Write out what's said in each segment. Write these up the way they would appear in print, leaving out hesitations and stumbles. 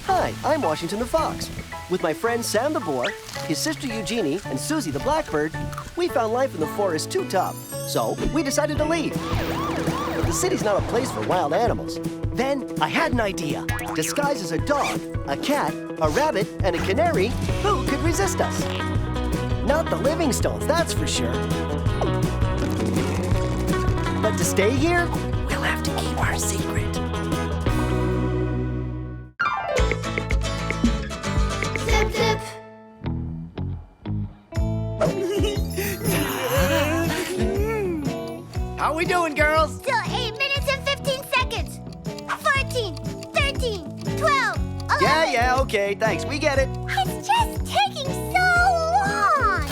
Hi, I'm Washington the Fox. With my friend Sam the boar, his sister Eugénie, and Suzie the blackbird, we found life in the forest too tough. So we decided to leave. The city's not a place for wild animals. Then I had an idea. Disguised as a dog, a cat, a rabbit, and a canary, who could resist us? Not the Livingstones, that's for sure. But to stay here, we'll have to keep our secret. Zip, zip. How we doing, girls? Still 8 minutes and 15 seconds. 14, 13, 12, 11. Yeah, okay, thanks. We get it. It's just taking so long.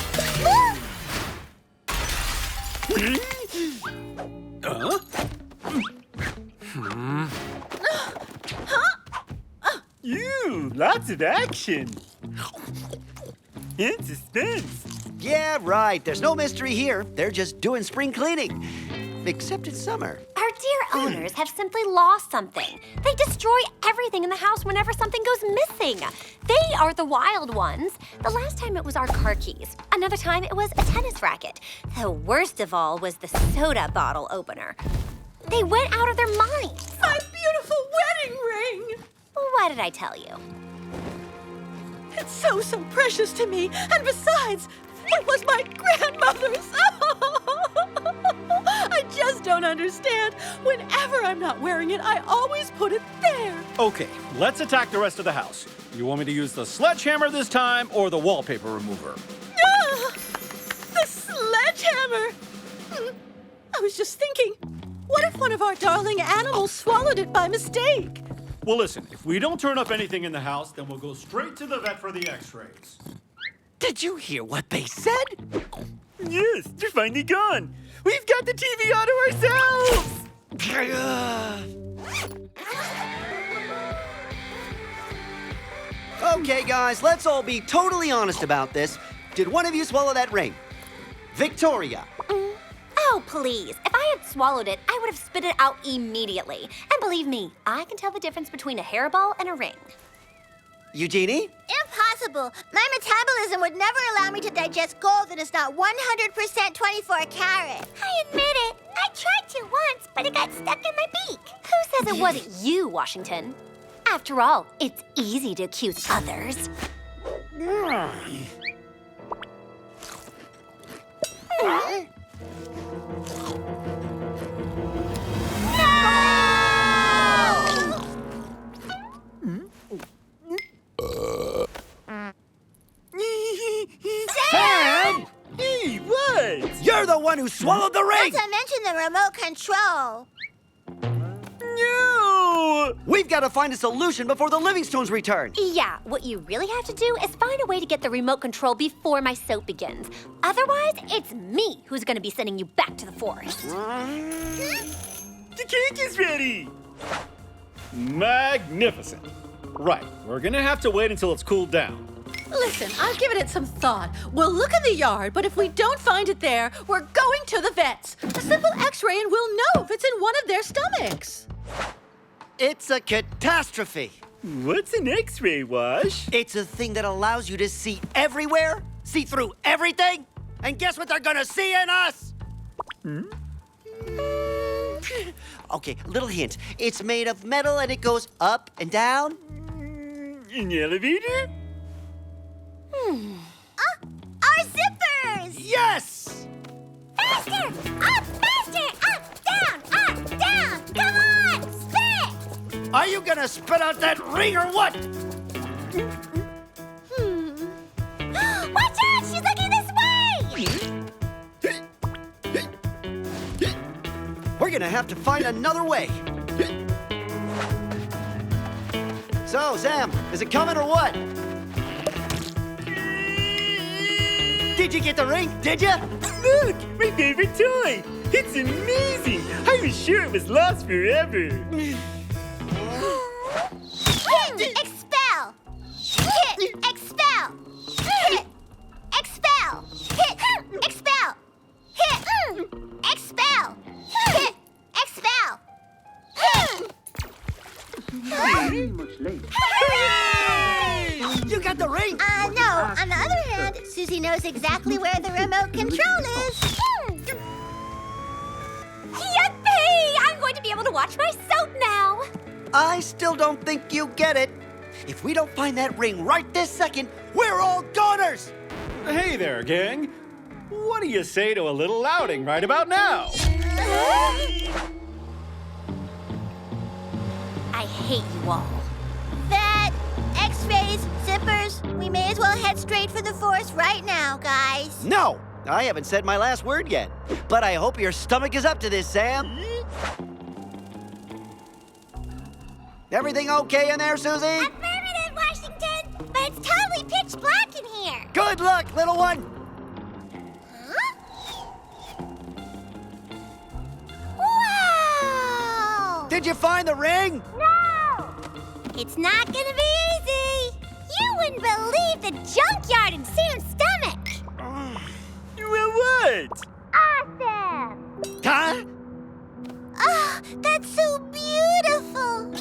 Lots of action. And suspense. Yeah, right. There's no mystery here. They're just doing spring cleaning. Except it's summer. Our dear owners have simply lost something. They destroy everything in the house whenever something goes missing. They are the wild ones. The last time it was our car keys. Another time it was a tennis racket. The worst of all was the soda bottle opener. They went out of their minds. My beautiful wedding ring! What did I tell you? It's so precious to me. And besides, it was my grandmother's. I just don't understand. Whenever I'm not wearing it, I always put it there. Okay, let's attack the rest of the house. You want me to use the sledgehammer this time or the wallpaper remover? Ah, the sledgehammer. I was just thinking, what if one of our darling animals swallowed it by mistake? Well, listen, if we don't turn up anything in the house, then we'll go straight to the vet for the x-rays. Did you hear what they said? Yes, they're finally gone. We've got the TV auto ourselves. Okay, guys, let's all be totally honest about this. Did one of you swallow that ring? Victoria. Oh, please. If I had swallowed it, I would have spit it out immediately. And believe me, I can tell the difference between a hairball and a ring. Eugénie? Impossible. My metabolism would never allow me to digest gold that is not 100% 24 karat. I admit it. I tried to once, but it got stuck in my beak. Who says it wasn't you, Washington? After all, it's easy to accuse others. Sam! Hey, what? You're the one who swallowed the ring! Not to mention the remote control. No! We've got to find a solution before the Livingstones return. Yeah, what you really have to do is find a way to get the remote control before my soap begins. Otherwise, it's me who's going to be sending you back to the forest. The cake is ready! Magnificent. Right, we're gonna have to wait until it's cooled down. Listen, I've given it some thought. We'll look in the yard, but if we don't find it there, we're going to the vets. A simple x-ray and we'll know if it's in one of their stomachs. It's a catastrophe. What's an x-ray, Wash? It's a thing that allows you to see everywhere, see through everything, and guess what they're gonna see in us? Okay, little hint. It's made of metal and it goes up and down. An elevator? Our zippers! Yes! Faster! Up, down! Come on! Spit! Are you gonna spit out that ring or what? Watch out! She's looking this way! We're gonna have to find another way. So, Sam, is it coming or what? Did you get the ring? Did you? Look, my favorite toy. It's amazing. I was sure it was lost forever. Hit! Expel! Hit! Expel! Hit! Expel! Hit! Expel! Hit! Expel! Hit! Expel! Hit! Very much late. Hooray! find the ring? No. On the other hand, Suzie knows exactly where the remote control is. Yippee! I'm going to be able to watch my soap now. I still don't think you get it. If we don't find that ring right this second, we're all goners! Hey there, gang. What do you say to a little outing right about now? I hate you all. That, X-rays, zippers, we may as well head straight for the forest right now, guys. No, I haven't said my last word yet. But I hope your stomach is up to this, Sam. Everything okay in there, Suzie? Affirmative, Washington, but it's totally pitch black in here. Good luck, little one. Wow! Did you find the ring? No! It's not gonna be easy. You wouldn't believe the junkyard in Sam's stomach. What? Awesome! Huh? Oh, that's so beautiful.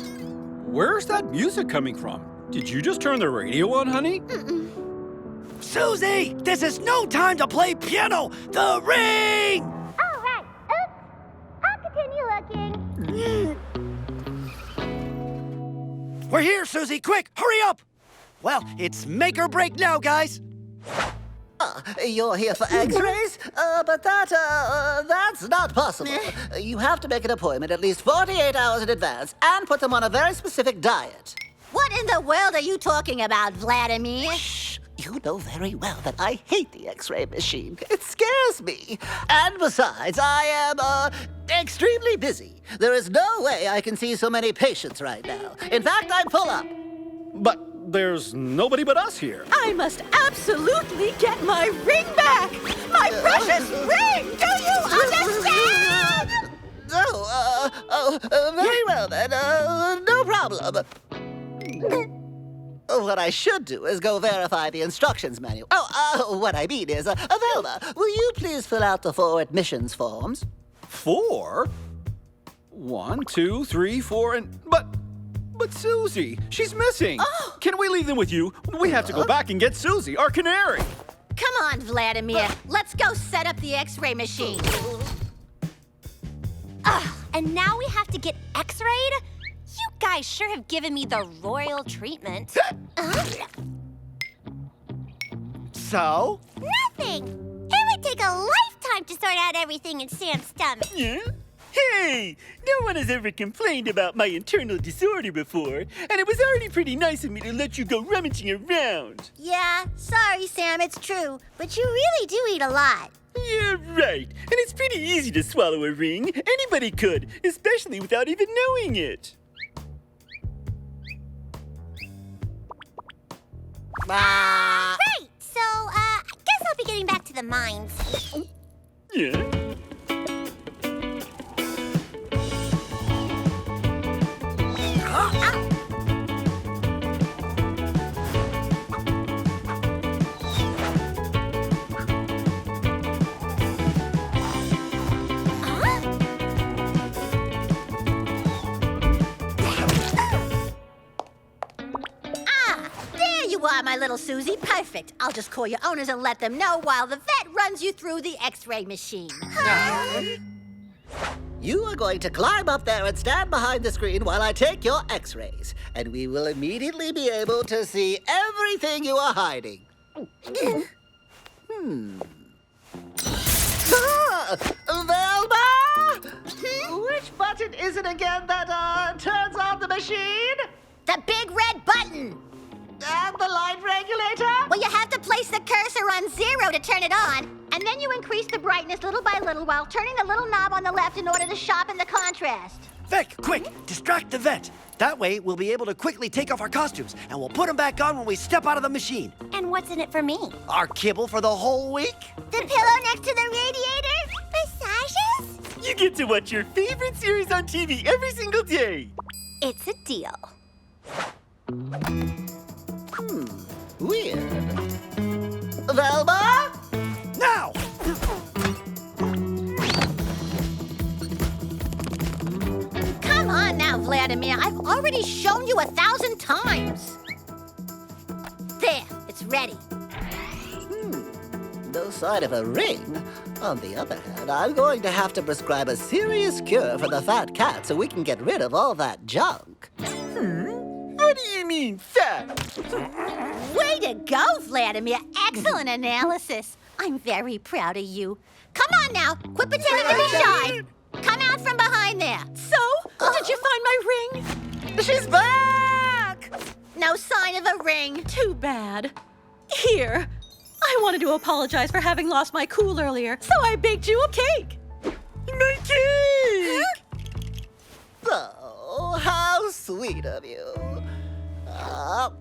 Where's that music coming from? Did you just turn the radio on, honey? Suzie, this is no time to play piano. The ring! All right. Oops. I'll continue looking. We're here, Suzie. Quick, hurry up. Well, it's make or break now, guys. You're here for x-rays? But that's not possible. You have to make an appointment at least 48 hours in advance and put them on a very specific diet. What in the world are you talking about, Vladimir? Shh! You know very well that I hate the x-ray machine. It scares me. And besides, I am, extremely busy. There is no way I can see so many patients right now. In fact, I'm full up. But there's nobody but us here. I must absolutely get my ring back! My precious ring! Do you understand? Very well then. No problem. What I should do is go verify the instructions manual. What I mean is, Velma, will you please fill out the 4 admissions forms? 4? 1, 2, 3, 4, and... But Suzie, she's missing. Oh. Can we leave them with you? We have to go back and get Suzie, our canary. Come on, Vladimir. Let's go set up the X-ray machine. And now we have to get x-rayed? You guys sure have given me the royal treatment. So? Nothing. It would take a lifetime to sort out everything in Sam's stomach. Yeah? Hey, no one has ever complained about my internal disorder before, and it was already pretty nice of me to let you go rummaging around. Yeah, sorry, Sam, it's true. But you really do eat a lot. You're right, and it's pretty easy to swallow a ring. Anybody could, especially without even knowing it. Great! So, I guess I'll be getting back to the mines. Yeah? There you are, my little Suzie. Perfect. I'll just call your owners and let them know while the vet runs you through the X-ray machine. You are going to climb up there and stand behind the screen while I take your x-rays. And we will immediately be able to see everything you are hiding. Velma! Which button is it again that turns on the machine? The big red button. And the light regulator? Well, you have to place the cursor on 0 to turn it on. And then you increase the brightness little by little while turning the little knob on the left in order to sharpen the contrast. Vic, quick, distract the vet. That way, we'll be able to quickly take off our costumes, and we'll put them back on when we step out of the machine. And what's in it for me? Our kibble for the whole week? The pillow next to the radiator? Massages? You get to watch your favorite series on TV every single day. It's a deal. Weird. Velma? Now! Come on now, Vladimir. I've already shown you 1,000 times. There. is ready. No sign of a ring. On the other hand, I'm going to have to prescribe a serious cure for the fat cat so we can get rid of all that junk. What do you mean, fat? Way to go, Vladimir. Excellent analysis. I'm very proud of you. Come on now. Quit pretending to be shy. Come out from behind there. So, did you find my ring? She's back! No sign of a ring. Too bad. Here. I wanted to apologize for having lost my cool earlier, so I baked you a cake. My cake! Oh, how sweet of you. Wow!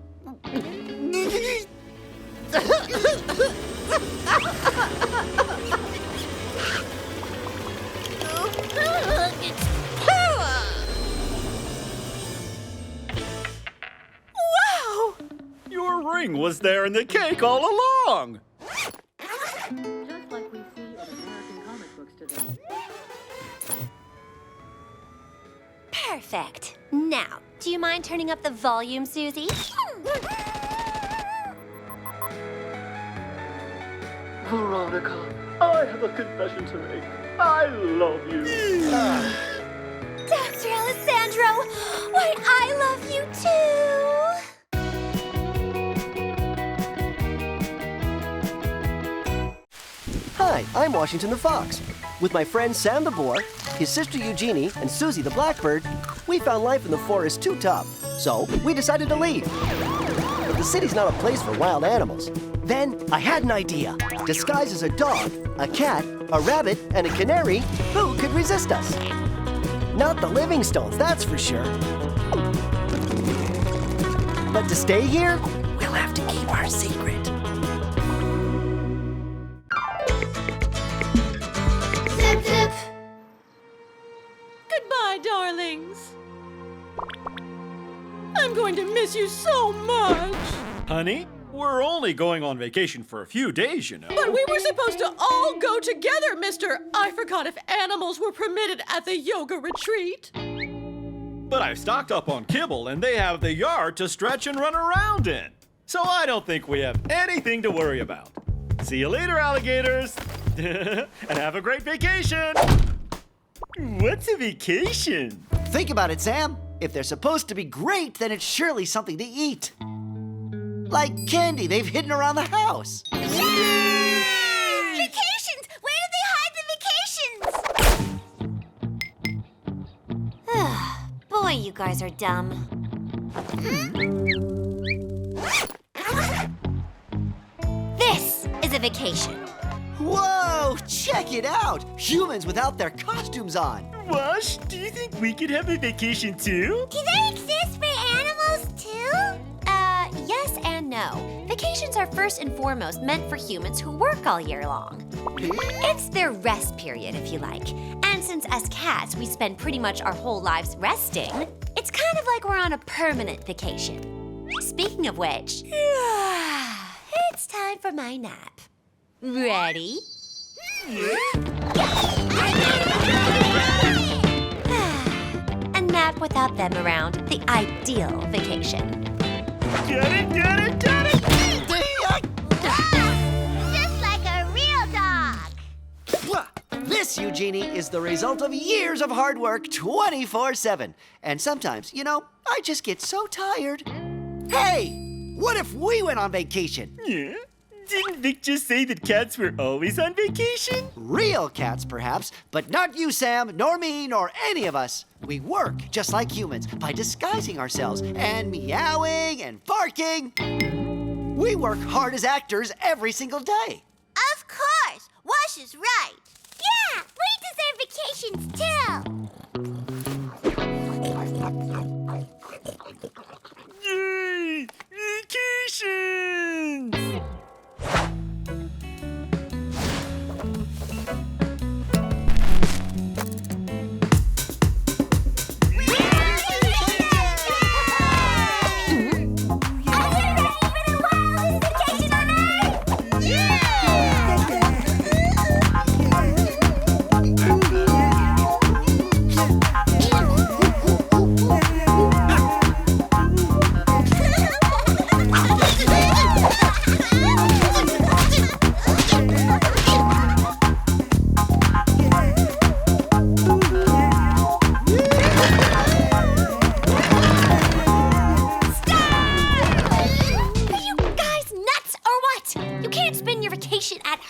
Your ring was there in the cake all along. Just like we see in American comic books today. Perfect. Now, do you mind turning up the volume, Suzie? Veronica, I have a confession to make. I love you. Dr. Alessandro, why, I love you too. Hi, I'm Washington the Fox. With my friend Sam the boar, his sister Eugénie, and Suzie the blackbird, we found life in the forest too tough. So we decided to leave. But the city's not a place for wild animals. Then I had an idea. Disguised as a dog, a cat, a rabbit, and a canary, who could resist us? Not the Livingstones, that's for sure. But to stay here, we'll have to keep our secret. Zip, zip. Goodbye, darlings. I'm going to miss you so much. Honey, we're only going on vacation for a few days, you know. But we were supposed to all go together, mister. I forgot if animals were permitted at the yoga retreat. But I've stocked up on kibble and they have the yard to stretch and run around in. So I don't think we have anything to worry about. See you later, alligators. And have a great vacation. What's a vacation? Think about it, Sam. If they're supposed to be great, then it's surely something to eat. Like candy they've hidden around the house. Vacations! Where did they hide the vacations? Boy, you guys are dumb. This is a vacation. Whoa, check it out. Humans without their costumes on. Wash, do you think we could have a vacation too? Do they exist for animals too? Yes and no. Vacations are first and foremost meant for humans who work all year long. It's their rest period, if you like. And since us cats, we spend pretty much our whole lives resting, it's kind of like we're on a permanent vacation. Speaking of which, it's time for my nap. Ready? A nap without them around, the ideal vacation. Get it, get it, get it! Just like a real dog. This, Eugénie, is the result of years of hard work 24/7. And sometimes, you know, I just get so tired. Hey, what if we went on vacation? Yeah? Didn't Vic just say that cats were always on vacation? Real cats, perhaps, but not you, Sam, nor me, nor any of us. We work just like humans by disguising ourselves and meowing and barking. We work hard as actors every single day. Of course. Wash is right. Yeah, we deserve vacations too. Yay! Vacations!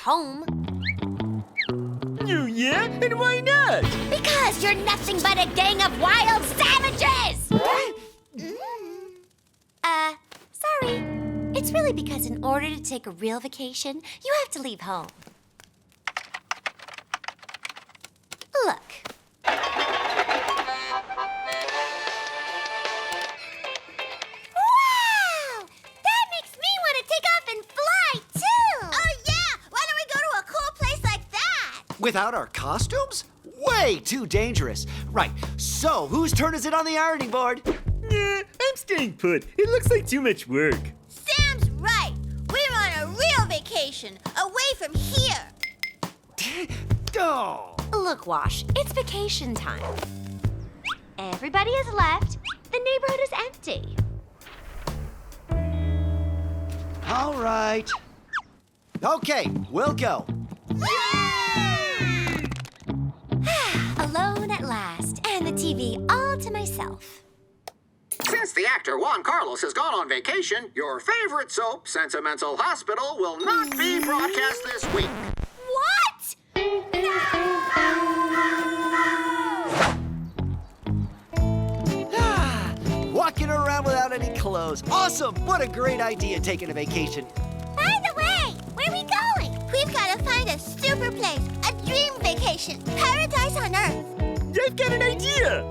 home. Oh, yeah? And why not? Because you're nothing but a gang of wild savages! Sorry. It's really because in order to take a real vacation, you have to leave home. Look. Wow! That makes me want to take off and fly, too! Oh, yeah! Why don't we go to a cool place like that? Without our costumes? Way too dangerous. Right, so whose turn is it on the ironing board? Yeah, I'm staying put. It looks like too much work. Sam's right. We're on a real vacation, away from here. Oh. Look, Wash, it's vacation time. Everybody has left. The neighborhood is empty. All right. Okay, we'll go. Alone at last, and the TV all to myself. Since the actor Juan Carlos has gone on vacation, your favorite soap, Sentimental Hospital, will not be broadcast this week. What? Walking around without any clothes. Awesome! What a great idea taking a vacation. By the way, where are we going? We've got to find a super place, a dream vacation, paradise on Earth. I've got an idea.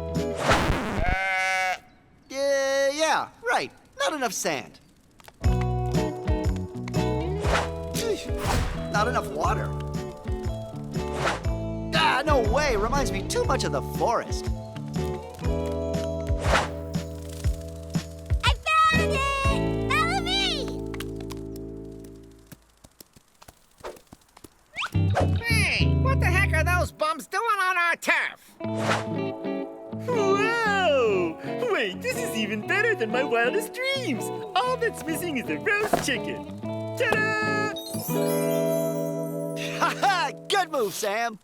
Yeah, right. Not enough sand. Not enough water. No way. Reminds me too much of the forest. I found it! Follow me! Hey, what the heck are those bums doing on our turf? Whoa! Wait, this is even better than my wildest dreams. All that's missing is a roast chicken. Ta-da! Haha! Good move, Sam.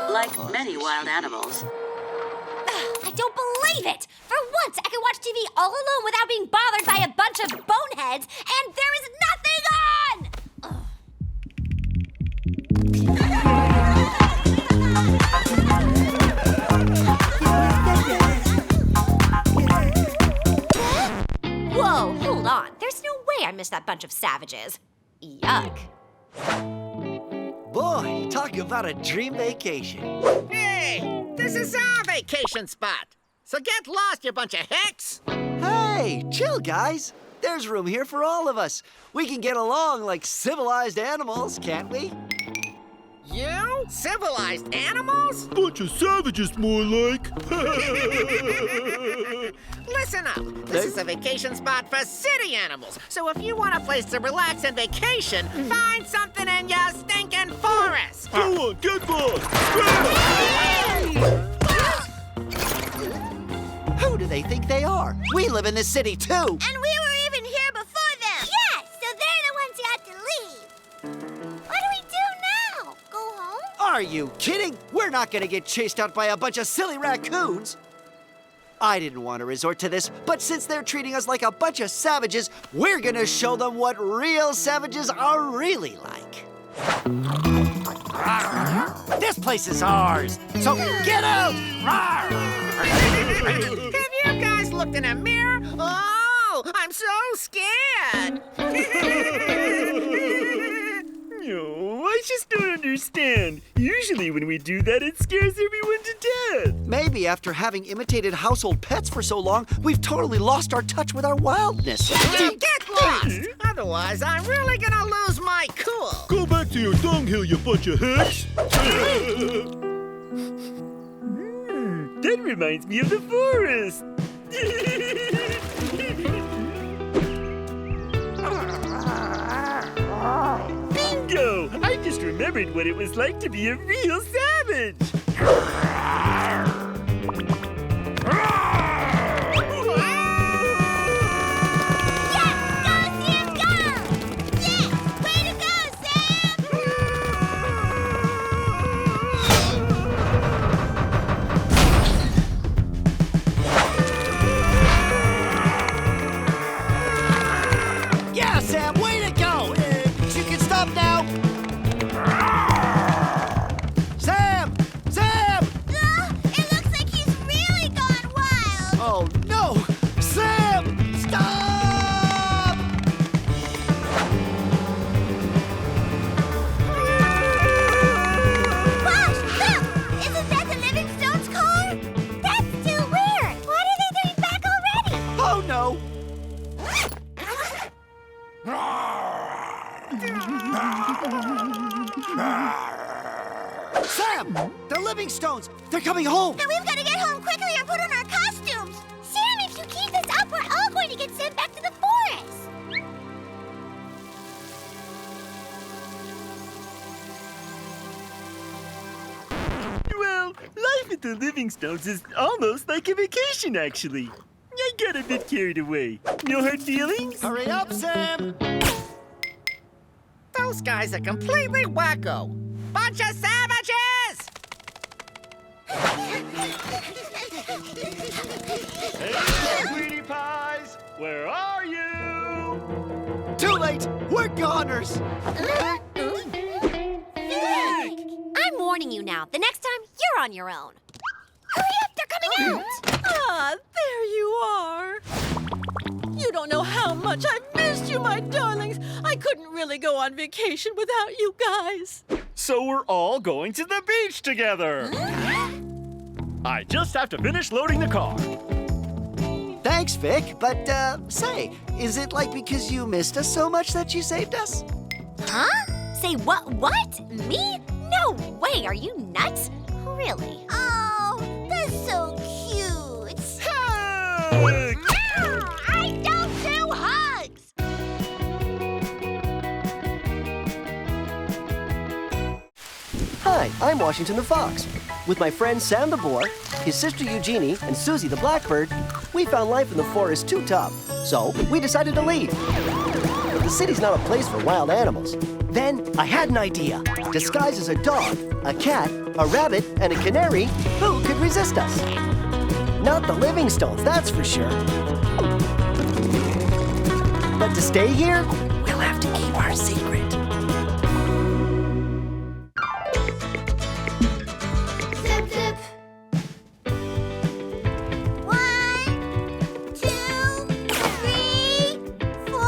Like many wild animals, I don't believe it! For once, I can watch TV all alone without being bothered by a bunch of boneheads, and there is nothing on! Whoa, hold on. There's no way I missed that bunch of savages. Yuck. Boy, talk about a dream vacation. Hey, this is our vacation spot. So get lost, you bunch of hicks. Hey, chill, guys. There's room here for all of us. We can get along like civilized animals, can't we? You? Civilized animals? Bunch of savages, more like. Listen up. This is a vacation spot for city animals. So if you want a place to relax and vacation, find something in your stinking forest. Go on, get lost. Who do they think they are? We live in this city, too. And we were even here before them. Yes, so they're the ones who have to leave. What do we do now? Go home? Are you kidding? We're not gonna get chased out by a bunch of silly raccoons. I didn't want to resort to this, but since they're treating us like a bunch of savages, we're gonna show them what real savages are really like. This place is ours, so get out! Have you guys looked in a mirror? Oh, I'm so scared. No, I just don't understand. Usually when we do that, it scares everyone to death. Maybe after having imitated household pets for so long, we've totally lost our touch with our wildness. Get lost! Otherwise, I'm really gonna lose my cool. Go back to your dunghill, you bunch of hicks. That reminds me of the forest. Bingo! I just remembered what it was like to be a real savage. Yeah, Sam, way to go! You can stop now. Sam! Sam! It looks like he's really gone wild. Oh, no! Sam! Stop! Gosh, look! Isn't that the Livingstone's car? That's too weird. What are they doing back already? Oh, no! Sam! The Livingstones! They're coming home! Then we've got to get home quickly and put on our costumes. Sam, if you keep this up, we're all going to get sent back to the forest. Well, life at the Livingstones is almost like a vacation, actually. I got a bit carried away. No hard feelings? Hurry up, Sam! Those guys are completely wacko. Bunch of savages! Hey, sweetie pies, where are you? Too late! We're goners! I'm warning you now. The next time, you're on your own. Hurry up, they're coming out. Ah, there you are. You don't know how much I've missed you, my darlings. I couldn't really go on vacation without you guys. So we're all going to the beach together. I just have to finish loading the car. Thanks, Vic, but, say, is it like because you missed us so much that you saved us? Huh? Say what? What? Me? No way. Are you nuts? Really? Oh, that's so cute. Hug! I don't do hugs. Hi, I'm Washington the Fox. With my friend Sam the boar, his sister Eugénie, and Suzie the blackbird, we found life in the forest too tough. So we decided to leave. The city's not a place for wild animals. Then I had an idea. Disguised as a dog, a cat, a rabbit, and a canary, who could resist us? Not the Livingstones, that's for sure. But to stay here, we'll have to keep our secret. Zip, zip. 1, 2, 3, 4.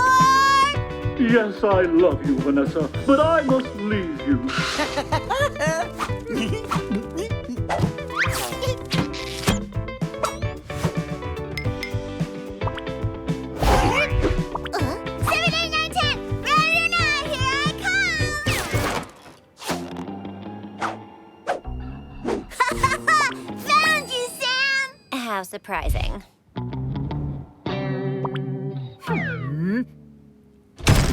Yes, I love you, Vanessa, but I must leave you. 7, 8, 9, 10. Ready or not, here I come. Found you, Sam. How surprising.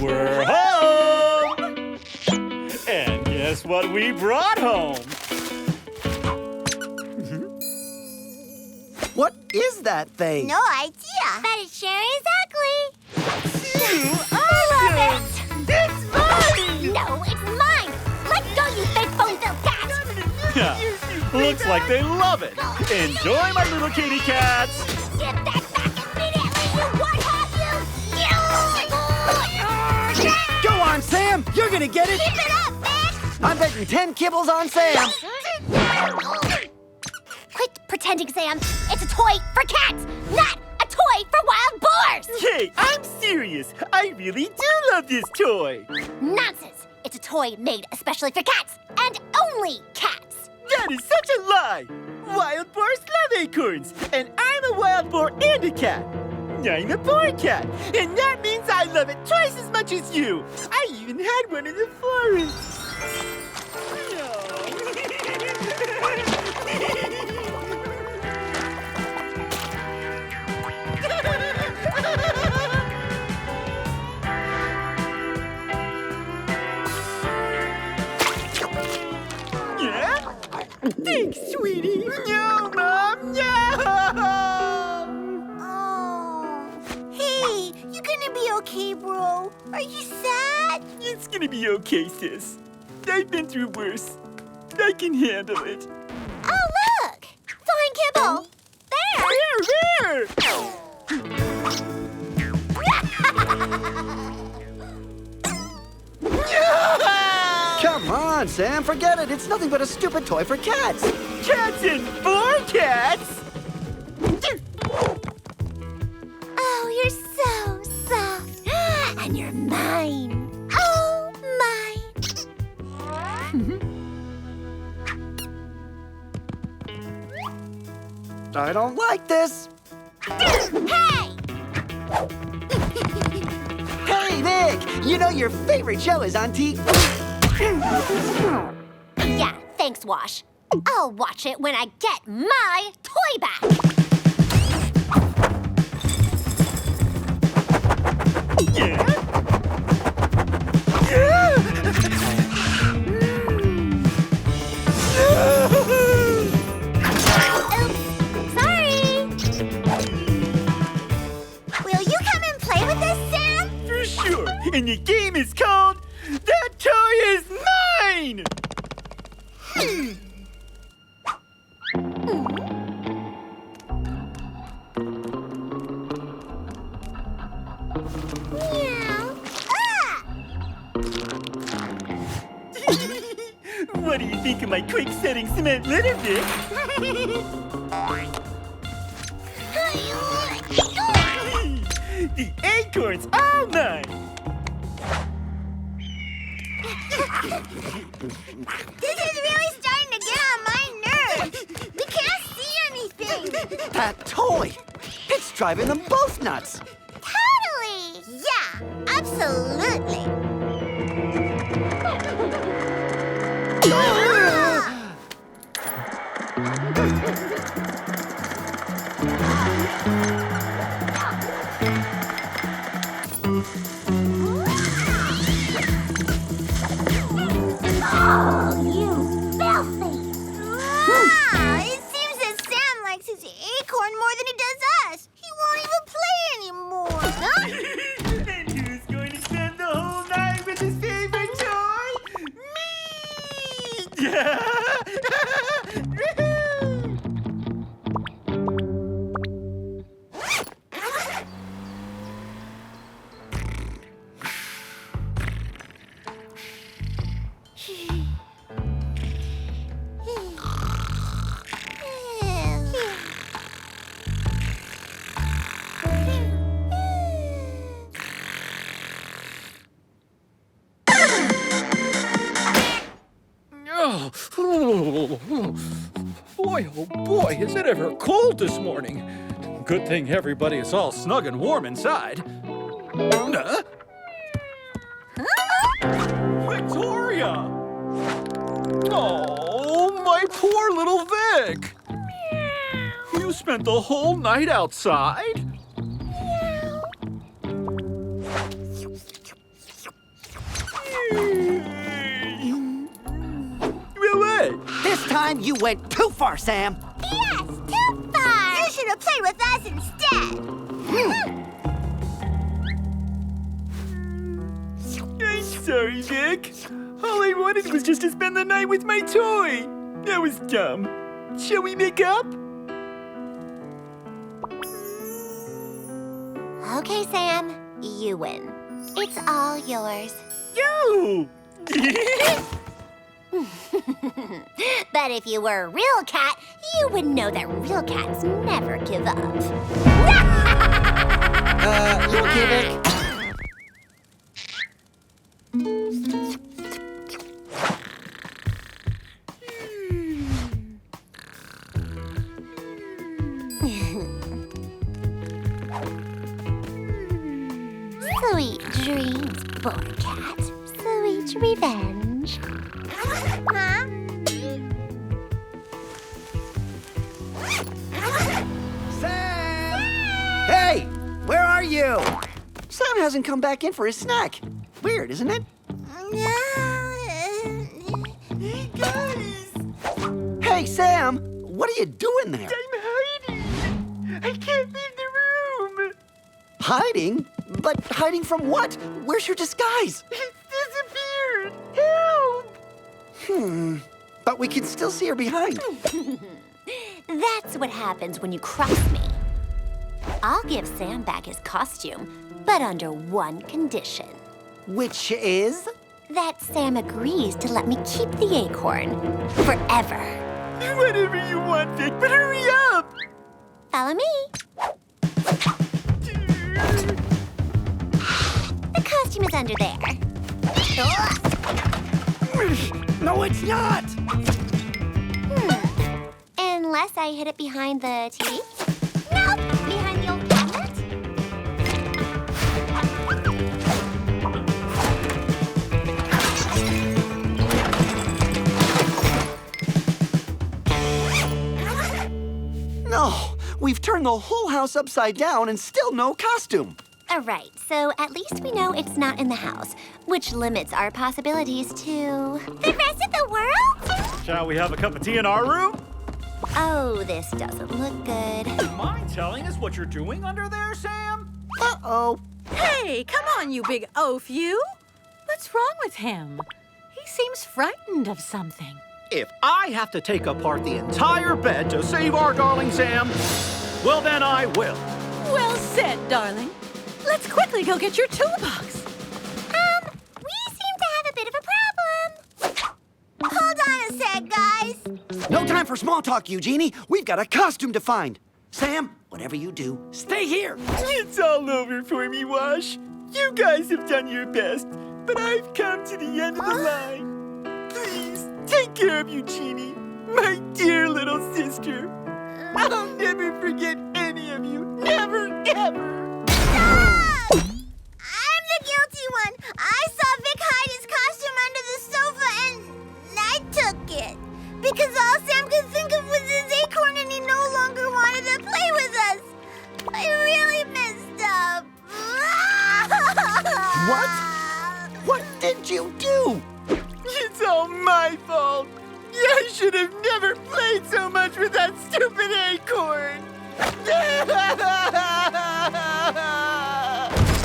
We're home! And guess what we brought home? What is that thing? No idea. But it sure is ugly. I love it. It's mine! No, it's mine. Let go, you big bone-filled cat. Yeah, looks like they love it. Enjoy, my little kitty cats. Get that back immediately, you warthog, you! Go on, Sam! You're gonna get it! Keep it up, Vic! I'm betting 10 kibbles on Sam! Quit pretending, Sam. It's a toy for cats, not a toy for wild boars. Hey, I'm serious. I really do love this toy. Nonsense. It's a toy made especially for cats, and only cats. That is such a lie! Wild boars love acorns, and I'm a wild boar and a cat. I'm a boar cat, and that means I love it twice as much as you. I even had one in the forest. Yeah? Thanks, sweetie. No, Mom, no! Oh. Hey, you gonna be okay, bro? Are you sad? It's gonna be okay, sis. I've been through worse. I can handle it. Oh, look! Find kibble. There! Come on, Sam, forget it. It's nothing but a stupid toy for cats. Cats and boar cats! Oh, you're so soft. And you're mine. Oh, mine. I don't like this. Hey! Hey, Nick, you know your favorite show is on TV. Yeah, thanks, Wash. I'll watch it when I get my toy back. Oops, sorry. Will you come and play with us, Sam? For sure. And the game is called That Toy Is Mine! Meow. Ah! What do you think of my quick-setting cement litter, Vic? The acorns all mine! This is really starting to get on my nerves. We can't see anything. That toy. It's driving them both nuts. Totally. Yeah, absolutely. Oh, you filthy! Wow, it seems that Sam likes his acorn more than he does us. He won't even play anymore. Huh? And who's going to spend the whole night with his favorite toy? Me! Boy, oh boy, is it ever cold this morning. Good thing everybody is all snug and warm inside. Huh? Victoria! Oh, my poor little Vic! You spent the whole night outside? This time you went too far, Sam. Yes, too far. You should have played with us instead. I'm sorry, Vic. All I wanted was just to spend the night with my toy. That was dumb. Shall we make up? Okay, Sam, you win. It's all yours. Yo! But if you were a real cat, you would know that real cats never give up. You okay, Vic? dreams, boar cat. Sweet revenge. Huh? Sam! Hey, where are you? Sam hasn't come back in for his snack. Weird, isn't it? Hey, guys! Hey, Sam, what are you doing there? I'm hiding! I can't leave the room! Hiding? But hiding from what? Where's your disguise? It's disappeared! Help! But we can still see her behind. That's what happens when you cross me. I'll give Sam back his costume, but under one condition. Which is? That Sam agrees to let me keep the acorn forever. Whatever you want, Vic, but hurry up! Follow me. The costume is under there. No, it's not! Unless I hid it behind the TV? Nope, behind the old cabinet. No, we've turned the whole house upside down and still no costume. All right, so at least we know it's not in the house, which limits our possibilities to the rest of the world? Shall we have a cup of tea in our room? Oh, this doesn't look good. Mind telling us what you're doing under there, Sam? Uh-oh. Hey, come on, you big oaf, you. What's wrong with him? He seems frightened of something. If I have to take apart the entire bed to save our darling Sam, well, then I will. Well said, darling. Let's quickly go get your toolbox. We seem to have a bit of a problem. Hold on a sec, guys. No time for small talk, Eugénie. We've got a costume to find. Sam, whatever you do, stay here. It's all over for me, Wash. You guys have done your best, but I've come to the end of the line. Please, take care of Eugénie, my dear little sister. I'll never forget any of you. Never, ever. Stop! I'm the guilty one. I saw Vic hide his costume under the sofa and I took it. Because all Sam could think of was his acorn and he no longer wanted to play with us. I really messed up. What? What did you do? It's all my fault. I should have never played so much with that stupid acorn.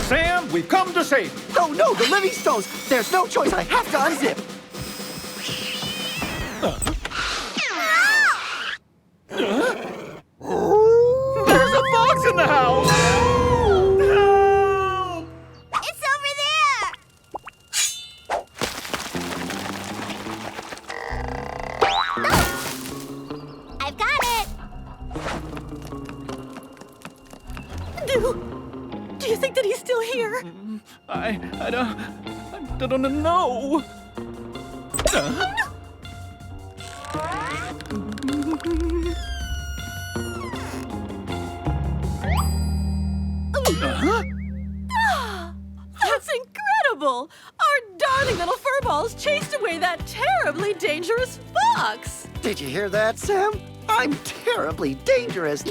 Sam, we've come to save you. Oh, no, the Livingstones. There's no choice. I have to unzip. There's a fox in the house. Help! It's over there. I've got it. Do you think that he's still here? I don't know. That's incredible! Our darling little furballs chased away that terribly dangerous fox! Did you hear that, Sam? I'm terribly dangerous.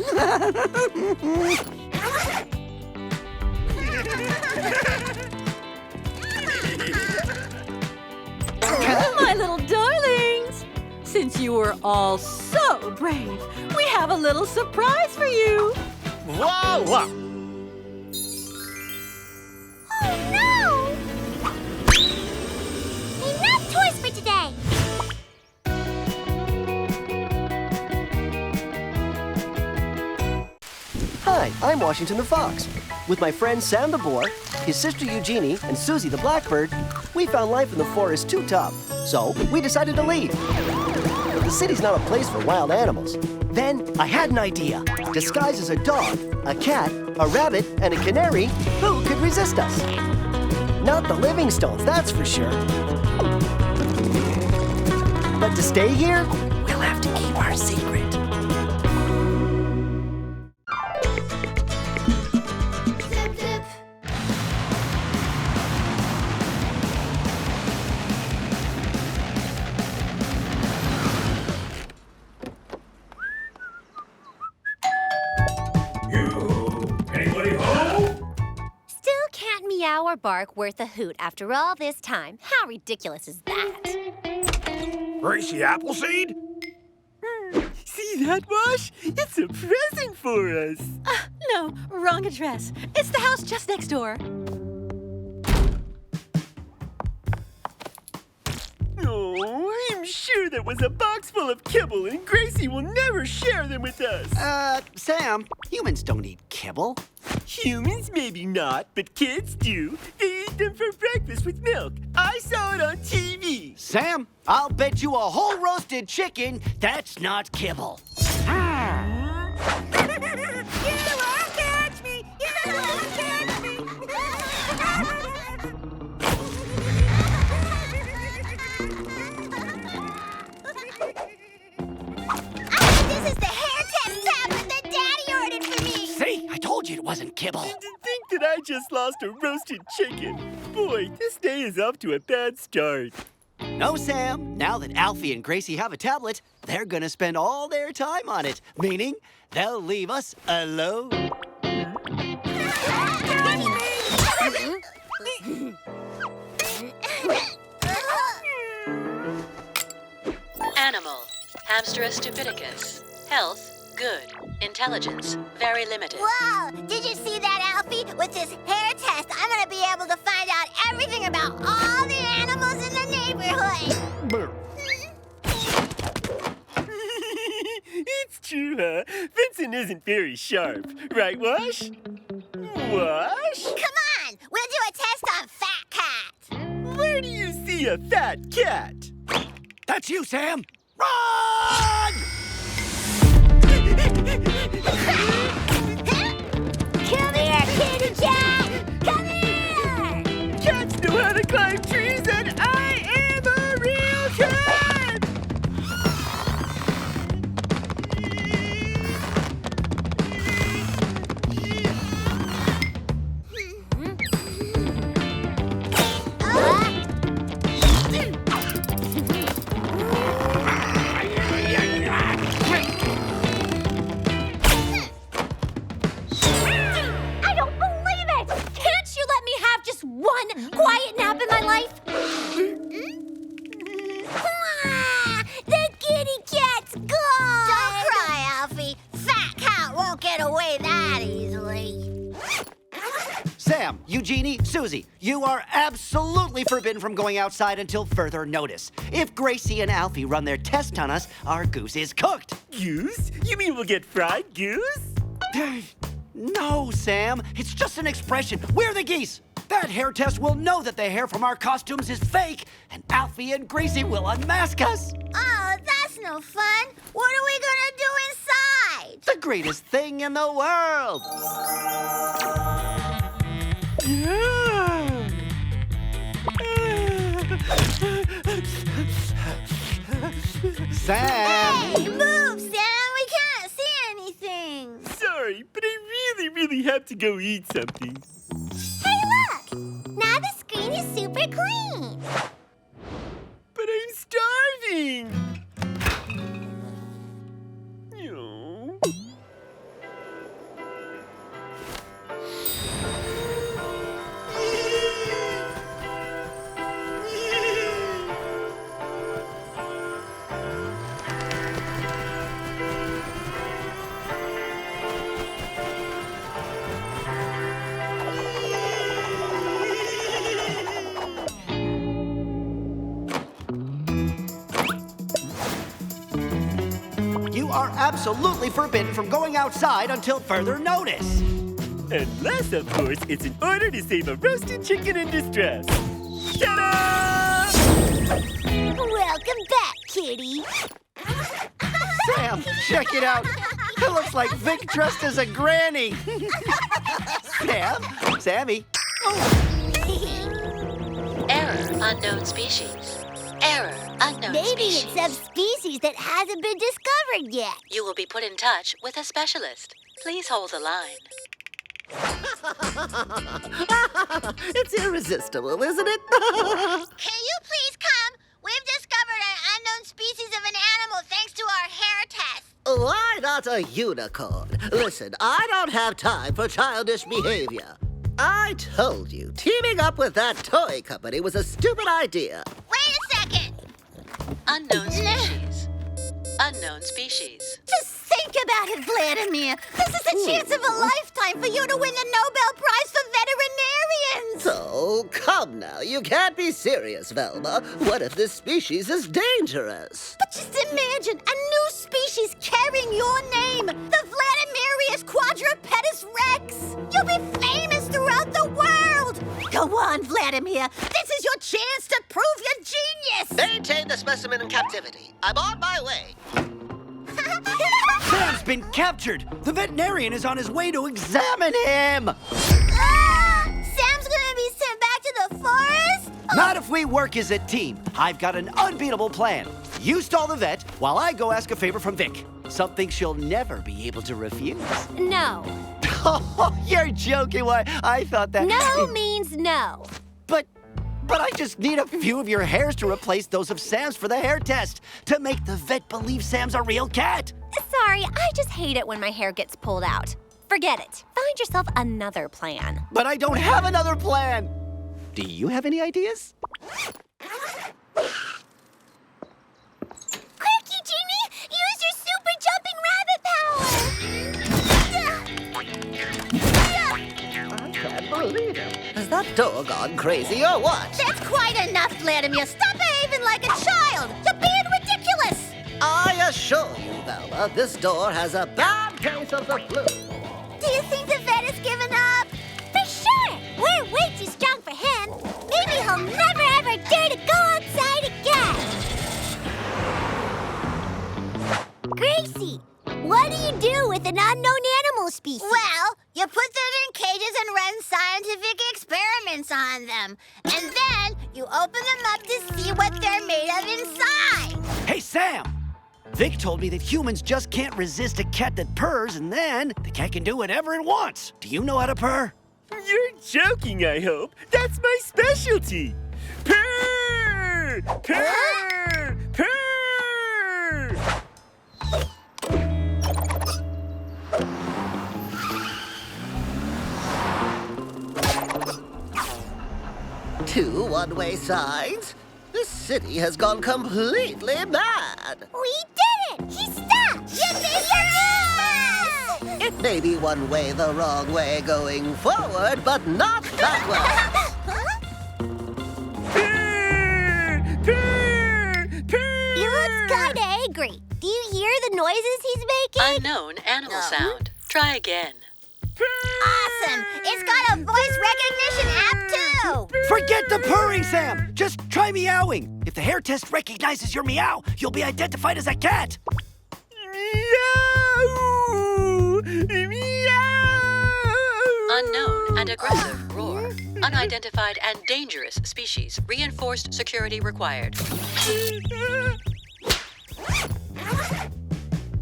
My little darlings! Since you were all so brave, we have a little surprise for you! Voila! Oh no! Enough toys for today. Hi, I'm Washington the Fox. With my friend Sam the Boar, his sister Eugénie, and Suzie the Blackbird, we found life in the forest too tough. So we decided to leave. The city's not a place for wild animals. Then I had an idea. Disguised as a dog, a cat, a rabbit, and a canary, who could resist us? Not the Livingstones, that's for sure. But to stay here, we'll have to keep our secret. Zip, zip. our bark worth a hoot after all this time? How ridiculous is that? Gracie Appleseed? See that, Wash? It's a present for us. No, wrong address. It's the house just next door. Oh, I'm sure there was a box full of kibble, and Gracie will never share them with us. Sam, humans don't eat kibble. Humans maybe not, but kids do. They eat them for breakfast with milk. I saw it on TV. Sam, I'll bet you a whole roasted chicken that's not kibble. You won't catch me! You won't catch me! This is the hair test tablet that Daddy ordered for me. See, I told you it wasn't kibble. To think that I just lost a roasted chicken. Boy, this day is off to a bad start. No, Sam. Now that Alfie and Gracie have a tablet, they're gonna spend all their time on it, meaning they'll leave us alone. Animal, Hamsterus stupidicus. Health, good. Intelligence, very limited. Whoa! Did you see that, Alfie? With this hair test, I'm gonna be able to find out everything about all the animals in the neighborhood. It's true, huh? Vincent isn't very sharp. Right, Wash? Wash? Come on! We'll do a test on Fat Cat. Where do you see a fat cat? That's you, Sam. Run! Come here, kitty cat! Come here! Cats know how to climb trees, and I am a real cat! I don't believe it! Can't you let me have just one quiet nap in my life? Ah, the kitty cat's gone! Don't cry, Alfie. Fat Cat won't get away that easily. Sam, Eugénie, Suzie, you are absolutely forbidden from going outside until further notice. If Gracie and Alfie run their test on us, our goose is cooked. Goose? You mean we'll get fried goose? No, Sam. It's just an expression. We're the geese. That hair test will know that the hair from our costumes is fake, and Alfie and Gracie will unmask us. Oh, that's no fun. What are we gonna do inside? The greatest thing in the world. Sam! Hey, move, Sam! We can't see anything. Sorry, but I really have to go eat something. Hey, look! Now the screen is super clean. But I'm starving! No. You are absolutely forbidden from going outside until further notice. Unless, of course, it's in order to save a roasted chicken in distress. Ta-da! Welcome back, kitty. Sam, check it out. It looks like Vic dressed as a granny. Sammy. Error, unknown species. Error, unknown Maybe species. it's subspecies that hasn't been discovered yet. You will be put in touch with a specialist. Please hold the line. It's irresistible, isn't it? Can you please come? We've discovered an unknown species of an animal thanks to our hair test. Why not a unicorn? Listen, I don't have time for childish behavior. I told you, teaming up with that toy company was a stupid idea. Wait a second. Unknown species. Unknown species. Just think about it, Vladimir. This is a chance of a lifetime for you to win the Nobel Prize for veterinarians. So, come now, you can't be serious, Velma. What if this species is dangerous? But just imagine a new species carrying your name, the Vladimirius quadrupedus rex. You'll be famous throughout the world. Go on, Vladimir. This is your chance to prove your genius. Maintain the specimen in captivity. I'm on my way. Sam's been captured. The veterinarian is on his way to examine him. Sam's gonna be sent back to the forest? Not if we work as a team. I've got an unbeatable plan. You stall the vet while I go ask a favor from Vic. Something she'll never be able to refuse. No. Oh, you're joking. Why? I thought that... No means no. But I just need a few of your hairs to replace those of Sam's for the hair test, to make the vet believe Sam's a real cat. Sorry, I just hate it when my hair gets pulled out. Forget it. Find yourself another plan. But I don't have another plan. Do you have any ideas? Quick, Eugénie! Use your super jumping rabbit power! I can't believe it. Has that door gone crazy or what? That's quite enough, Vladimir. Stop behaving like a child. You're being ridiculous. I assure you, Velma, this door has a bad case of the flu. Do you think the vet has given up? For sure! We're way too strong for him. Maybe he'll never ever dare to go outside again. Gracie, what do you do with an unknown animal species? Well, you put them in cages and run scientific experiments on them. And then you open them up to see what they're made of inside. Hey, Sam! Vic told me that humans just can't resist a cat that purrs, and then the cat can do whatever it wants. Do you know how to purr? You're joking, I hope. That's my specialty. Purr! Purr! Purr! Two one-way signs? This city has gone completely mad. We did it! He stopped! Yippee! It may be one way the wrong way going forward, but not that way. Purr! Purr! Purr! He looks kinda angry. Do you hear the noises he's making? Unknown animal sound. Try again. Awesome! It's got a voice recognition app, too! Forget the purring, Sam! Just try meowing. If the hair test recognizes your meow, you'll be identified as a cat. Meow! Meow! Unknown and aggressive roar. Unidentified and dangerous species. Reinforced security required. Victoria!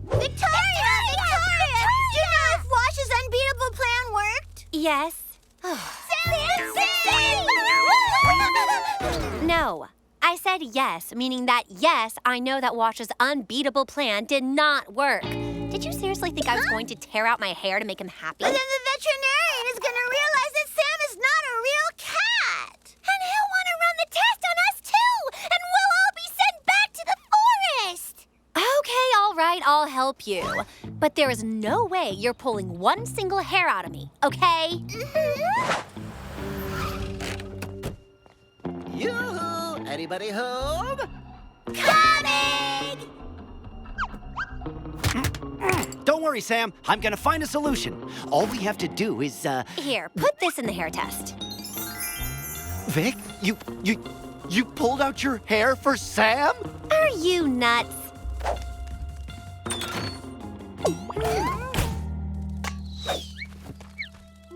Victoria! Do you know if Wash's unbeatable plan worked? Yes. No. I said yes, meaning that yes, I know that Wash's unbeatable plan did not work. Did you seriously think I was going to tear out my hair to make him happy? But then the veterinarian is going to realize that Sam is not a real cat. And he'll want to run the test on us too, and we'll all be sent back to the forest. Okay, all right, I'll help you. But there is no way you're pulling one single hair out of me, okay? Yoo-hoo! Anybody home? Coming! Don't worry, Sam. I'm gonna find a solution. All we have to do is, Here, put this in the hair test. Vic, you pulled out your hair for Sam? Are you nuts?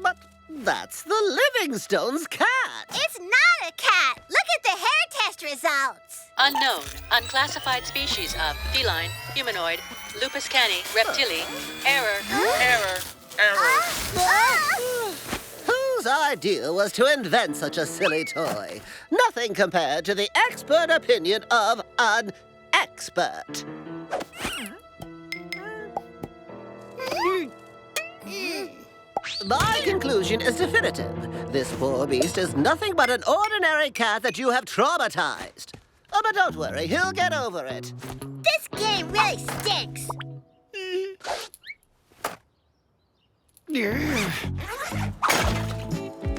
But that's the Livingstone's cat. It's not a cat. Look at the hair test results. Unknown, unclassified species of feline, humanoid, lupus cani, reptili, error. Whose idea was to invent such a silly toy? Nothing compared to the expert opinion of an expert. My conclusion is definitive. This poor beast is nothing but an ordinary cat that you have traumatized. Oh, but don't worry, he'll get over it. This game really stinks.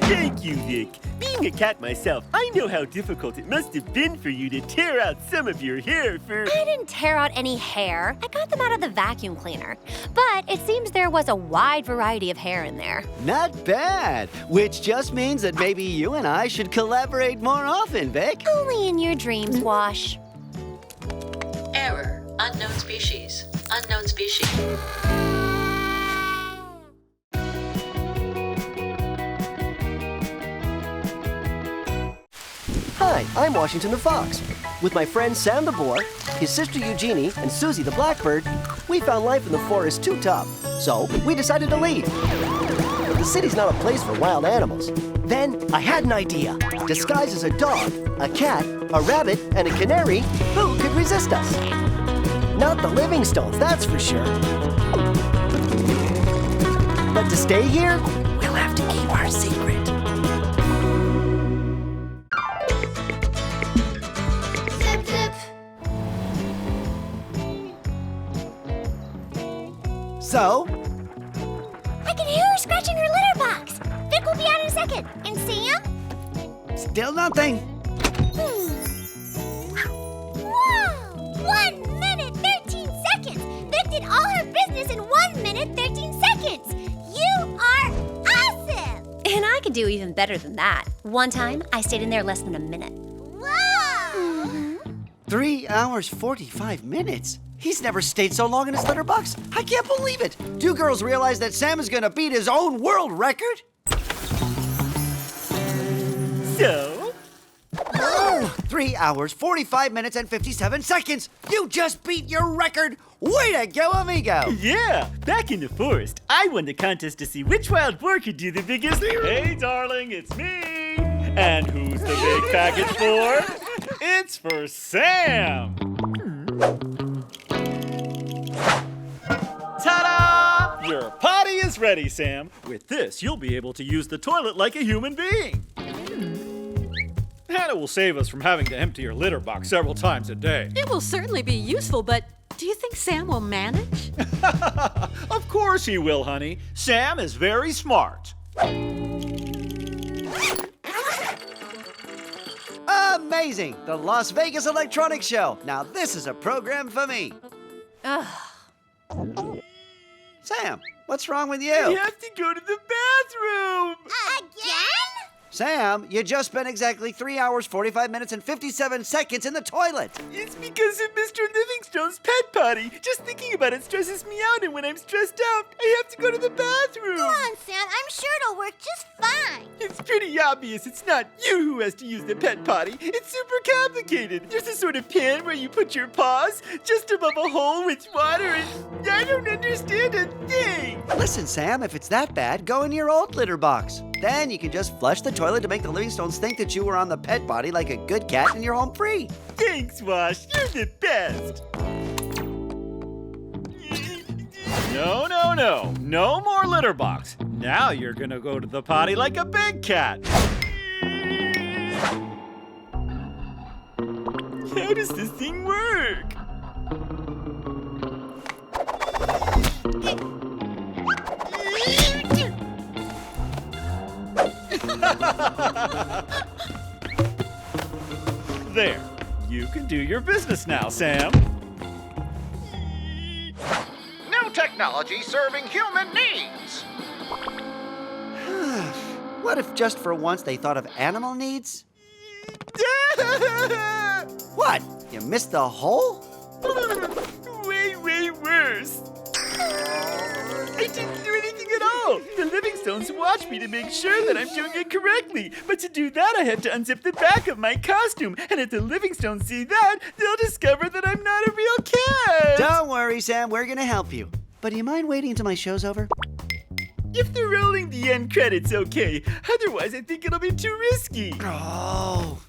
Thank you, Vic. Being a cat myself, I know how difficult it must have been for you to tear out some of your hair for... I didn't tear out any hair. I got them out of the vacuum cleaner. But it seems there was a wide variety of hair in there. Not bad. Which just means that maybe you and I should collaborate more often, Vic. Only in your dreams, Wash. Error. Unknown species. Unknown species. Hi, I'm Washington the Fox. With my friend Sam the boar, his sister Eugénie, and Suzie the blackbird, we found life in the forest too tough. So we decided to leave. The city's not a place for wild animals. Then I had an idea. Disguised as a dog, a cat, a rabbit, and a canary, who could resist us? Not the Livingstones, that's for sure. But to stay here, we'll have to keep our secret. Zip, zip. So, I can hear her scratching her litter box. Vic will be out in a second. And Sam? still nothing. Whoa! 1 minute, 13 seconds. Vic did all her business in 1 minute, 13 seconds. You are awesome! And I could do even better than that. One time, I stayed in there less than a minute. Whoa! 3 hours, 45 minutes. He's never stayed so long in his litter box. I can't believe it. Do girls realize that Sam is gonna beat his own world record? So? 3 hours, 45 minutes, and 57 seconds. You just beat your record. Way to go, amigo. Yeah, back in the forest, I won the contest to see which wild boar could do the biggest... Hey, darling, it's me. And who's the big package for? It's for Sam. Ta-da! Your potty is ready, Sam. With this, you'll be able to use the toilet like a human being. And it will save us from having to empty your litter box several times a day. It will certainly be useful, but do you think Sam will manage? Of course he will, honey. Sam is very smart. Amazing! The Las Vegas Electronics Show. Now this is a program for me. Ugh. Sam, what's wrong with I you? have to go to the bathroom! Again? Sam, you just spent exactly 3 hours, 45 minutes, and 57 seconds in the toilet. It's because of Mr. Livingstone's pet potty. Just thinking about it stresses me out, and when I'm stressed out, I have to go to the bathroom. Go on, Sam. I'm sure it'll work just fine. It's pretty obvious it's not you who has to use the pet potty. It's super complicated. There's a sort of pan where you put your paws just above a hole with water, and I don't understand a thing. Listen, Sam, if it's that bad, go in your old litter box. Then you can just flush the toilet to make the Livingstones think that you were on the pet potty like a good cat and you're home free. Thanks, Wash. You're the best. No, no, no. No more litter box. Now you're gonna go to the potty like a big cat. How does this thing work? There. You can do your business now, Sam. New technology serving human needs. What if just for once they thought of animal needs? What? You missed the hole? Way, way worse. I didn't do anything at all. The Livingstones watch me to make sure that I'm doing it correctly. But to do that, I had to unzip the back of my costume. And if the Livingstones see that, they'll discover that I'm not a real cat. Don't worry, Sam. We're gonna help you. But do you mind waiting until my show's over? If they're rolling the end credits, okay. Otherwise, I think it'll be too risky. Oh.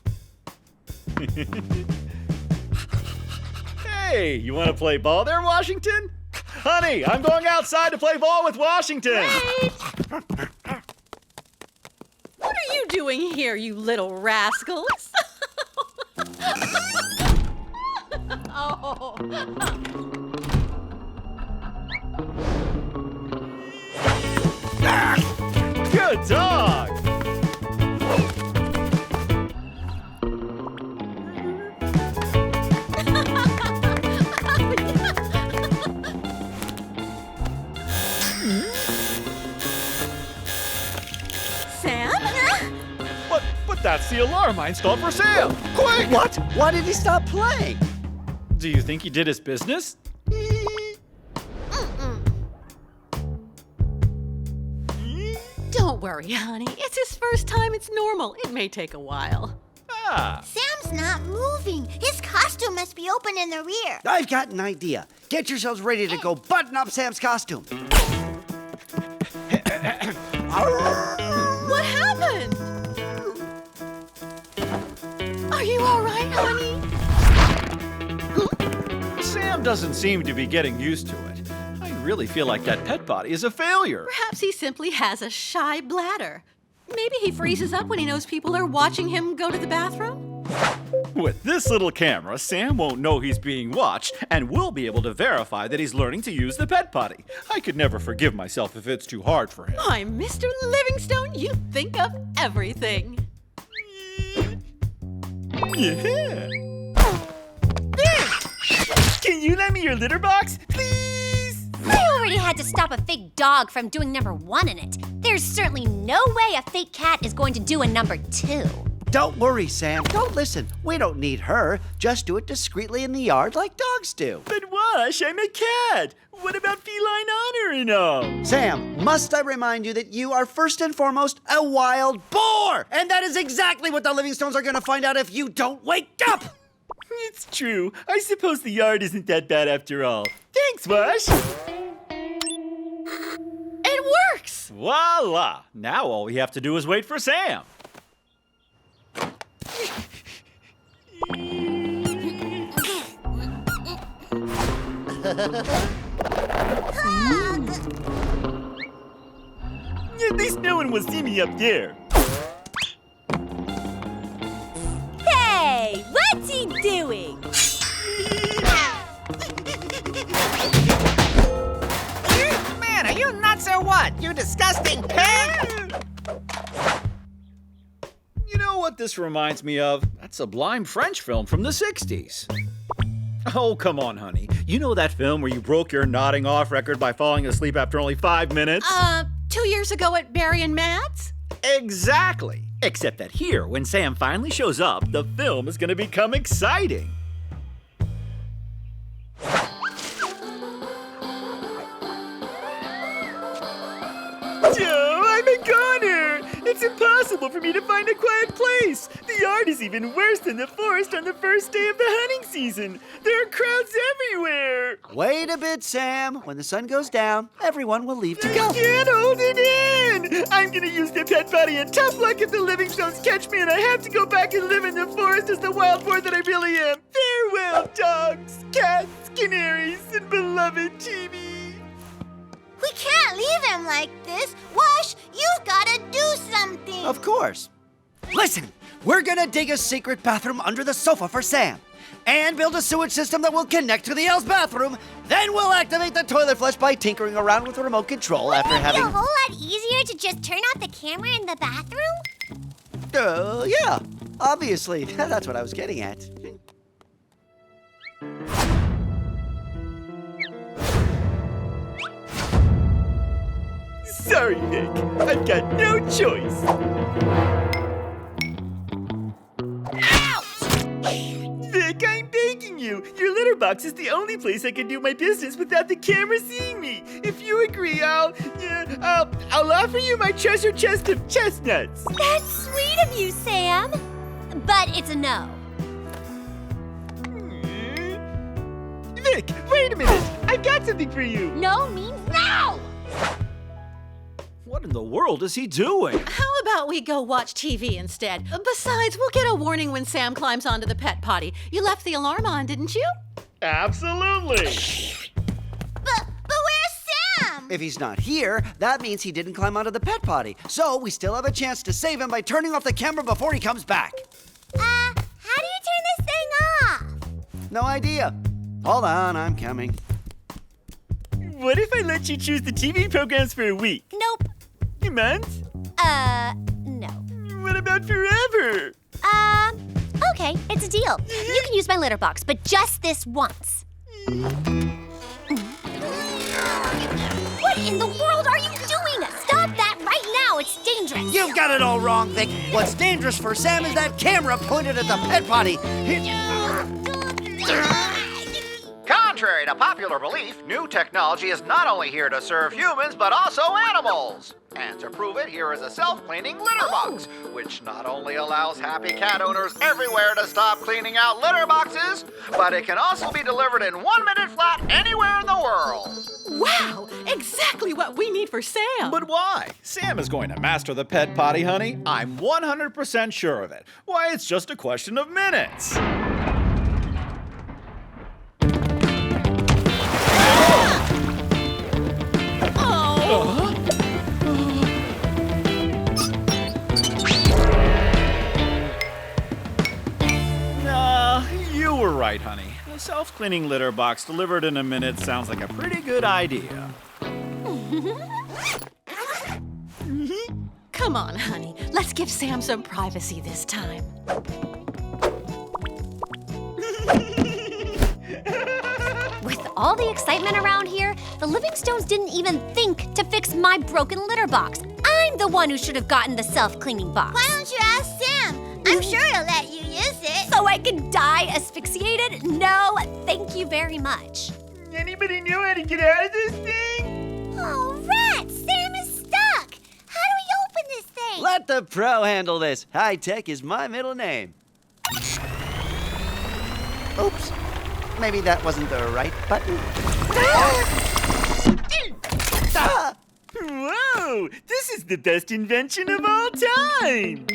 Hey, you want to play ball there, Washington? Honey, I'm going outside to play ball with Washington. Wait! What are you doing here, you little rascals? Oh. Good dog! Sam? But that's the alarm I installed for Sam! Quick! What? Why did he stop playing? Do you think he did his business? Don't worry, honey. It's his first time. It's normal. It may take a while. Ah! Sam's not moving. His costume must be open in the rear. I've got an idea. Get yourselves ready to go button up Sam's costume. What happened? Are you all right, honey? Sam doesn't seem to be getting used to it. I really feel like that pet potty is a failure. Perhaps he simply has a shy bladder. Maybe he freezes up when he knows people are watching him go to the bathroom. With this little camera, Sam won't know he's being watched, and we'll be able to verify that he's learning to use the pet potty. I could never forgive myself if it's too hard for him. Why, Mr. Livingstone, you think of everything. Yeah. Can you lend me your litter box, please? I already had to stop a fake dog from doing number 1 in it. There's certainly no way a fake cat is going to do a number 2. Don't worry, Sam. Don't listen. We don't need her. Just do it discreetly in the yard like dogs do. But Wash, I'm a cat. What about feline honor and all? Sam, must I remind you that you are first and foremost a wild boar? And that is exactly what the Livingstones are going to find out if you don't wake up. It's true. I suppose the yard isn't that bad after all. Thanks, Wash. It works! Voila! Now all we have to do is wait for Sam. At least no one will see me up there. Hey, what's he doing? Man, are you nuts or what? You disgusting pig! You know what this reminds me of? That sublime French film from the 60s. Oh, come on, honey. You know that film where you broke your nodding off record by falling asleep after only 5 minutes? 2 years ago at Barry and Matt's? Exactly. Except that here, when Sam finally shows up, the film is going to become exciting. Joe, I'm a goner! It's impossible for me to find a quiet place. The yard is even worse than the forest on the first day of the hunting season. There are crowds everywhere. Wait a bit, Sam. When the sun goes down, everyone will leave to I go. can't hold it in. I'm gonna use the pet potty, and tough luck if the Livingstones catch me and I have to go back and live in the forest as the wild boar that I really am. Farewell, dogs, cats, canaries, and beloved TV. We can't leave him like this. Wash, you've got to do something. Of course. Listen, we're gonna dig a secret bathroom under the sofa for Sam and build a sewage system that will connect to the L's bathroom. Then we'll activate the toilet flush by tinkering around with the remote control after Wouldn't it be having... a whole lot easier to just turn off the camera in the bathroom? Yeah, obviously. That's what I was getting at. Sorry, Vic. I've got no choice. Ouch! Vic, I'm begging you. Your litter box is the only place I can do my business without the camera seeing me. If you agree, I'll offer you my treasure chest of chestnuts. That's sweet of you, Sam. But it's a no. Vic, wait a minute. I've got something for you. No means no! What in the world is he doing? How about we go watch TV instead? Besides, we'll get a warning when Sam climbs onto the pet potty. You left the alarm on, didn't you? Absolutely. But where's Sam? If he's not here, that means he didn't climb out of the pet potty. So we still have a chance to save him by turning off the camera before he comes back. How do you turn this thing off? No idea. Hold on, I'm coming. What if I let you choose the TV programs for a week? Nope. A month? No. What about forever? Okay, it's a deal. You can use my litter box, but just this once. What in the world are you doing? Stop that right now. It's dangerous. You've got it all wrong, Vic. What's dangerous for Sam is that camera pointed at the pet potty. Contrary to popular belief, new technology is not only here to serve humans, but also animals. And to prove it, here is a self-cleaning litter box, which not only allows happy cat owners everywhere to stop cleaning out litter boxes, but it can also be delivered in 1 minute flat anywhere in the world. Wow, exactly what we need for Sam. But why? Sam is going to master the pet potty, honey. I'm 100% sure of it. Why, it's just a question of minutes. You were right, honey. A self-cleaning litter box delivered in a minute sounds like a pretty good idea. Come on, honey. Let's give Sam some privacy this time. With all the excitement around here, the Livingstones didn't even think to fix my broken litter box. I'm the one who should have gotten the self-cleaning box. Why don't you ask Sam? I'm sure he'll let you use it. So I can die asphyxiated? No, thank you very much. Anybody know how to get out of this thing? Oh, rats! Sam is stuck. How do we open this thing? Let the pro handle this. High tech is my middle name. Oops. Maybe that wasn't the right button. Ah! Whoa! This is the best invention of all time!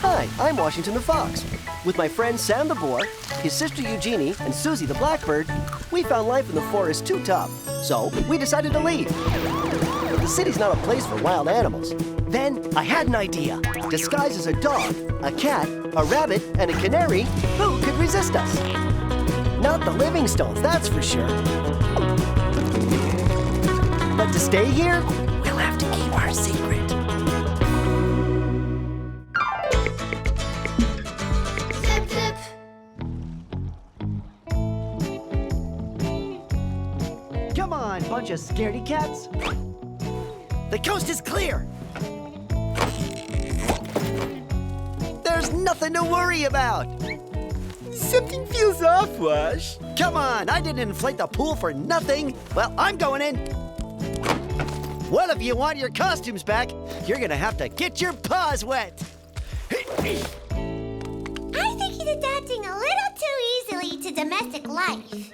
Hi, I'm Washington the Fox. With my friend Sam the boar, his sister Eugénie, and Suzie the blackbird, we found life in the forest too tough. So we decided to leave. The city's not a place for wild animals. Then I had an idea. Disguised as a dog, a cat, a rabbit, and a canary, who could resist us? Not the Livingstones, that's for sure. But to stay here, we'll have to keep our secret. Zip, zip. Come on, bunch of scaredy cats. The coast is clear. There's nothing to worry about. Something feels off, Wash. Come on, I didn't inflate the pool for nothing. Well, I'm going in. Well, if you want your costumes back, you're gonna have to get your paws wet. I think he's adapting a little too easily to domestic life.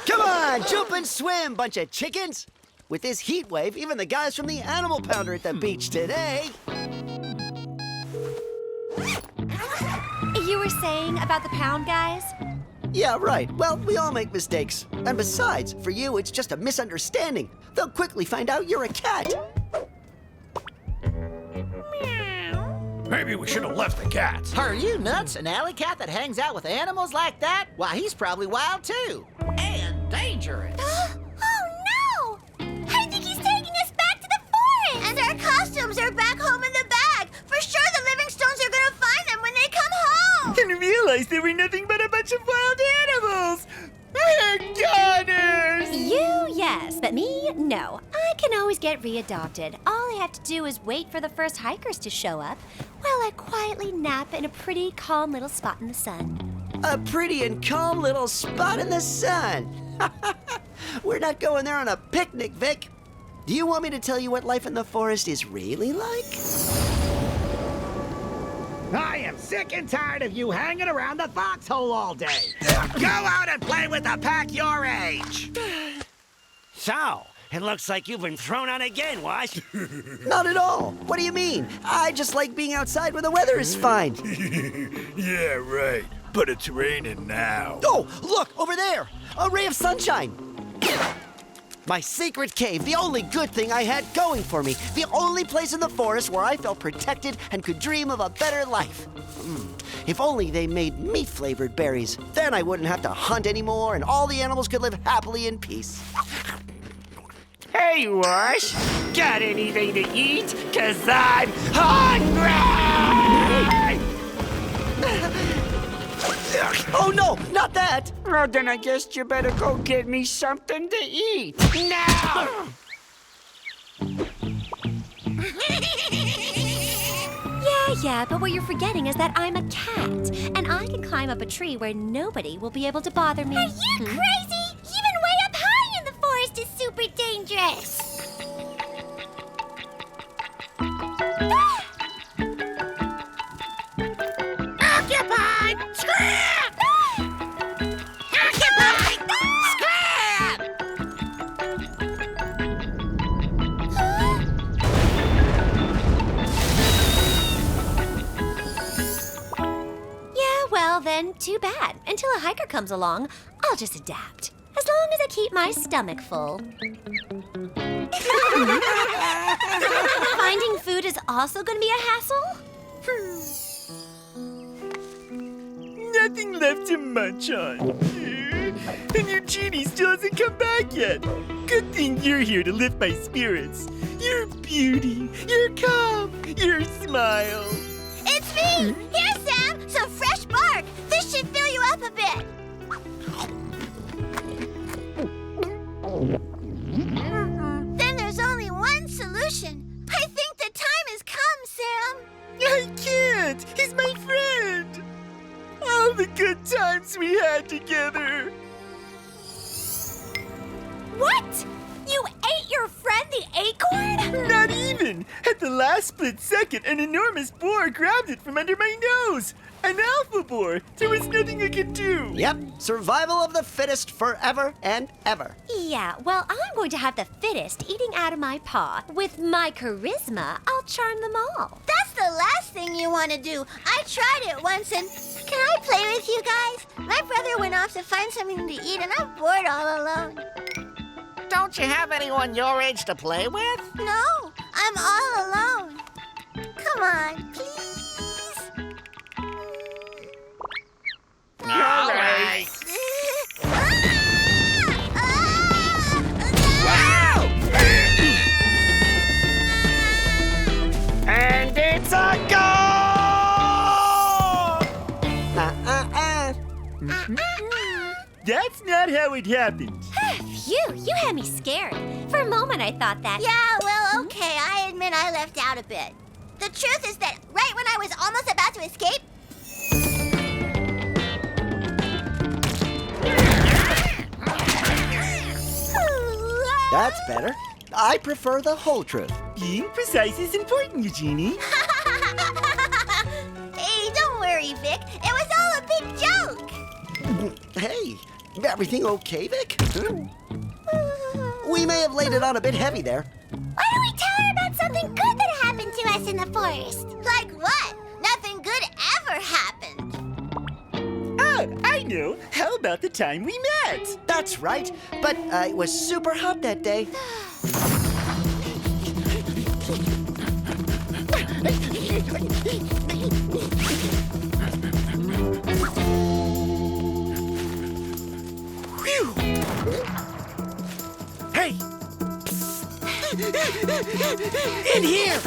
Come on, jump and swim, bunch of chickens. With this heat wave, even the guys from the Animal Pound are at the beach today. You were saying about the pound guys? Yeah, right. Well, we all make mistakes. And besides, for you, it's just a misunderstanding. They'll quickly find out you're a cat. Maybe we should have left the cats. Are you nuts? An alley cat that hangs out with animals like that? Why, he's probably wild too. And dangerous. Oh no! I think he's taking us back to the forest! And our costumes are back home in the bag. For sure the Livingstones are gonna find them when they come home! And realize they were nothing but a bunch of wild animals! We're goners! You, yes, but me, no. I can always get readopted. All I have to do is wait for the first hikers to show up while I quietly nap in a pretty, calm little spot in the sun. A pretty and calm little spot in the sun. We're not going there on a picnic, Vic. Do you want me to tell you what life in the forest is really like? I am sick and tired of you hanging around the foxhole all day. Go out and play with the pack your age. So, It looks like you've been thrown out again, Wash. Not at all. What do you mean? I just like being outside when the weather is fine. Yeah, right. But it's raining now. Oh, look, over there! A ray of sunshine! My secret cave, the only good thing I had going for me. The only place in the forest where I felt protected and could dream of a better life. If only they made meat-flavored berries. Then I wouldn't have to hunt anymore and all the animals could live happily in peace. Hey, Wash. Got anything to eat? 'Cause I'm hungry! Oh no, not that! Well, then I guess you better go get me something to eat. Now! Yeah, but what you're forgetting is that I'm a cat, and I can climb up a tree where nobody will be able to bother me. Are you crazy? Even way up high in the forest is super dangerous. Occupied! Scrap! Occupied! Scrap! Yeah, well then, too bad. Until a hiker comes along, I'll just adapt. As long as I keep my stomach full. Finding food is also going to be a hassle? Nothing left to munch on. And Eugénie still hasn't come back yet. Good thing you're here to lift my spirits. Your beauty, your calm, your smile. It's me! Here, Sam! Some fresh bark! This should fill you up a bit. Then there's only one solution. I think the time has come, Sam. I can't! He's my friend! All the good times we had together. What? You ate your friend the acorn? Not even! At the last split second, an enormous boar grabbed it from under my nose. An alpha boar. There was nothing I could do. Yep, survival of the fittest forever and ever. Yeah, well, I'm going to have the fittest eating out of my paw. With my charisma, I'll charm them all. That's the last thing you want to do. I tried it once and... Can I play with you guys? My brother went off to find something to eat and I'm bored all alone. Don't you have anyone your age to play with? No, I'm all alone. Come on, please. All right. And it's a go! That's not how it happened. Phew, you had me scared. For a moment, I thought that... Yeah, well, okay, I admit I left out a bit. The truth is that right when I was almost about to escape, That's better. I prefer the whole truth. Being precise is important, Eugénie. Hey, don't worry, Vic. It was all a big joke. Hey, everything okay, Vic? We may have laid it on a bit heavy there. Why don't we tell her about something good that happened to us in the forest? Like what? Nothing good ever happened. Oh, I know. How about the time we met? That's right, but it was super hot that day. Phew. Hey! In here!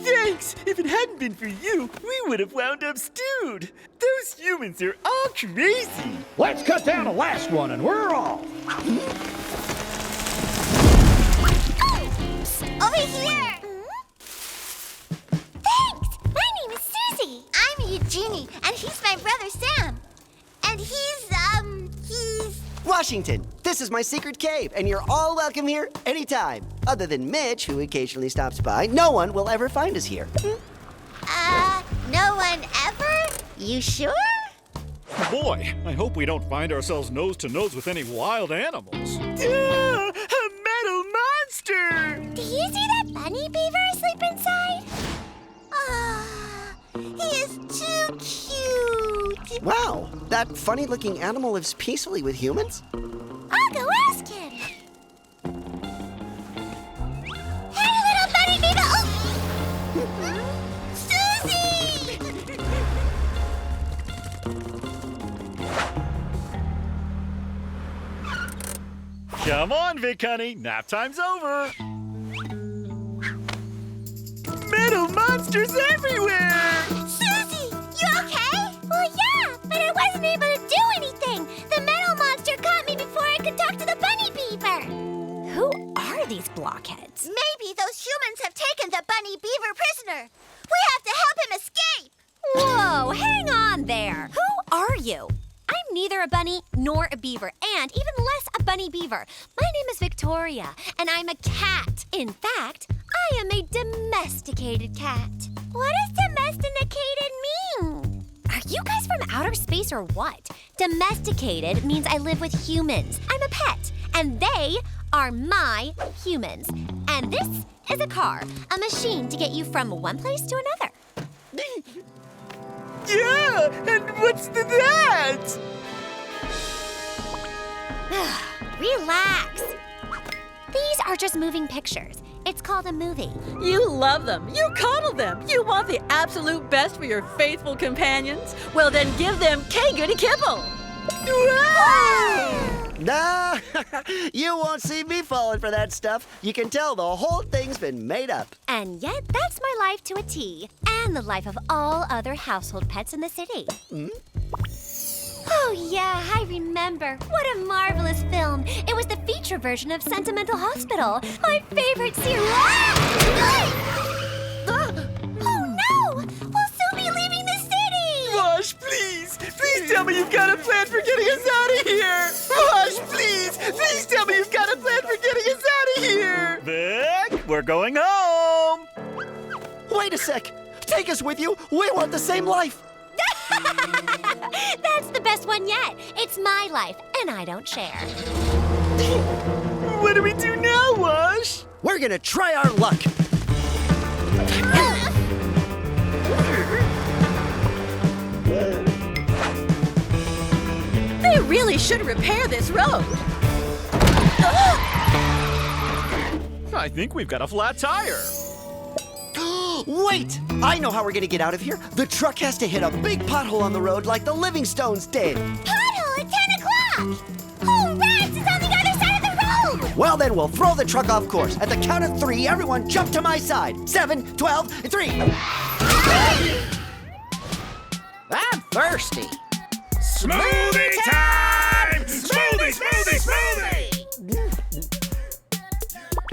Thanks! If it hadn't been for you, we would have wound up stewed. Those humans are all crazy. Let's cut down the last one and we're off. Over here! Thanks! My name is Suzie. I'm Eugénie, and he's my brother Sam. And he's... Washington, this is my secret cave, and you're all welcome here anytime. Other than Mitch, who occasionally stops by, no one will ever find us here. No one ever? You sure? boy, I hope we don't find ourselves nose to nose with any wild animals. A metal monster! Do you see that bunny beaver asleep inside? Ah, he is too cute. Wow, that funny-looking animal lives peacefully with humans? I'll go ask him. Hey, little bunny beaver! Oh. Suzie! Come on, Vic, honey. Nap time's over. Metal monsters everywhere! Suzie, you okay? Well, yeah, but I wasn't able to do anything. The metal monster caught me before I could talk to the bunny beaver. Who are these blockheads? Maybe those humans have taken the bunny beaver prisoner. We have to help him escape. Whoa, hang on there. Who are you? I'm neither a bunny nor a beaver, and even less a bunny beaver. My name is Victoria, and I'm a cat. In fact, I am a domesticated cat. What does domesticated mean? Are you guys from outer space or what? Domesticated means I live with humans. I'm a pet, and they are my humans. And this is a car, a machine to get you from one place to another. Yeah, and what's that? Relax. These are just moving pictures. It's called a movie. You love them. You coddle them. You want the absolute best for your faithful companions. Well, then give them K-Goody Kibble. Nah, you won't see me falling for that stuff. You can tell the whole thing's been made up. And yet, that's my life to a T, and the life of all other household pets in the city. Oh, yeah, I remember. What a marvelous film. It was the feature version of Sentimental Hospital, my favorite series. Oh, no! We'll soon be leaving the city! Wash, please! Please tell me you've got a plan for getting us out of here! Wash, please! Please tell me you've got a plan for getting us out of here! Vic, we're going home. Wait a sec. Take us with you. We want the same life. That's the best one yet. It's my life, and I don't share. What do we do now, Wash? We're gonna try our luck. They really should repair this road. I think we've got a flat tire. Wait! I know how we're gonna get out of here. The truck has to hit a big pothole on the road like the Livingstones did. Pothole at 10 o'clock! Oh, rats! It's on the other side of the road! Well, then we'll throw the truck off course. At the count of 3, everyone jump to my side. 7, 12, 3. I'm thirsty. Smoothie time! Smoothie, smoothie, smoothie!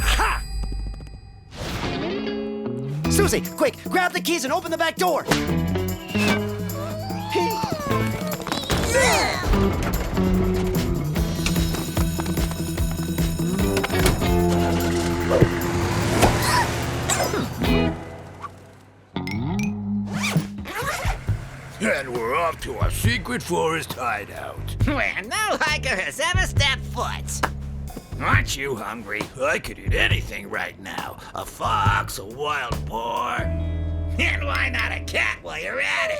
Ha! Suzie, quick, grab the keys and open the back door. And we're off to our secret forest hideout. Where no hiker has ever stepped foot. Aren't you hungry? I could eat anything right now. A fox, a wild boar. And why not a cat while you're at it?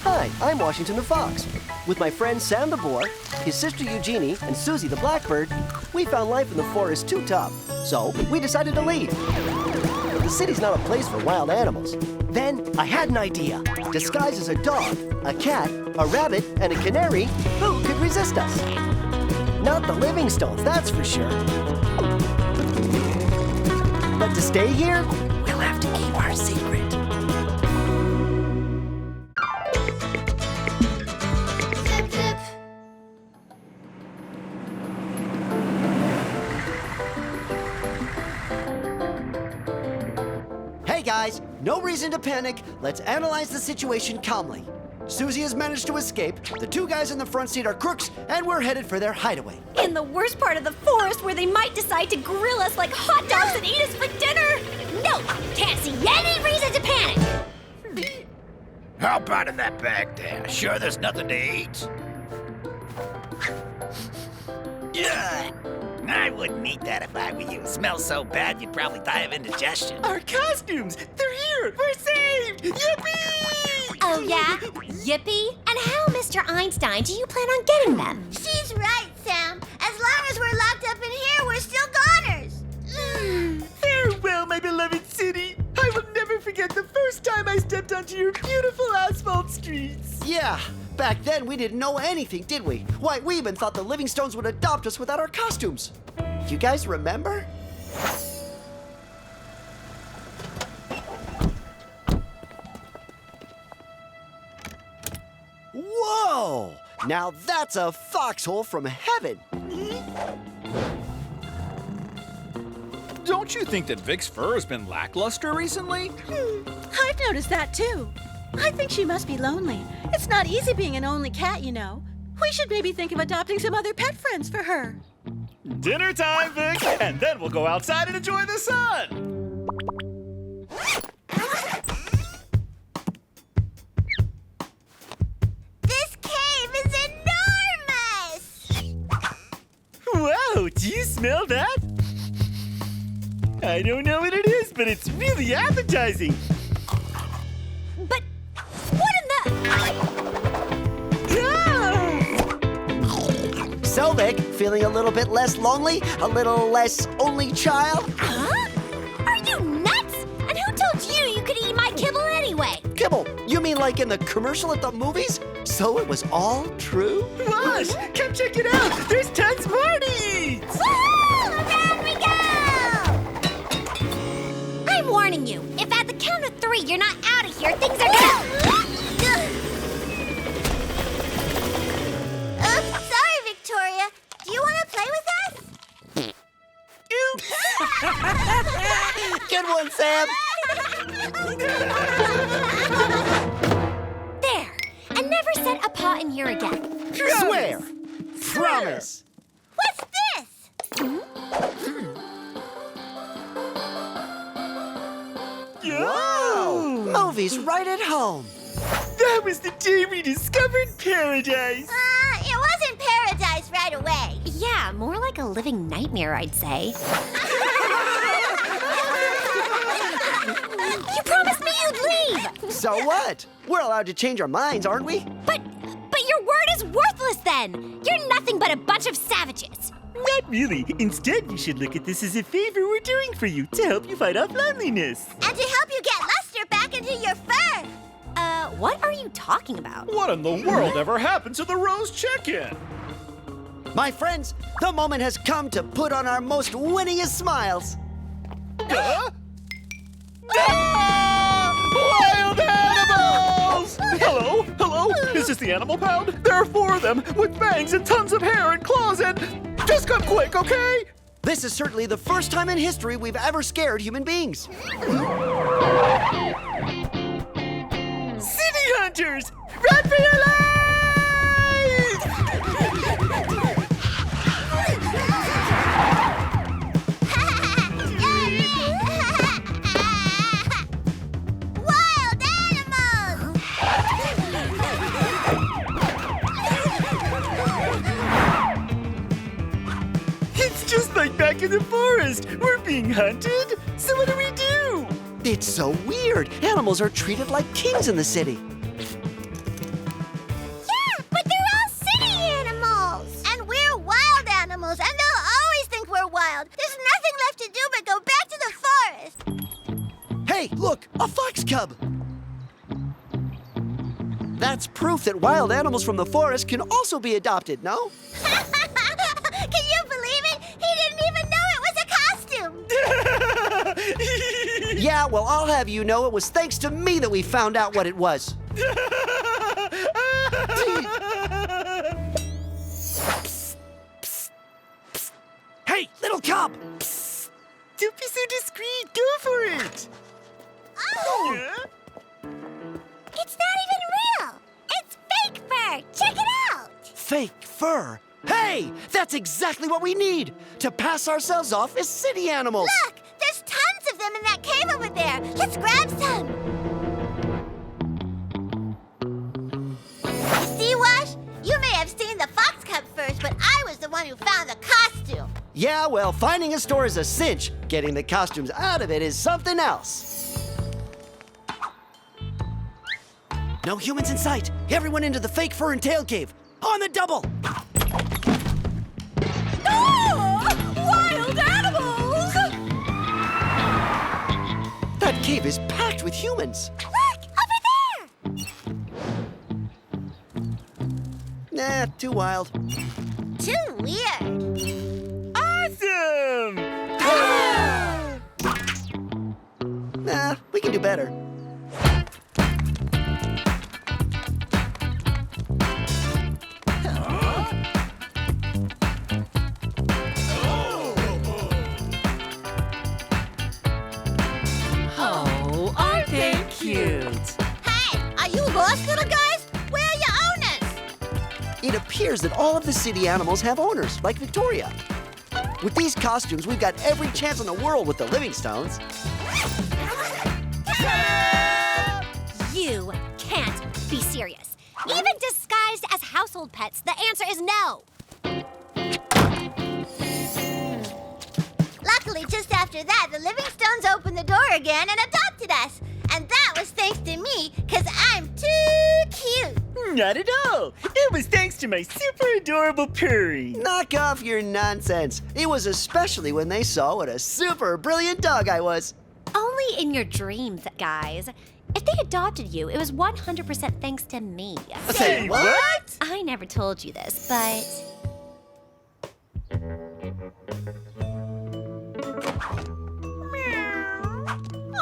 Hi, I'm Washington the Fox. With my friend Sam the Boar, his sister Eugénie, and Suzie the Blackbird, we found life in the forest too tough, so we decided to leave. The city's not a place for wild animals. Then I had an idea. Disguised as a dog, a cat, a rabbit, and a canary, who could resist us? Not the Livingstones, that's for sure. But to stay here, we'll have to keep our secret. Zip, zip. Hey guys, no reason to panic. Let's analyze the situation calmly. Suzie has managed to escape, the two guys in the front seat are crooks, and we're headed for their hideaway. In the worst part of the forest where they might decide to grill us like hot dogs and eat us for dinner. No, can't see any reason to panic. How about in that bag there? Sure there's nothing to eat? Yeah. I wouldn't eat that if I were you. It smells so bad you'd probably die of indigestion. Our costumes! They're here! We're saved! Yippee! Oh, yeah? Yippee? And how, Mr. Einstein, do you plan on getting them? She's right, Sam. As long as we're locked up in here, we're still goners. Farewell, my beloved city. I will never forget the first time I stepped onto your beautiful asphalt streets. Yeah, back then we didn't know anything, did we? Why, we even thought the Livingstones would adopt us without our costumes. You guys remember? Whoa! Now that's a foxhole from heaven. Don't you think that Vic's fur has been lackluster recently? I've noticed that too. I think she must be lonely. It's not easy being an only cat, you know. We should maybe think of adopting some other pet friends for her. Dinner time, Vic, and then we'll go outside and enjoy the sun. This cave is enormous! Wow, do you smell that? I don't know what it is, but it's really appetizing. But what in the... So, Vic, feeling a little bit less lonely? A little less only child? Huh? Are you nuts? And who told you you could eat my kibble anyway? Kibble, you mean like in the commercial at the movies? So it was all true? Wash, come check it out. There's tons more to eat. Woohoo! Around we go! I'm warning you, if at the count of 3 you're not out of here, things are gonna... Oops, sorry, Victoria. Do you want to play with us? Good one, Sam. There, and never set a paw in here again. Swear. Promise. What's this? Whoa! Movies right at home. That was the day we discovered paradise. It wasn't paradise right away. Yeah, more like a living nightmare, I'd say. You promised me you'd leave! So what? We're allowed to change our minds, aren't we? But your word is worthless then! You're nothing but a bunch of savages! Not really. Instead, you should look at this as a favor we're doing for you to help you fight off loneliness. And to help you get luster back into your fur. What are you talking about? What in the world ever happened to the Rose check-in? My friends, the moment has come to put on our most winningest smiles. Huh? Wild animals! Hello? Hello? Is this the animal pound? There are 4 of them with fangs and tons of hair and claws and... Just come quick, okay? This is certainly the first time in history we've ever scared human beings. City hunters! Run for your Wild animals! It's just like back in the forest. We're being hunted. So what do we do? It's so weird. Animals are treated like kings in the city. Yeah, but they're all city animals. And we're wild animals, and they'll always think we're wild. There's nothing left to do but go back to the forest. Hey, look, a fox cub. That's proof that wild animals from the forest can also be adopted, no? Can you believe it? He didn't even know it was a costume. Yeah, well, I'll have you know it was thanks to me that we found out what it was. Hey, little cub! Don't be so discreet. Go for it. Oh! Yeah? It's not even real. fur! Check it out! Fake fur? Hey, that's exactly what we need to pass ourselves off as city animals. Look! There's tons of them in that cave over there. Let's grab some. See, Wash? You may have seen the fox cub first, but I was the one who found the costume. Yeah, well, finding a store is a cinch. Getting the costumes out of it is something else. No humans in sight. Everyone into the fake fur and tail cave. On the double. Wild animals! That cave is packed with humans. Look! Over there! Nah, too wild. Too weird. Awesome! Nah, we can do better. Oh, aren't they cute? Hey, are you lost, little guys? Where are your owners? It appears that all of the city animals have owners, like Victoria. With these costumes, we've got every chance in the world with the Livingstones. You can't be serious. Even disguised as household pets, the answer is no. Luckily, just after that, the Livingstones opened the door again and adopted us. And that was thanks to me, because I'm too cute. Not at all. It was thanks to my super adorable purry. Knock off your nonsense. It was especially when they saw what a super brilliant dog I was. Only in your dreams, guys. If they adopted you, it was 100% thanks to me. Say what? I never told you this, but...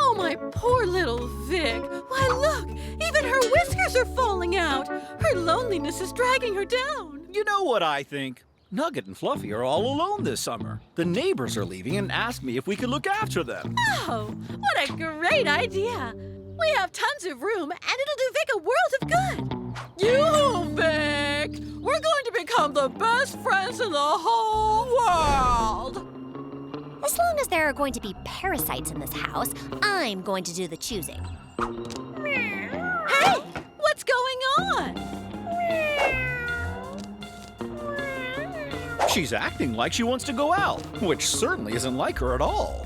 Oh, my poor little Vic. Why, look, even her whiskers are falling out. Her loneliness is dragging her down. You know what I think? Nugget and Fluffy are all alone this summer. The neighbors are leaving and asked me if we could look after them. Oh, what a great idea. We have tons of room, and it'll do Vic a world of good. You, Vic! We're going to become the best friends in the whole world. As long as there are going to be parasites in this house, I'm going to do the choosing. Hey, what's going on? She's acting like she wants to go out, which certainly isn't like her at all.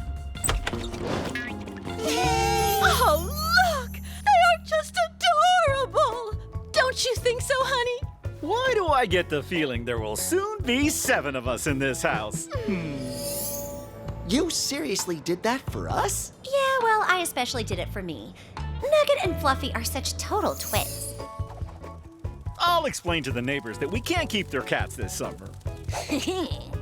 Oh, look! They are just adorable! Don't you think so, honey? Why do I get the feeling there will soon be 7 of us in this house? You seriously did that for us? Yeah, well, I especially did it for me. Nugget and Fluffy are such total twins. I'll explain to the neighbors that we can't keep their cats this summer.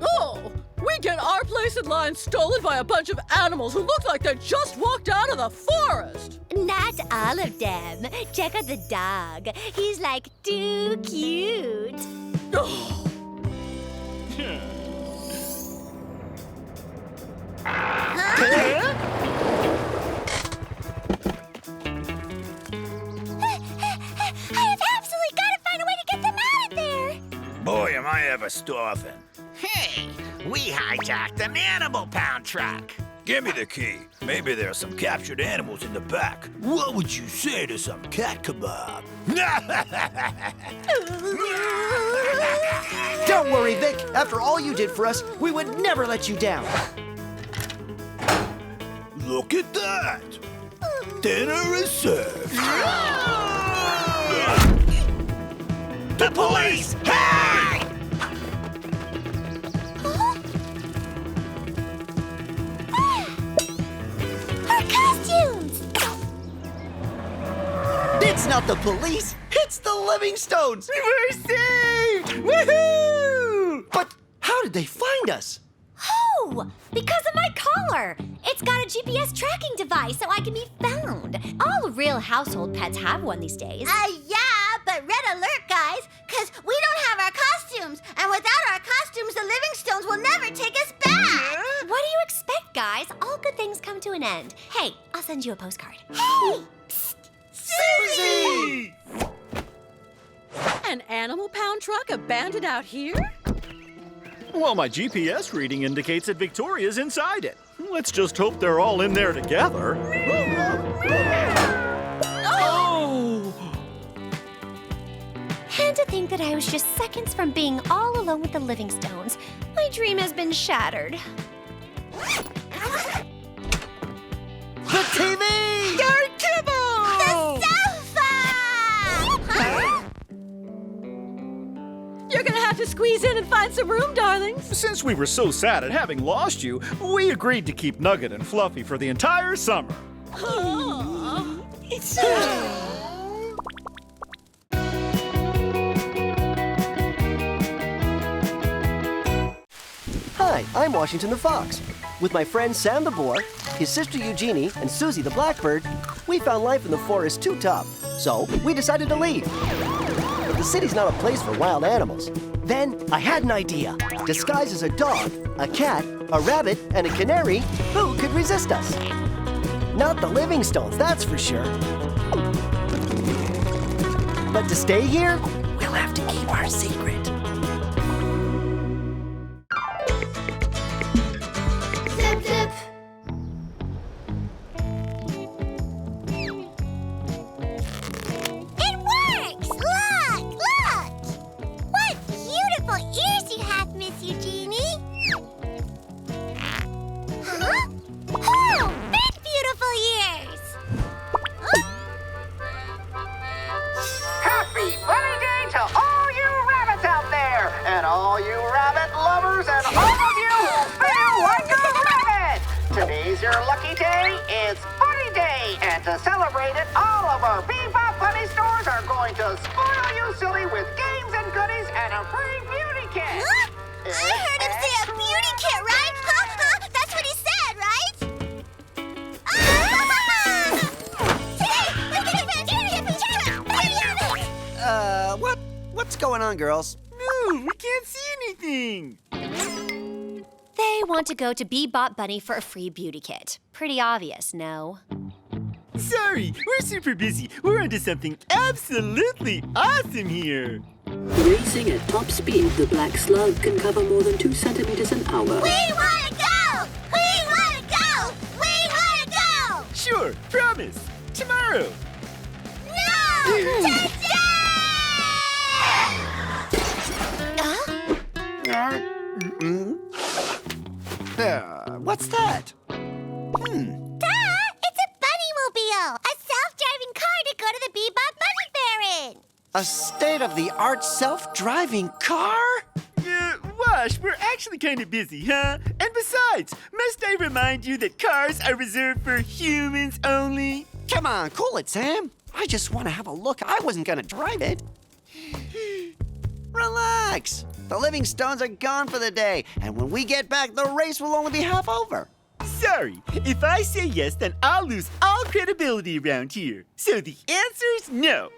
Oh, we get our place in line stolen by a bunch of animals who look like they just walked out of the forest. Not all of them. Check out the dog. He's like too cute. I've absolutely got to find a way to get them out of there. Boy, am I ever stuffing. Hey, we hijacked an animal pound truck. Give me the key. Maybe there are some captured animals in the back. What would you say to some cat kebab? Don't worry, Vic. After all you did for us, we would never let you down. Look at that. Dinner is served. The police! Hey! Our costumes! It's not the police. It's the Livingstones. We're saved! Woohoo! But how did they find us? Oh, because of my collar. It's got a GPS tracking device so I can be found. All real household pets have one these days. Yeah, but red alert, guys, because we don't have our costumes. And without our costumes, the Livingstones will never take us back. What do you expect, guys? All good things come to an end. Hey, I'll send you a postcard. Hey! An animal pound truck abandoned out here? Well, my GPS reading indicates that Victoria's inside it. Let's just hope they're all in there together. Oh! And to think that I was just seconds from being all alone with the Livingstones. My dream has been shattered. The TV! Your kibble! The sofa! You're gonna have to squeeze in and find some room, darlings. Since we were so sad at having lost you, we agreed to keep Nugget and Fluffy for the entire summer. Hi, I'm Washington the Fox. With my friend Sam the Boar, his sister Eugénie, and Suzie the Blackbird, we found life in the forest too tough. So we decided to leave. But the city's not a place for wild animals. Then I had an idea. Disguised as a dog, a cat, a rabbit, and a canary, who could resist us? Not the Livingstones, that's for sure. But to stay here, we'll have to keep our secret. Zip, zip. It works! Look! Look! What beautiful ears you have, Miss Eugénie! Huh? Oh! Big beautiful ears! Happy Bunny Day to all you rabbits out there, and all you rabbit lovers, and all of you who feel like a rabbit! Today's your lucky day. It's Bunny Day, and to celebrate it, all of our Bebop Bunny stores are going to spoil you silly with games and goodies and a free beauty kit. Huh? I heard him say a beauty kit, right? That's what he said, right? What's going on, girls? No, we can't see anything. They want to go to Bebop Bunny for a free beauty kit. Pretty obvious, no? Sorry, we're super busy. We're onto something absolutely awesome here. Racing at top speed, the black slug can cover more than 2 centimeters an hour. We want to go! We want to go! We want to go! Sure, promise. Tomorrow. No! Today! What's that? Duh! It's a Bunnymobile! A self-driving car to go to the Bebop Bunny Fair in! A state-of-the-art self-driving car? Wash, we're actually kind of busy, huh? And besides, must I remind you that cars are reserved for humans only? Come on, cool it, Sam. I just want to have a look. I wasn't going to drive it. Relax. The Livingstones are gone for the day, and when we get back, the race will only be half over. Sorry, if I say yes, then I'll lose all credibility around here. So the answer's no.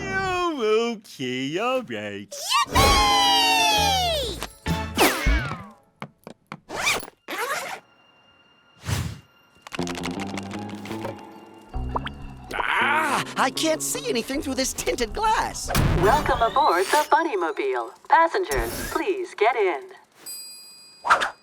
Oh, okay, all right. Yippee! I can't see anything through this tinted glass. Welcome aboard the Bunnymobile. Passengers, please get in. Wow!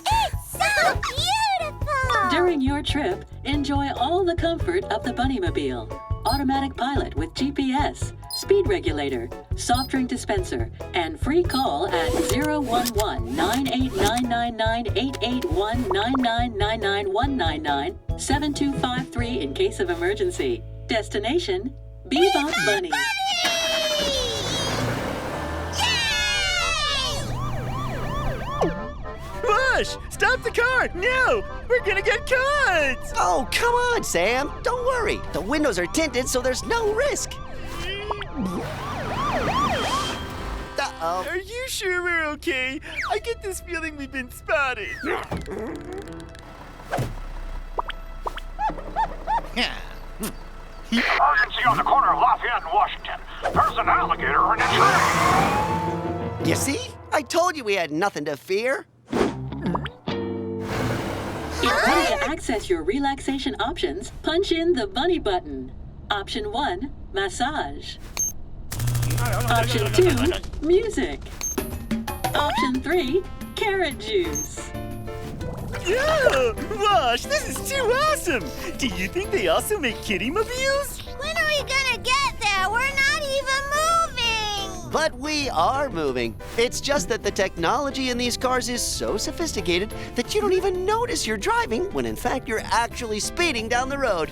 It's so beautiful! During your trip, enjoy all the comfort of the Bunnymobile. Automatic pilot with GPS, speed regulator, soft drink dispenser, and free call at 011-98999-881-99999-199-7253 in case of emergency. Destination, Bebop Bunny. Wash, stop the car! No! We're gonna get caught! Oh, come on, Sam. Don't worry. The windows are tinted, so there's no risk. Uh-oh. Are you sure we're okay? I get this feeling we've been spotted. Emergency on the corner of Lafayette and Washington. There's an alligator in a tree. You see? I told you we had nothing to fear. Get ready to access your relaxation options. Punch in the bunny button. Option 1, massage. Option 2, music. Option 3, carrot juice. Yeah! Wash, this is too awesome! Do you think they also make kitty mobiles? When are we gonna get there? We're not even moving! But we are moving. It's just that the technology in these cars is so sophisticated that you don't even notice you're driving when in fact you're actually speeding down the road.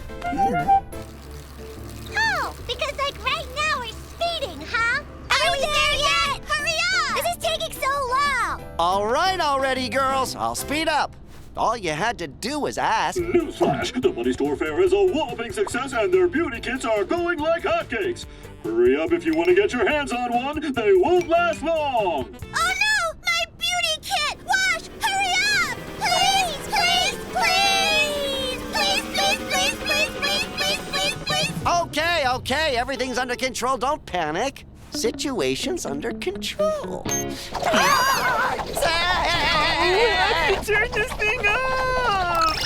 Oh, because like right now we're speeding, huh? Are we there yet? Hurry up! This is taking so long! All right already, girls. I'll speed up. All you had to do was ask. Newsflash! The Bunny Store Fair is a whopping success and their beauty kits are going like hotcakes. Hurry up if you want to get your hands on one. They won't last long. Oh no! My beauty kit! Wash! Hurry up! Please! Please! Please! Please! Please! Please! Please! Please! Please! Please! Please! Okay. Everything's under control. Don't panic. Situation's under control. Turn this thing off!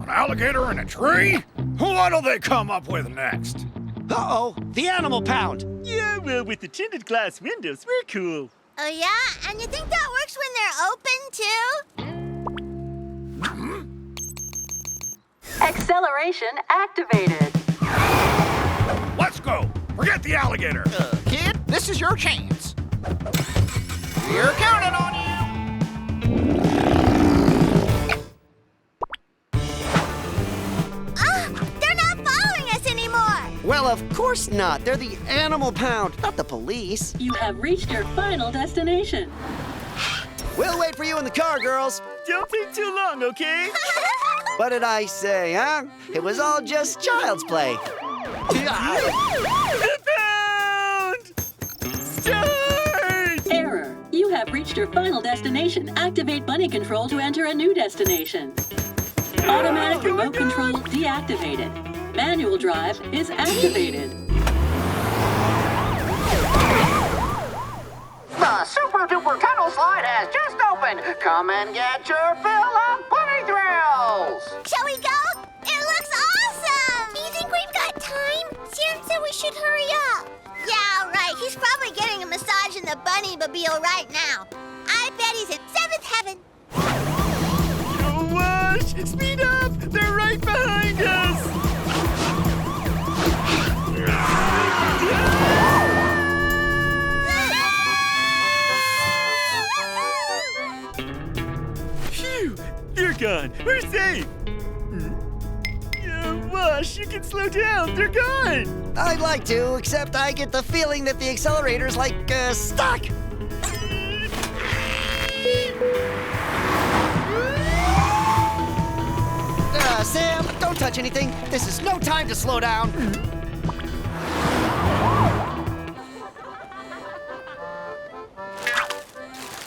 An alligator in a tree? What'll they come up with next? Uh-oh, the animal pound. Yeah, well, with the tinted glass windows, we're cool. Oh yeah? And you think that works when they're open too? Acceleration activated. Let's go! Forget the alligator! Kid, this is your chance. We're counting on you! They're not following us anymore! Well, of course not. They're the animal pound, not the police. You have reached your final destination. We'll wait for you in the car, girls. Don't take too long, okay? What did I say, huh? It was all just child's play. The pound! Start! Error. You have reached your final destination. Activate bunny control to enter a new destination. Automatic remote control deactivated. Manual drive is activated. The Super Duper Tunnel Slide has just opened. Come and get your fill of bunny thrills. Shall we go? It looks awesome! Do you think we've got time? Sam said we should hurry up. Yeah, right. He's probably getting a massage in the bunny mobile right now. I bet he's in 7th heaven. Go, Wash! Speed up! They're right behind us! Phew! They're gone. We're safe. Wash, you can slow down. They're gone. I'd like to, except I get the feeling that the accelerator's like, stuck. Sam, don't touch anything. This is no time to slow down.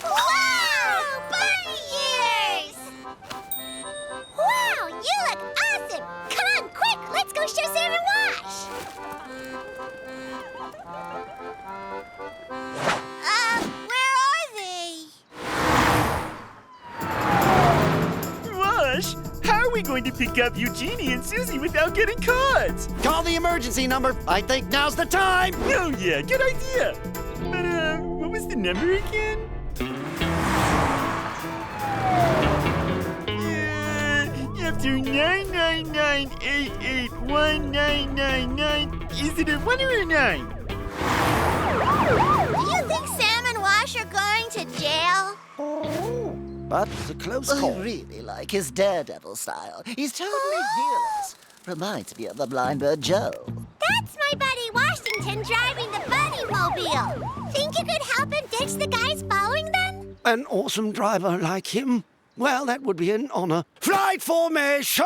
Wow! Bunny ears! Wow, you look awesome! Come on, quick! Let's go show Sam and Wash! Where are they? Wash, how are we going to pick up Eugénie and Suzie without getting caught? Call the emergency number. I think now's the time. Oh, yeah, good idea. But, what was the number again? After 999881999, is it a 1 or a 9? Do you think Sam and Wash are going to jail? But it's a close I call. really like his daredevil style. He's totally fearless. Reminds me of the blind bird Joe. That's my buddy Washington driving the bunny mobile. Think you could help him ditch the guys following them? An awesome driver like him? Well, that would be an honor. Flight formation!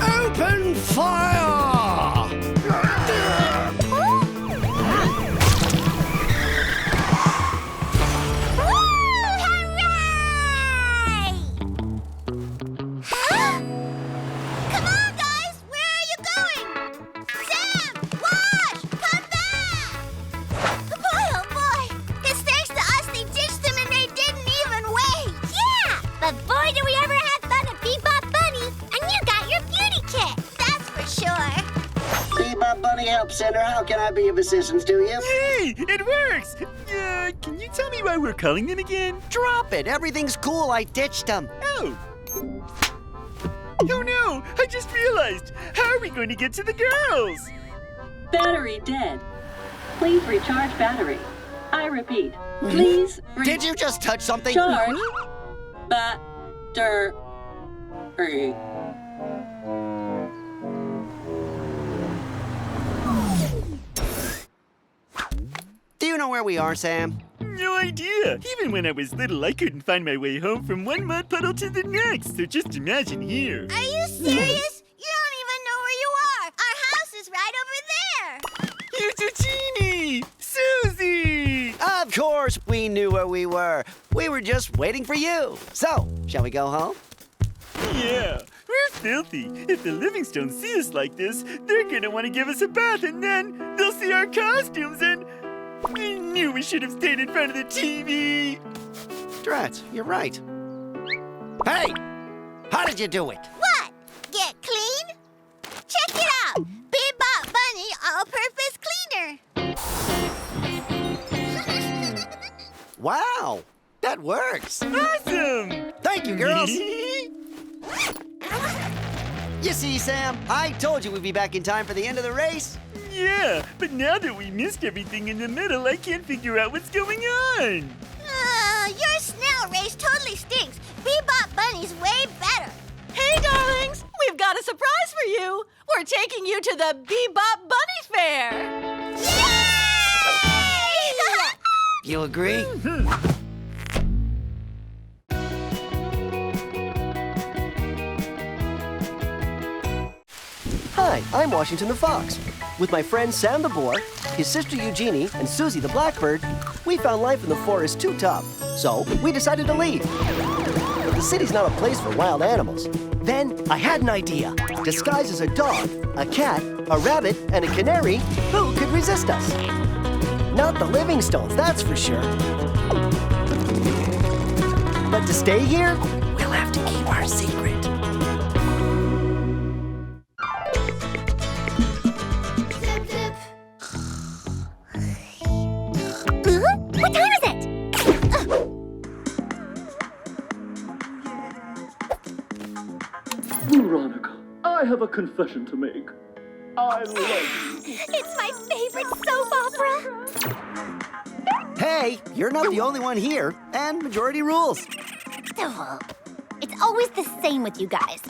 Open fire! be of assistance to you. Yay! It works! Can you tell me why we're calling them again? Drop it. Everything's cool. I ditched them. Oh. Oh no! I just realized! How are we going to get to the girls? Battery dead. Please recharge battery. I repeat, please Did you just touch something? Charge battery. Do you know where we are, Sam? No idea. Even when I was little, I couldn't find my way home from one mud puddle to the next. So just imagine here. Are you serious? You don't even know where you are. Our house is right over there. Eugénie! Suzie! Of course we knew where we were. We were just waiting for you. So, shall we go home? Yeah, we're filthy. If the Livingstones see us like this, they're gonna want to give us a bath, and then they'll see our costumes, and I knew we should have stayed in front of the TV. Drats, you're right. Hey! How did you do it? What? Get clean? Check it out. Bebop Bunny all-purpose cleaner. Wow, that works. Awesome! Thank you, girls. You see, Sam, I told you we'd be back in time for the end of the race. Yeah, but now that we missed everything in the middle, I can't figure out what's going on. Your snail race totally stinks. Bebop Bunny's way better. Hey, darlings, we've got a surprise for you. We're taking you to the Bebop Bunny Fair. You agree? Hi, I'm Washington the Fox. With my friend Sam the boar, his sister Eugénie, and Suzie the blackbird, we found life in the forest too tough. So we decided to leave. The city's not a place for wild animals. Then I had an idea. Disguised as a dog, a cat, a rabbit, and a canary, who could resist us? Not the Livingstones, that's for sure. But to stay here, we'll have to keep our secret. What time is it? Veronica, I have a confession to make. I love you. It's my favorite soap opera. Hey, you're not the only one here, and majority rules. It's always the same with you guys.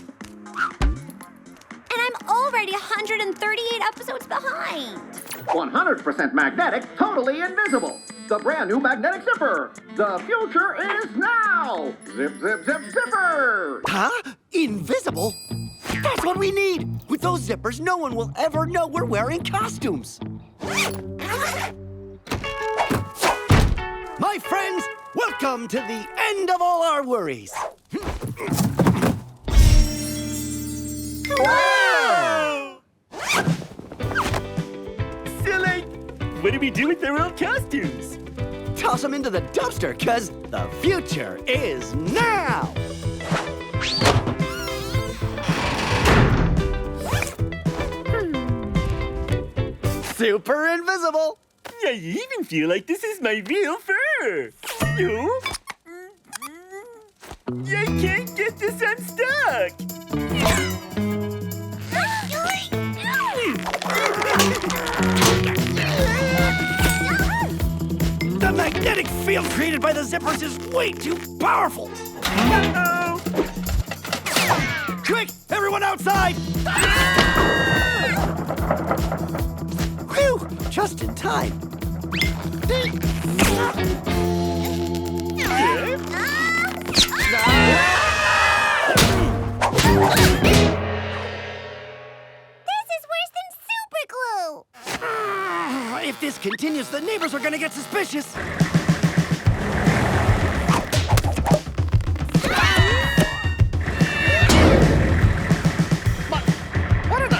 And I'm already 138 episodes behind. 100% magnetic, totally invisible. The brand new magnetic zipper. The future is now. Zip, zip, zip, zipper. Huh? Invisible? That's what we need. With those zippers, no one will ever know we're wearing costumes. My friends, welcome to the end of all our worries. Wow! So, what do we do with their old costumes? Toss them into the dumpster, cause the future is now! Super invisible! I even feel like this is my real fur. You? I can't get this unstuck. The magnetic field created by the zippers is way too powerful! Uh-oh! Quick! Everyone outside! Whew! Just in time. This is worse than super glue. If this continues, the neighbors are gonna get suspicious. What are the...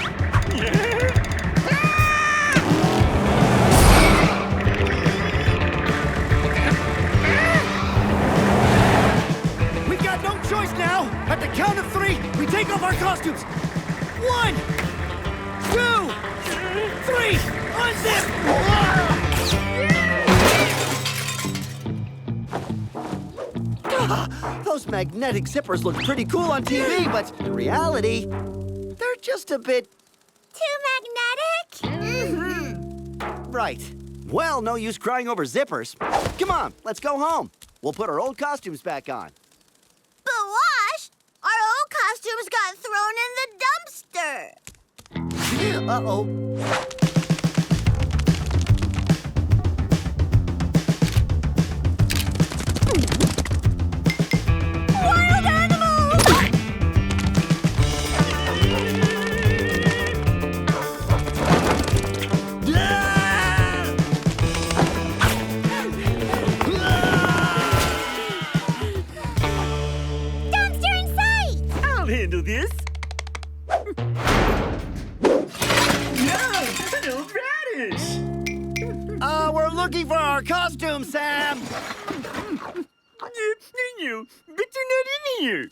We've got no choice now. At the count of 3, we take off our costumes. 1, 2, 3, unzip! Those magnetic zippers look pretty cool on TV, but in reality, they're just a bit... Too magnetic? Right. Well, no use crying over zippers. Come on, let's go home. We'll put our old costumes back on. But Wash, our old costumes got thrown in the dumpster. Uh-oh. Wild animals! Dumpster in sight! I'll handle this. An old radish. We're looking for our costumes, Sam. You, but they're not in here.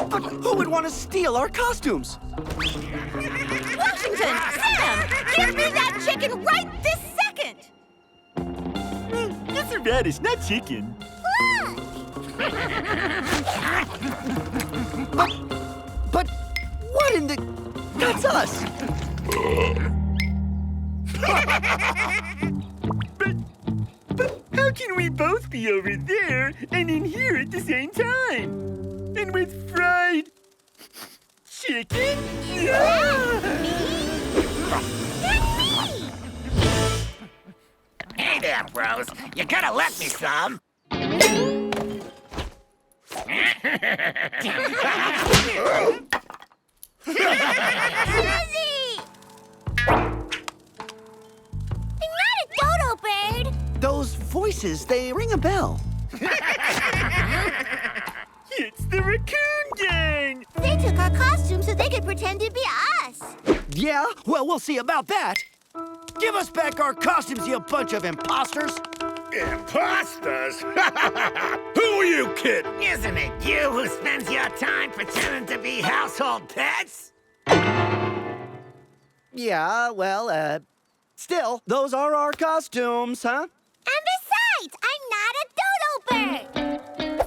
But who would want to steal our costumes? Washington! Sam! Give me that chicken right this second! It's a radish, not chicken. But what in the... That's us! But how can we both be over there and in here at the same time? And with fried chicken? Hey there, bros. You gotta let me some. Suzie! I'm not a dodo bird. Those voices, they ring a bell. It's the raccoon gang! They took our costumes so they could pretend to be us. Yeah? Well, we'll see about that. Give us back our costumes, you bunch of imposters! Imposters? Who are you kidding? Isn't it you who spends your time pretending to be household pets? Yeah, well, still, those are our costumes, huh? And besides, I'm not a dodo bird.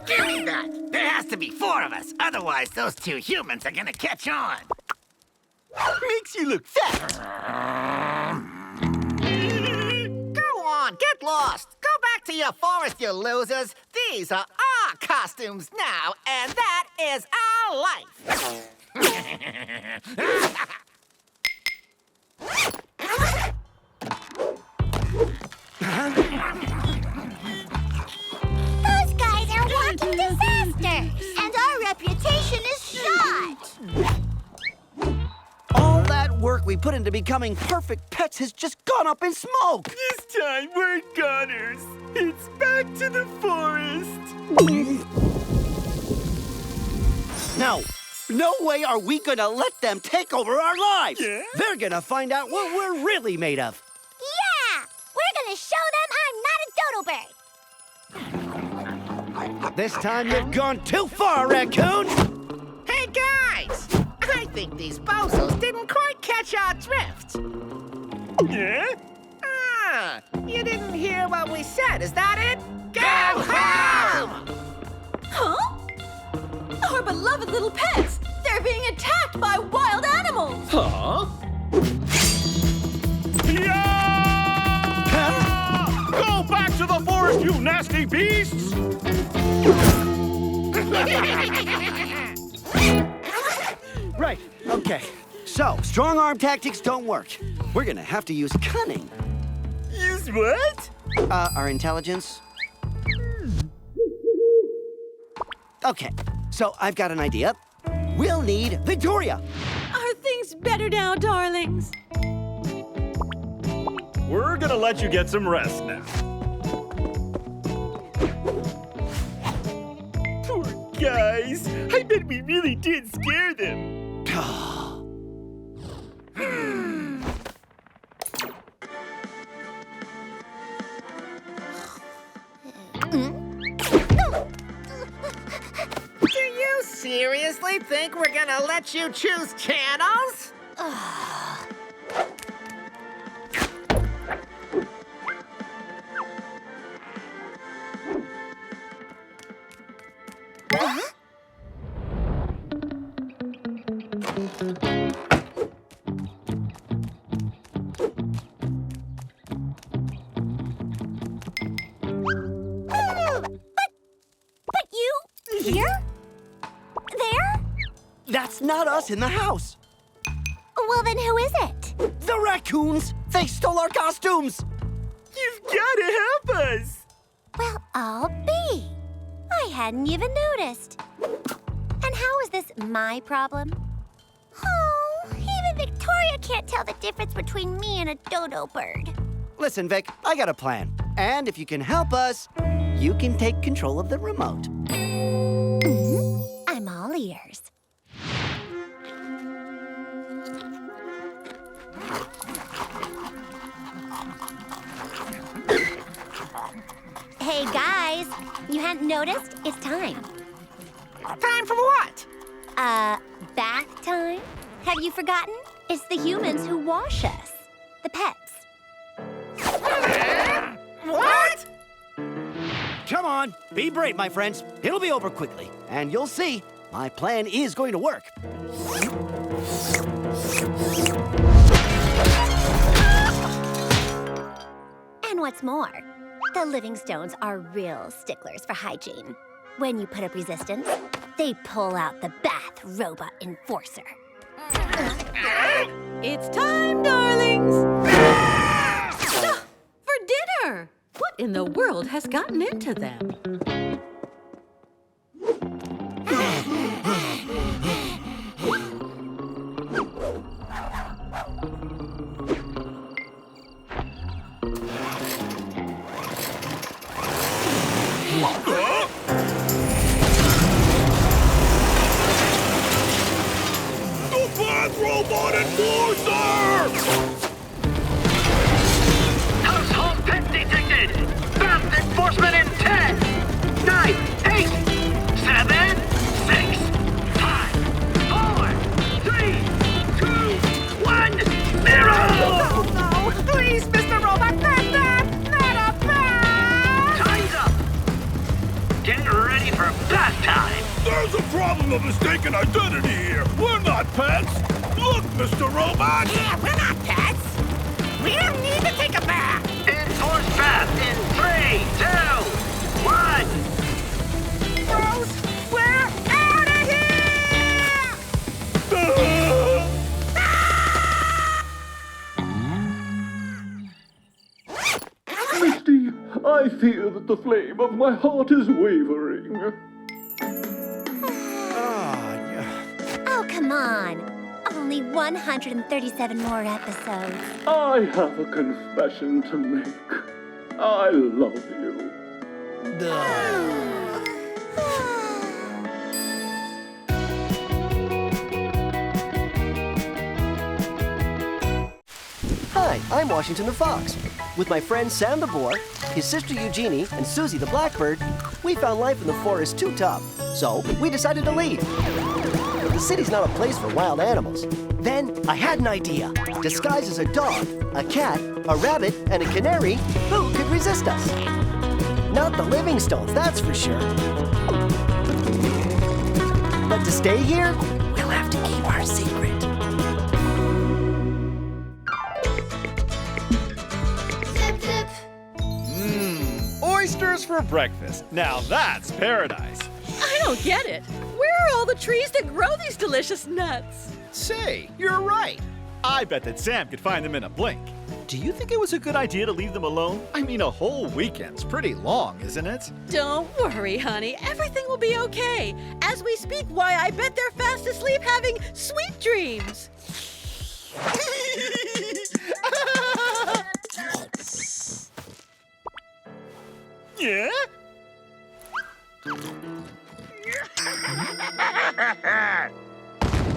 Give me that. There has to be 4 of us. Otherwise, those 2 humans are gonna catch on. Makes you look fat. Go on, get lost. Go back to your forest, you losers. These are our costumes now, and that is our life. Those guys are walking disasters, and our reputation is shot. All that work we put into becoming perfect pets has just gone up in smoke! This time we're goners. It's back to the forest. No way are we gonna let them take over our lives! Yeah? They're gonna find out what we're really made of. Yeah! We're gonna show them I'm not a dodo bird. This time you've gone too far, raccoon! Hey, guys! I think these bozos didn't quite catch our drift. Yeah? Ah, you didn't hear what we said, is that it? Go home! Huh? Our beloved little pets! They're being attacked by wild animals! Huh? Yeah! Go back to the forest, you nasty beasts! Right, okay. So, strong arm tactics don't work. We're gonna have to use cunning. Use what? Our intelligence. Okay, so I've got an idea. We'll need Victoria. Are things better now, darlings? We're gonna let you get some rest now. Poor guys. I bet we really did scare them. Do you seriously think we're gonna let you choose channels? It's not us in the house. Well, then who is it? The raccoons! They stole our costumes! You've gotta help us! Well, I'll be. I hadn't even noticed. And how is this my problem? Oh, even Victoria can't tell the difference between me and a dodo bird. Listen, Vic, I got a plan. And if you can help us, you can take control of the remote. I'm all ears. Hey, guys. You hadn't noticed? It's time. Time for what? Bath time? Have you forgotten? It's the humans who wash us. The pets. What? Come on, be brave, my friends. It'll be over quickly. And you'll see, my plan is going to work. And what's more, the Livingstones are real sticklers for hygiene. When you put up resistance, they pull out the bath robot enforcer. It's time, darlings! For dinner! What in the world has gotten into them? Robot enforcer! Household pet detected! Bath enforcement in 10, 9, 8, 7, 6, 5, 4, 3, 2, 1, 0! Oh no! Please, Mr. Robot, not that! Not a bath! Time's up! Get ready for bath time! There's a problem of mistaken identity here! We're not pets! Look, Mr. Robot! Yeah, we're not pets! We don't need to take a bath! Enforced bath in 3, 2, 1! Gross! We're out of here! Misty, I fear that the flame of my heart is wavering. Oh, come on. Only 137 more episodes. I have a confession to make. I love you. Hi, I'm Washington the Fox. With my friend Sam the boar, his sister Eugénie, and Suzie the blackbird, we found life in the forest too tough. So we decided to leave. The city's not a place for wild animals. Then I had an idea. Disguised as a dog, a cat, a rabbit, and a canary, who could resist us? Not the Livingstones, that's for sure. But to stay here, we'll have to keep our secret. Zip, zip. Oysters for breakfast. Now that's paradise. I don't get it. Where are all the trees that grow these delicious nuts? Say, you're right. I bet that Sam could find them in a blink. Do you think it was a good idea to leave them alone? I mean, a whole weekend's pretty long, isn't it? Don't worry, honey. Everything will be okay. As we speak, why, I bet they're fast asleep having sweet dreams. Yeah?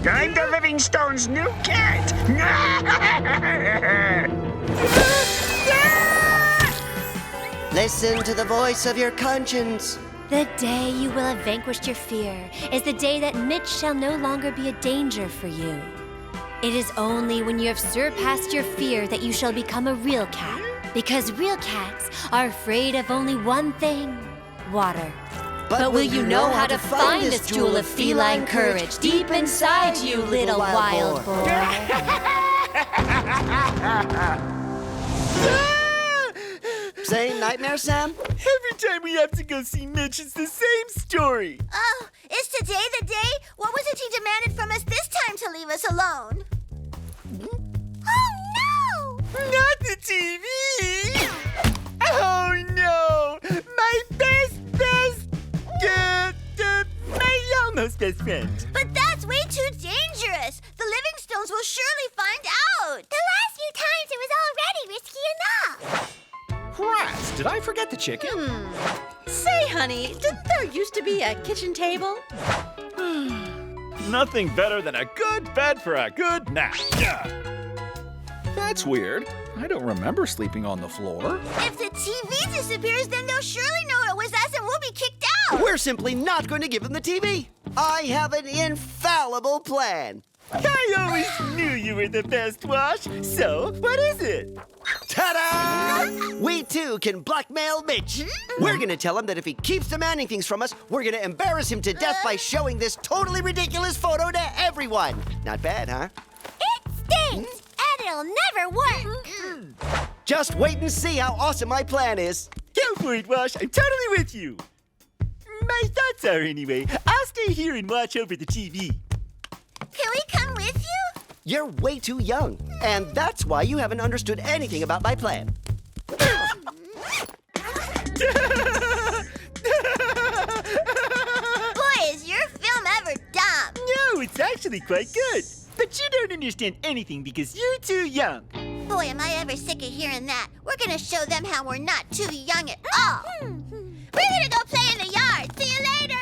I'm the Livingstone's new cat! Listen to the voice of your conscience. The day you will have vanquished your fear is the day that Mitch shall no longer be a danger for you. It is only when you have surpassed your fear that you shall become a real cat, because real cats are afraid of only one thing: water. But will you know how to find this jewel of feline courage deep inside you, little wild boar? Same nightmare, Sam? Every time we have to go see Mitch, it's the same story. Oh, is today the day? What was it he demanded from us this time to leave us alone? Oh, no! Not the TV! Oh, no! My almost best friend. But that's way too dangerous. The Livingstones will surely find out. The last few times it was already risky enough. Rats, did I forget the chicken? Say, honey, didn't there used to be a kitchen table? Nothing better than a good bed for a good nap. That's weird. I don't remember sleeping on the floor. If the TV disappears, then they'll surely know it was us and we'll be kicked out. We're simply not going to give them the TV. I have an infallible plan. I always knew you were the best, Wash. So, what is it? Ta-da! We too can blackmail Mitch. We're gonna tell him that if he keeps demanding things from us, we're gonna embarrass him to death by showing this totally ridiculous photo to everyone. Not bad, huh? It stinks, and it'll never work. Just wait and see how awesome my plan is. Go for it, Wash. I'm totally with you. My thoughts are, anyway, I'll stay here and watch over the TV. Can we come with you? You're way too young, and that's why you haven't understood anything about my plan. Boy, is your film ever dumb. No, it's actually quite good. But you don't understand anything because you're too young. Boy, am I ever sick of hearing that. We're gonna show them how we're not too young at all. We're gonna go play in the yard. See you later.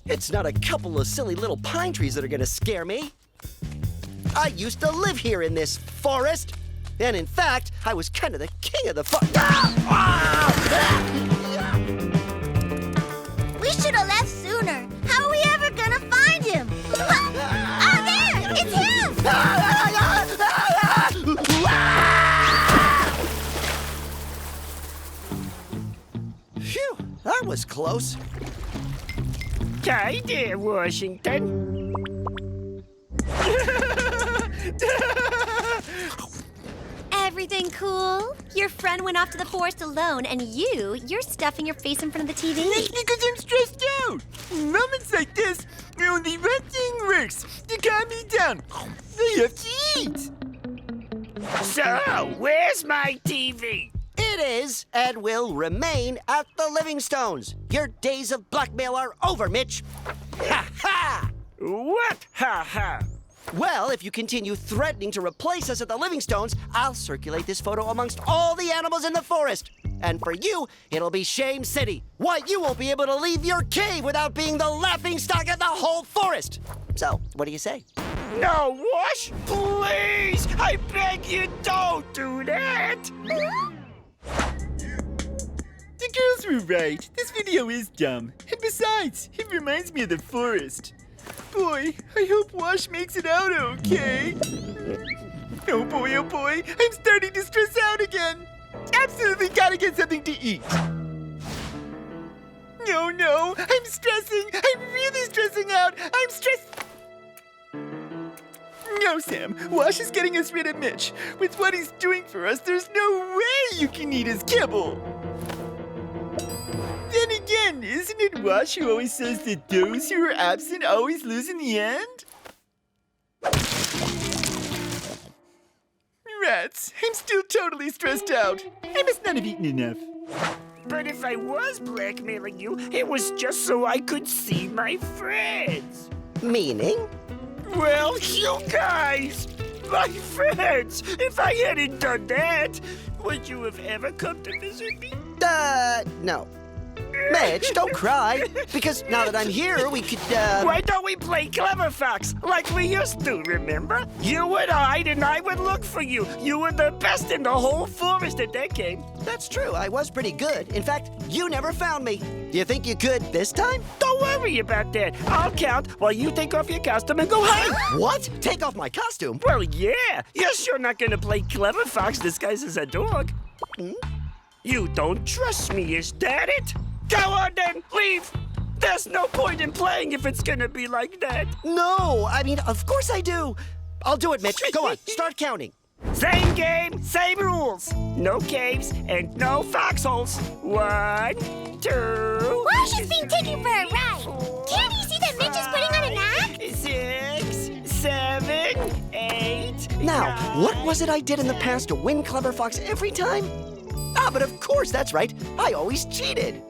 It's not a couple of silly little pine trees that are gonna scare me. I used to live here in this forest. And in fact, I was kind of the king of the forest. We should have left sooner. How are we ever gonna find him? Oh, there! It's him! Phew, that was close. Hi there, Washington. Everything cool? Your friend went off to the forest alone, and you're stuffing your face in front of the TV? That's because I'm stressed out. In moments like this, only one thing works. To calm me down. I have to eat. So, where's my TV? It is and will remain at the Livingstones. Your days of blackmail are over, Mitch. Ha ha! What ha ha? Well, if you continue threatening to replace us at the Livingstones, I'll circulate this photo amongst all the animals in the forest. And for you, it'll be Shame City. Why, you won't be able to leave your cave without being the laughingstock of the whole forest. So, what do you say? No, Wash! Please! I beg you, don't do that! The girls were right. This video is dumb. And besides, it reminds me of the forest. Boy, I hope Wash makes it out okay. Oh boy, I'm starting to stress out again. Absolutely gotta get something to eat. No, I'm stressing. I'm really stressing out. I'm stressed. No, Sam, Wash is getting us rid of Mitch. With what he's doing for us, there's no way you can eat his kibble. Then again, isn't it Wash who always says that those who are absent always lose in the end? Rats, I'm still totally stressed out. I must not have eaten enough. But if I was blackmailing you, it was just so I could see my friends. Meaning? Well, you guys! My friends! If I hadn't done that, would you have ever come to visit me? No. Mitch, don't cry. Because now that I'm here, we could, Why don't we play Clever Fox like we used to, remember? You would hide and I would look for you. You were the best in the whole forest at that game. That's true, I was pretty good. In fact, you never found me. Do you think you could this time? Don't worry about that. I'll count while you take off your costume and go hide. What? Take off my costume? Well, yeah. You're sure not gonna play Clever Fox disguised as a dog. You don't trust me, is that it? Go on then, leave! There's no point in playing if it's gonna be like that. No, I mean, of course I do. I'll do it, Mitch. Go on, start counting. Same game, same rules. No caves and no foxholes. 1, 2. Wash is being taken for a ride. Can't you see that Mitch is putting on an act? 6, 7, 8. Now, what was it I did in the past to win Clever Fox every time? Ah, but of course, that's right. I always cheated.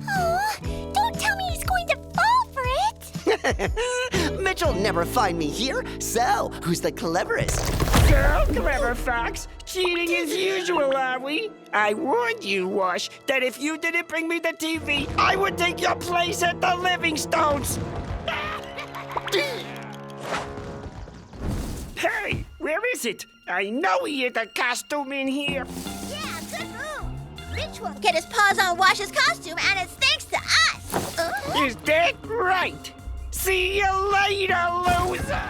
Oh, don't tell me he's going to fall for it. Mitch'll never find me here. So, who's the cleverest? Girl, Clever Fox. Cheating as usual, are we? I warned you, Wash, that if you didn't bring me the TV, I would take your place at the Livingstones. Hey, where is it? I know he hid a costume in here. Yeah, good move. Mitch won't get his paws on Wash's costume, and it's thanks to us. Is that right? See you later, loser!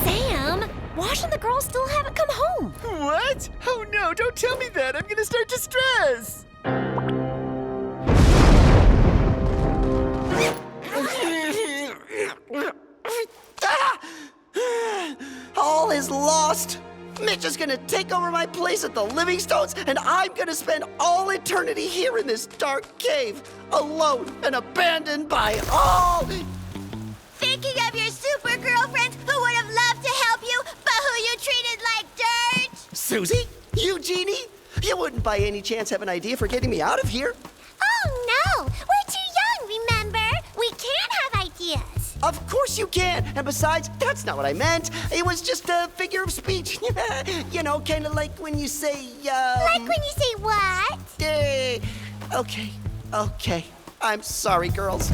Sam, Wash and the girls still haven't come home. What? Oh no, don't tell me that. I'm gonna start to stress. All is lost. Mitch is gonna take over my place at the Livingstones, and I'm gonna spend all eternity here in this dark cave, alone and abandoned by all. Thinking of your super girlfriends who would have loved to help you, but who you treated like dirt? Suzie? Eugénie? You wouldn't by any chance have an idea for getting me out of here? Oh no, we're too young, remember? We can't have ideas. Of course you can. And besides, that's not what I meant. It was just a figure of speech. You know, kind of like when you say, Like when you say what? Okay. I'm sorry, girls.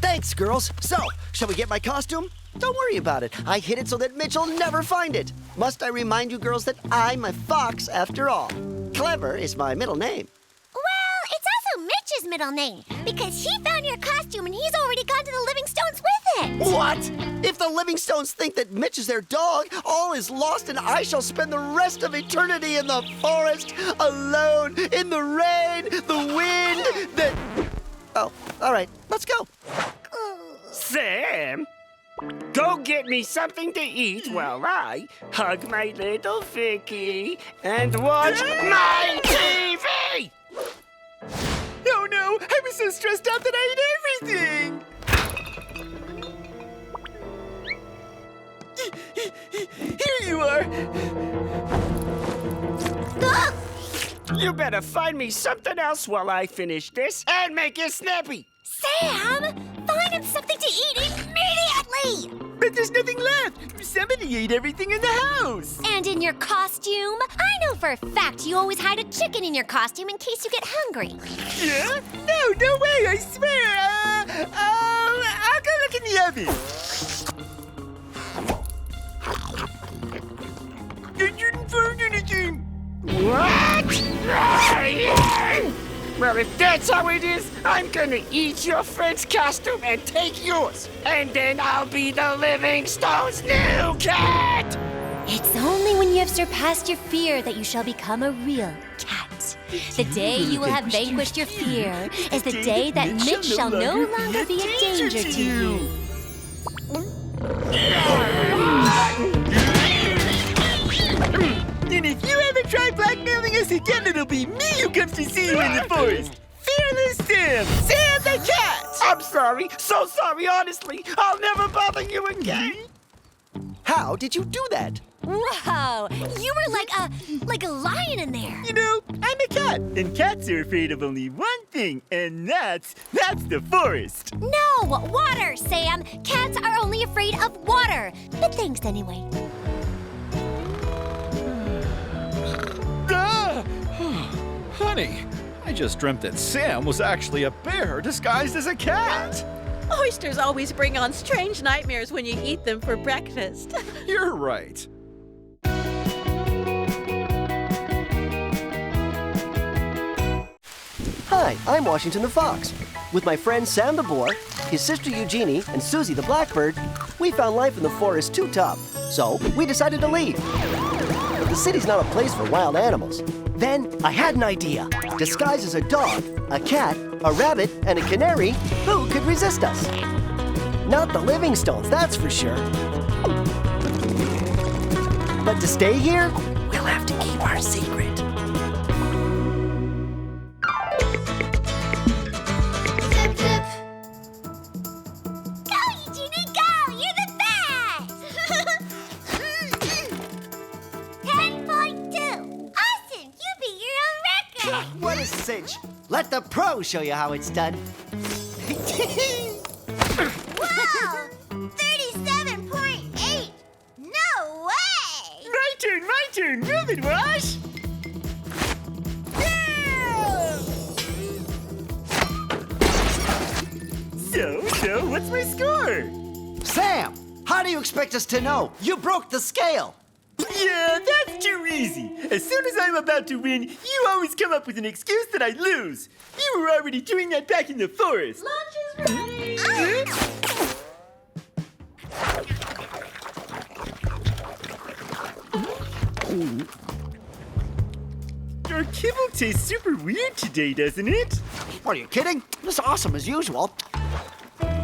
Thanks, girls. So, shall we get my costume? Don't worry about it. I hid it so that Mitch'll never find it. Must I remind you girls that I'm a fox after all? Clever is my middle name. Well, it's also Mitch's middle name, because he found your costume and he's already gone to the Livingstones with it. What? If the Livingstones think that Mitch is their dog, all is lost and I shall spend the rest of eternity in the forest, alone, in the rain, the wind, the... Oh, all right, let's go. Sam, go get me something to eat while I hug my little Vicky and watch my TV! Oh no, I was so stressed out that I ate everything. Here you are. You better find me something else while I finish this and make it snappy. Sam, find him something to eat immediately! But there's nothing left. Somebody ate everything in the house. And in your costume? I know for a fact you always hide a chicken in your costume in case you get hungry. Yeah? No way, I swear. I'll go look in the oven. I didn't find anything. What? Well, if that's how it is, I'm gonna eat your friend's costume and take yours. And then I'll be the Livingstone's new cat! It's only when you have surpassed your fear that you shall become a real cat. The day you will have vanquished your fear is the day that Mitch shall no longer be a danger to you. And if you ever try blackmailing us again, it'll be me who comes to see you in the forest. Fearless Sam! Sam the cat! I'm sorry, so sorry, honestly. I'll never bother you again. How did you do that? Whoa! You were like a lion in there. You know, I'm a cat, and cats are afraid of only one thing, and that's the forest. No, water, Sam. Cats are only afraid of water. But thanks anyway. Honey, I just dreamt that Sam was actually a bear disguised as a cat. Oysters always bring on strange nightmares when you eat them for breakfast. You're right. Hi, I'm Washington the Fox. With my friend Sam the boar, his sister Eugénie, and Suzie the blackbird, we found life in the forest too tough. So we decided to leave. The city's not a place for wild animals. Then I had an idea. Disguised as a dog, a cat, a rabbit, and a canary, who could resist us? Not the Livingstones, that's for sure. But to stay here, we'll have to keep our secret. Zip, zip. Go, Eugénie, go! You're the best! 10.2. Awesome! You beat your own record! What a cinch. Let the pros show you how it's done. Whoa! 37.8! No way! My turn! Move it, Wash! So, what's my score? Sam, how do you expect us to know? You broke the scale. Yeah, that's too easy. As soon as I'm about to win, you always come up with an excuse that I lose. You were already doing that back in the forest. Lunch is ready. Your kibble tastes super weird today, doesn't it? Are you kidding? It's awesome as usual.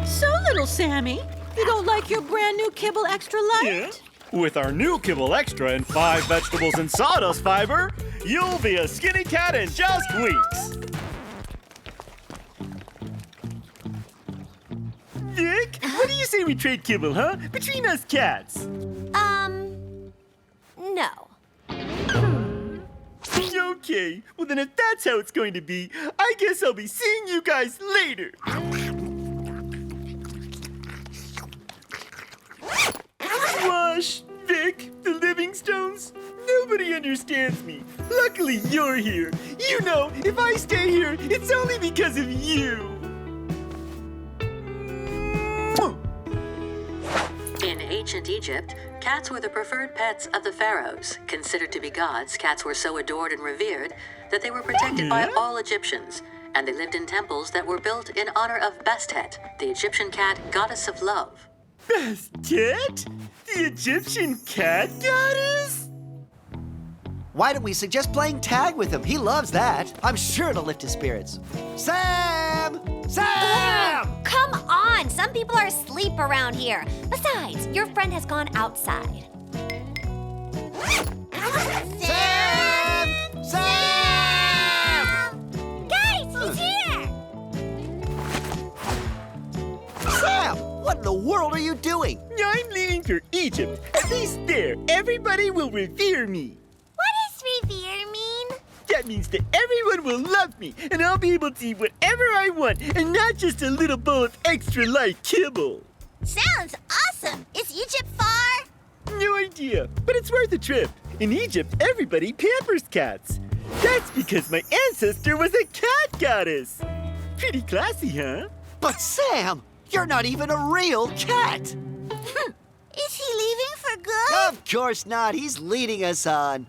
So, little Sammy, you don't like your brand new Kibble Extra Light? Yeah. With our new Kibble Extra and 5 vegetables and sawdust fiber, you'll be a skinny cat in just weeks. Vic, what do you say we trade kibble, huh? Between us cats. No. Okay, well then if that's how it's going to be, I guess I'll be seeing you guys later. Wash, Vic, the Livingstones, nobody understands me. Luckily you're here. You know, if I stay here, it's only because of you. In ancient Egypt, cats were the preferred pets of the pharaohs. Considered to be gods, cats were so adored and revered that they were protected by all Egyptians, and they lived in temples that were built in honor of Bastet, the Egyptian cat goddess of love. Bastet? The Egyptian cat goddess? Why don't we suggest playing tag with him? He loves that. I'm sure it'll lift his spirits. Sam! Sam! Come on! Some people are asleep around here. Besides, your friend has gone outside. Sam! Sam! Guys, he's here! Sam! What in the world are you doing? I'm leaving for Egypt. At least there, everybody will revere me. What does revere mean? That means that everyone will love me, and I'll be able to eat whatever I want, and not just a little bowl of extra light kibble. Sounds awesome! Is Egypt far? No idea, but it's worth a trip. In Egypt, everybody pampers cats. That's because my ancestor was a cat goddess. Pretty classy, huh? But Sam, you're not even a real cat. Is he leaving for good? Of course not. He's leading us on.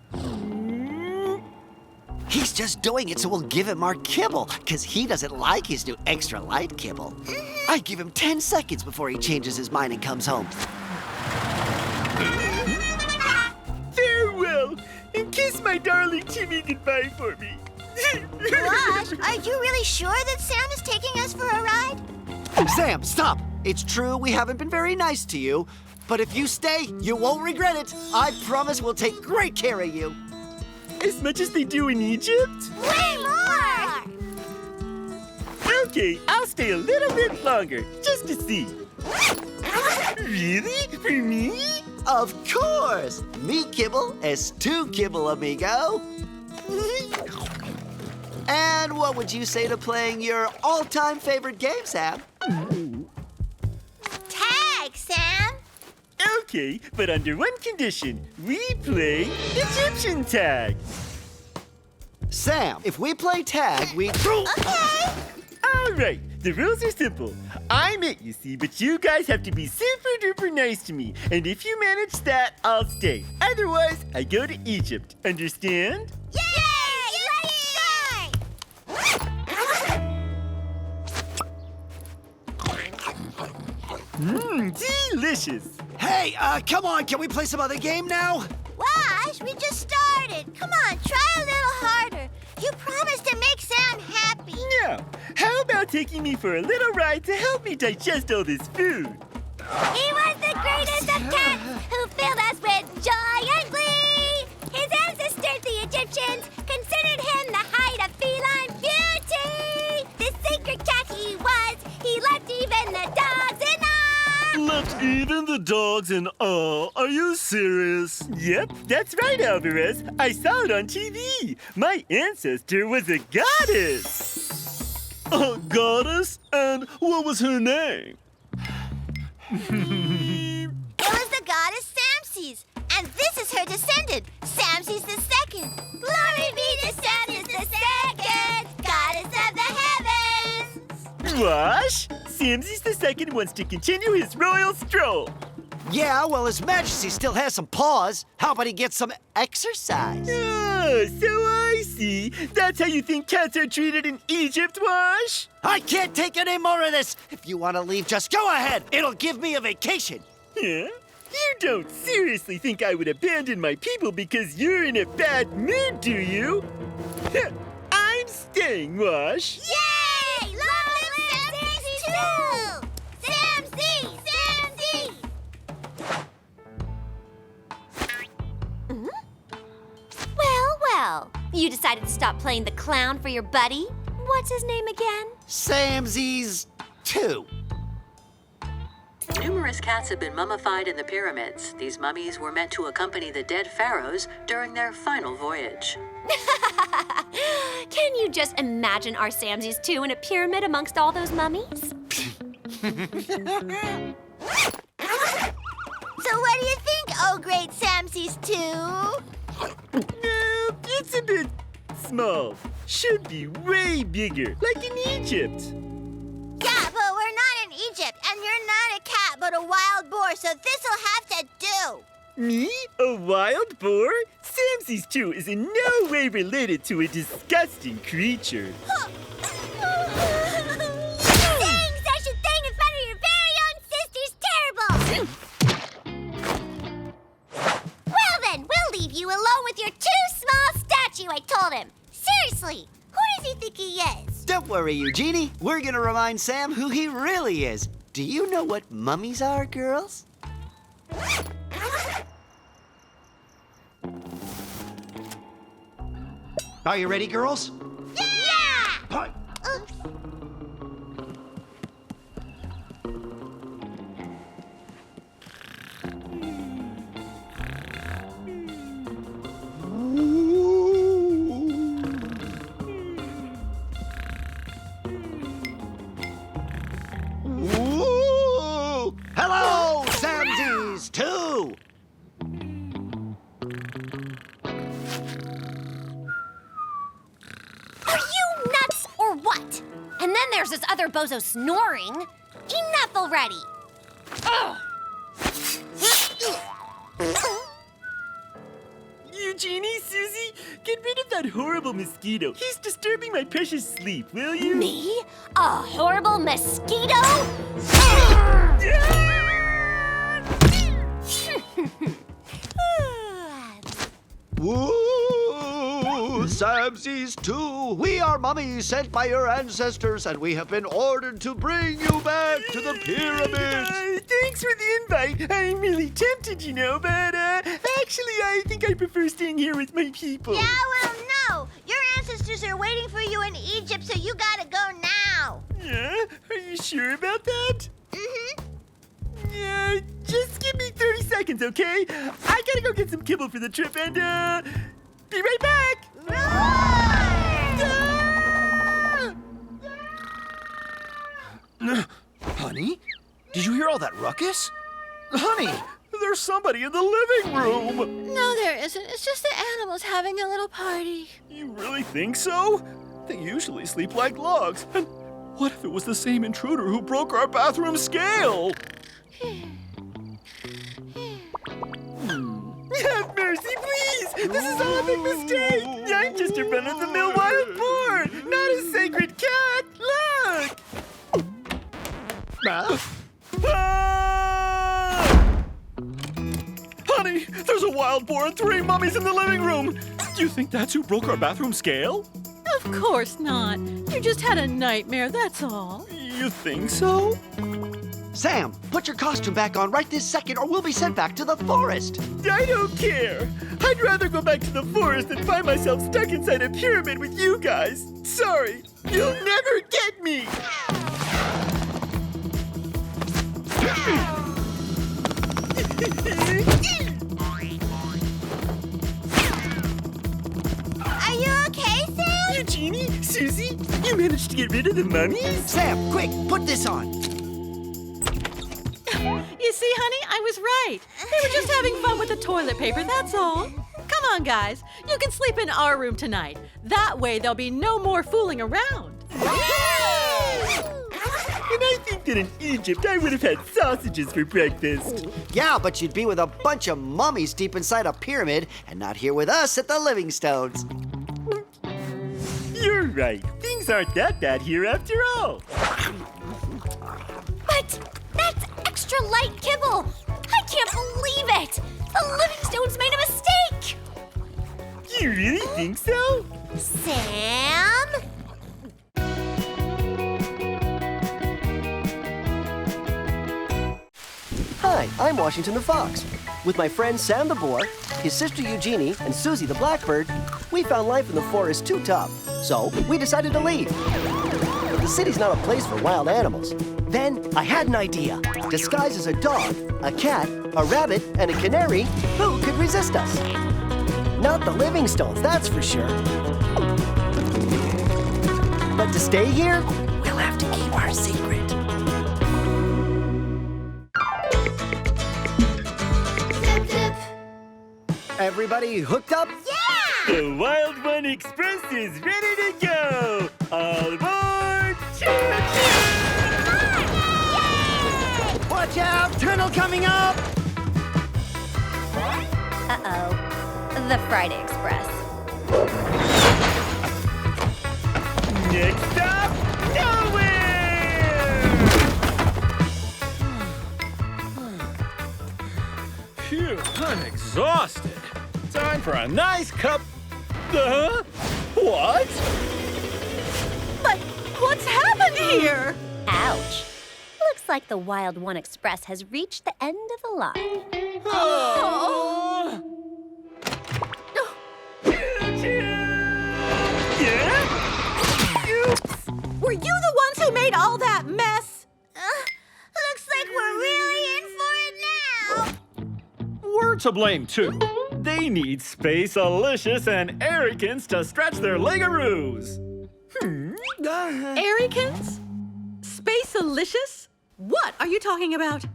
He's just doing it so we'll give him our kibble, because he doesn't like his new extra light kibble. I give him 10 seconds before he changes his mind and comes home. Farewell, and kiss my darling Timmy goodbye for me. Wash, are you really sure that Sam is taking us for a ride? Sam, stop. It's true we haven't been very nice to you, but if you stay, you won't regret it. I promise we'll take great care of you. As much as they do in Egypt? Way more! Okay, I'll stay a little bit longer, just to see. Really? For me? Of course! Mi kibble es tu kibble, amigo. And what would you say to playing your all-time favorite game, Sam? Tag, Sam! Okay, but under one condition. We play Egyptian tag. Sam, if we play tag, we... Okay! All right, the rules are simple. I'm it, you see, but you guys have to be super duper nice to me. And if you manage that, I'll stay. Otherwise, I go to Egypt. Understand? Yay! Let's Mmm, delicious. Hey, come on, can we play some other game now? Wash, Gosh, we just started. Come on, try a little harder. You promised to make Sam happy. No. How about taking me for a little ride to help me digest all this food? He was the greatest of cats who filled us with joy and glee. His ancestors, the Egyptians, considered him the height of feline beauty. The sacred cat he was, he left even the dogs in awe. Left even the dogs in awe. Are you serious? Yep, that's right, Alvarez. I saw it on TV. My ancestor was a goddess. A goddess? And what was her name? It was the goddess Samses, and this is her descendant, Samses II. Glory be to Samses II, goddess of the heavens. Wash? Samses II wants to continue his royal stroll. Yeah, well, His Majesty still has some paws. How about he gets some exercise? Oh, so I see. That's how you think cats are treated in Egypt, Wash? I can't take any more of this. If you want to leave, just go ahead. It'll give me a vacation. Huh? You don't seriously think I would abandon my people because you're in a bad mood, do you? I'm staying, Wash. Yay! Long live Samses II! Samses! Samses! Well, you decided to stop playing the clown for your buddy? What's his name again? Samses II. Numerous cats have been mummified in the pyramids. These mummies were meant to accompany the dead pharaohs during their final voyage. Can you just imagine our Samses II in a pyramid amongst all those mummies? So what do you think, oh great Samses II? It's a bit small. Should be way bigger, like in Egypt. Yeah, but we're not in Egypt, and you're not a cat, but a wild boar, so this'll have to do. Me? A wild boar? Samses II is in no way related to a disgusting creature. Saying such a thing in front of your very own sister's terrible. Well then, we'll leave you alone with your too small statue, I told him. Seriously, who does he think he is? Don't worry, Eugénie. We're gonna remind Sam who he really is. Do you know what mummies are, girls? Are you ready, girls? Yeah! Oops. Ooh! Hello, Samses II! Are you nuts or what? And then there's this other bozo snoring. Enough already! Ugh. Eugénie, Suzie, get rid of that horrible mosquito. He's disturbing my precious sleep, will you? Me? A horrible mosquito? Woo! Samses II! We are mummies sent by your ancestors, and we have been ordered to bring you back to the pyramids. Thanks for the invite. I'm really tempted, you know, but actually, I think I prefer staying here with my people. Yeah, well, no. Your ancestors are waiting for you in Egypt, so you gotta go now. Yeah? Are you sure about that? Mm-hmm. Yeah, just give me 30 seconds, okay? I gotta go get some kibble for the trip and, be right back! Honey? Did you hear all that ruckus? Honey, there's somebody in the living room! No, there isn't. It's just the animals having a little party. You really think so? They usually sleep like logs. And what if it was the same intruder who broke our bathroom scale? Have mercy, please! This is all a big mistake! I'm just a run-of-the-mill wild boar, not a sacred cat! Look! Honey, Eugénie, there's a wild boar and 3 mummies in the living room. Do you think that's who broke our bathroom scale? Of course not. You just had a nightmare, that's all. You think so? Sam, put your costume back on right this second or we'll be sent back to the forest. I don't care. I'd rather go back to the forest than find myself stuck inside a pyramid with you guys. Sorry, you'll never get me. Are you okay, Sam? Eugénie, Suzie, you managed to get rid of the mummies? Sam, quick, put this on. You see, honey, I was right. They were just having fun with the toilet paper, that's all. Come on, guys. You can sleep in our room tonight. That way there'll be no more fooling around. And I think that in Egypt I would have had sausages for breakfast. Yeah, but you'd be with a bunch of mummies deep inside a pyramid and not here with us at the Livingstones. You're right. Things aren't that bad here after all. But that's extra light kibble. I can't believe it. The Livingstones made a mistake. You really think so? Sam? Hi, I'm Washington the Fox. With my friend Sam the Boar, his sister Eugénie, and Suzie the Blackbird, we found life in the forest too tough. So we decided to leave. The city's not a place for wild animals. Then I had an idea. Disguised as a dog, a cat, a rabbit, and a canary, who could resist us? Not the Livingstones, that's for sure. But to stay here, we'll have to keep our secret. Zip, zip. Everybody hooked up? Yeah! The Wild One Express is ready to go! All aboard! Choo-choo! Watch out, tunnel coming up! Uh-oh. The Friday Express. Next stop, nowhere! Phew, I'm exhausted. Time for a nice cup. What? But what's happened here? Ouch. Looks like the Wild One Express has reached the end of the line. Oh. Yeah? Oops. Were you the ones who made all that mess? Looks like we're really in for it now. We're to blame too. They need Space-alicious and Arrogance to stretch their legaroos. Arrogance? Space-alicious? What are you talking about?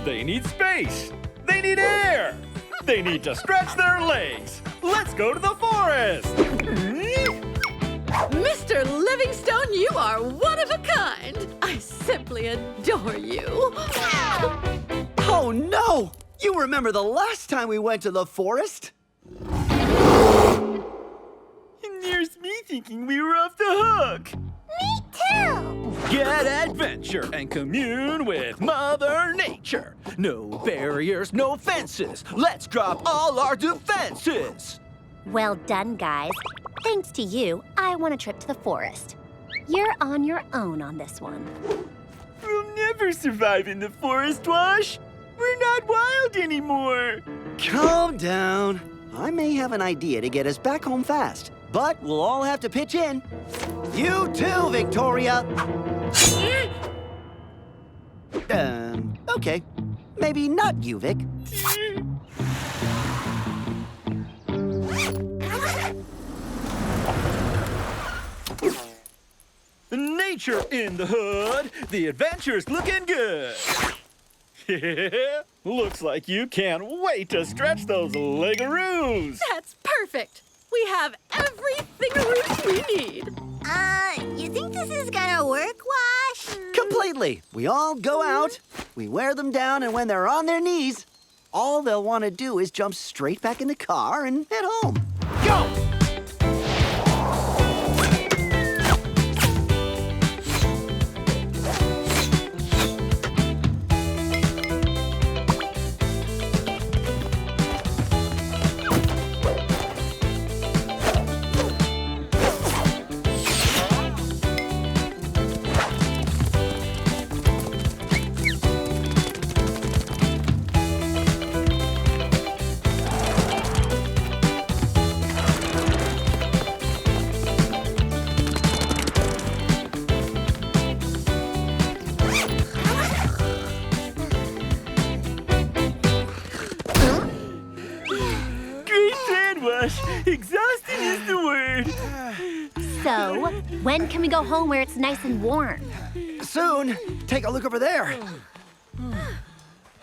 They need space. They need air. They need to stretch their legs. Let's go to the forest. Mr. Livingstone, you are one of a kind. I simply adore you. Oh no! You remember the last time we went to the forest? And there's me thinking we were off the hook. Me too. Get adventure and commune with Mother Nature. No barriers, no fences. Let's drop all our defenses. Well done, guys. Thanks to you, I want a trip to the forest. You're on your own on this one. We'll never survive in the forest, Wash. We're not wild anymore. Calm down. I may have an idea to get us back home fast, but we'll all have to pitch in. You too, Victoria. Okay. Maybe not you, Vic. Nature in the hood. The adventure's looking good. Looks like you can't wait to stretch those legaroos. That's perfect. We have everything we need. You think this is gonna work, Wash? Completely. We all go out, we wear them down, and when they're on their knees, all they'll want to do is jump straight back in the car and head home. Go! Wash. Exhausting is the word. So, when can we go home where it's nice and warm? Soon. Take a look over there.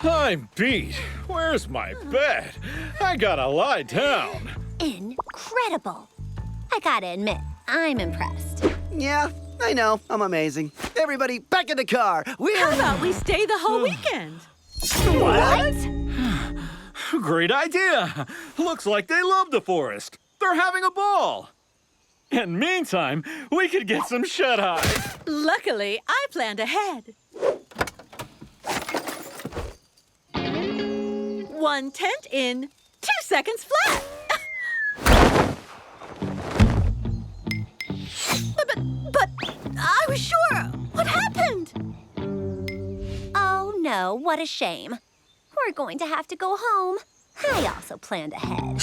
I'm beat. Where's my bed? I gotta lie down. Incredible. I gotta admit, I'm impressed. Yeah, I know. I'm amazing. Everybody, back in the car. How about we stay the whole weekend? What? Great idea. Looks like they love the forest. They're having a ball. And meantime, we could get some shut-eye. Luckily, I planned ahead. 1 tent in 2 seconds flat. but I was sure. What happened? Oh no, what a shame. We're going to have to go home. I also planned ahead.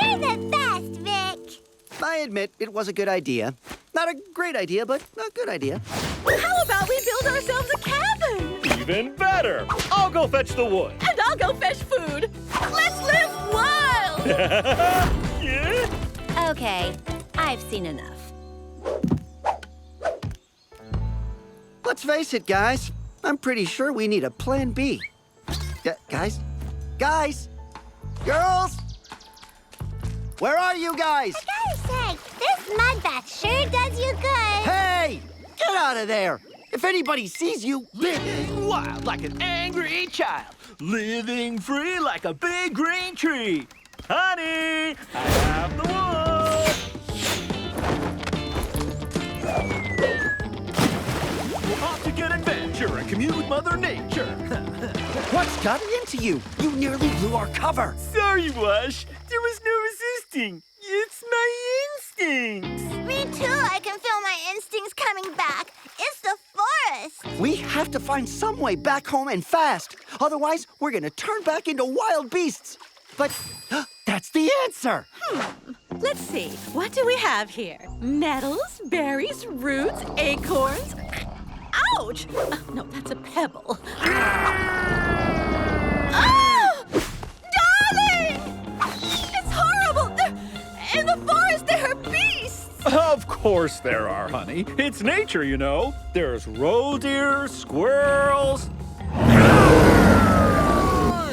You're the best, Vic. I admit it was a good idea. Not a great idea, but a good idea. How about we build ourselves a cabin? Even better. I'll go fetch the wood. And I'll go fetch food. Let's live wild! Yeah? Okay, I've seen enough. Let's face it, guys. I'm pretty sure we need a plan B. Guys? Guys? Girls? Where are you guys? I gotta say, this mud bath sure does you good. Hey! Get out of there! If anybody sees you... Living wild like an angry child. Living free like a big green tree. Honey, I have the wood. We'll off to get adventure and commune with Mother Nature. What's gotten into you? You nearly blew our cover. Sorry, Wash. There was no resisting. It's my instincts. Me too, I can feel my instincts coming back. It's the forest. We have to find some way back home and fast. Otherwise, we're gonna turn back into wild beasts. But that's the answer. Let's see. What do we have here? Nettles, berries, roots, acorns. Ouch! No, that's a pebble. Oh! Darling! It's horrible! In the forest, there are beasts! Of course there are, honey. It's nature, you know. There's roe deer, squirrels,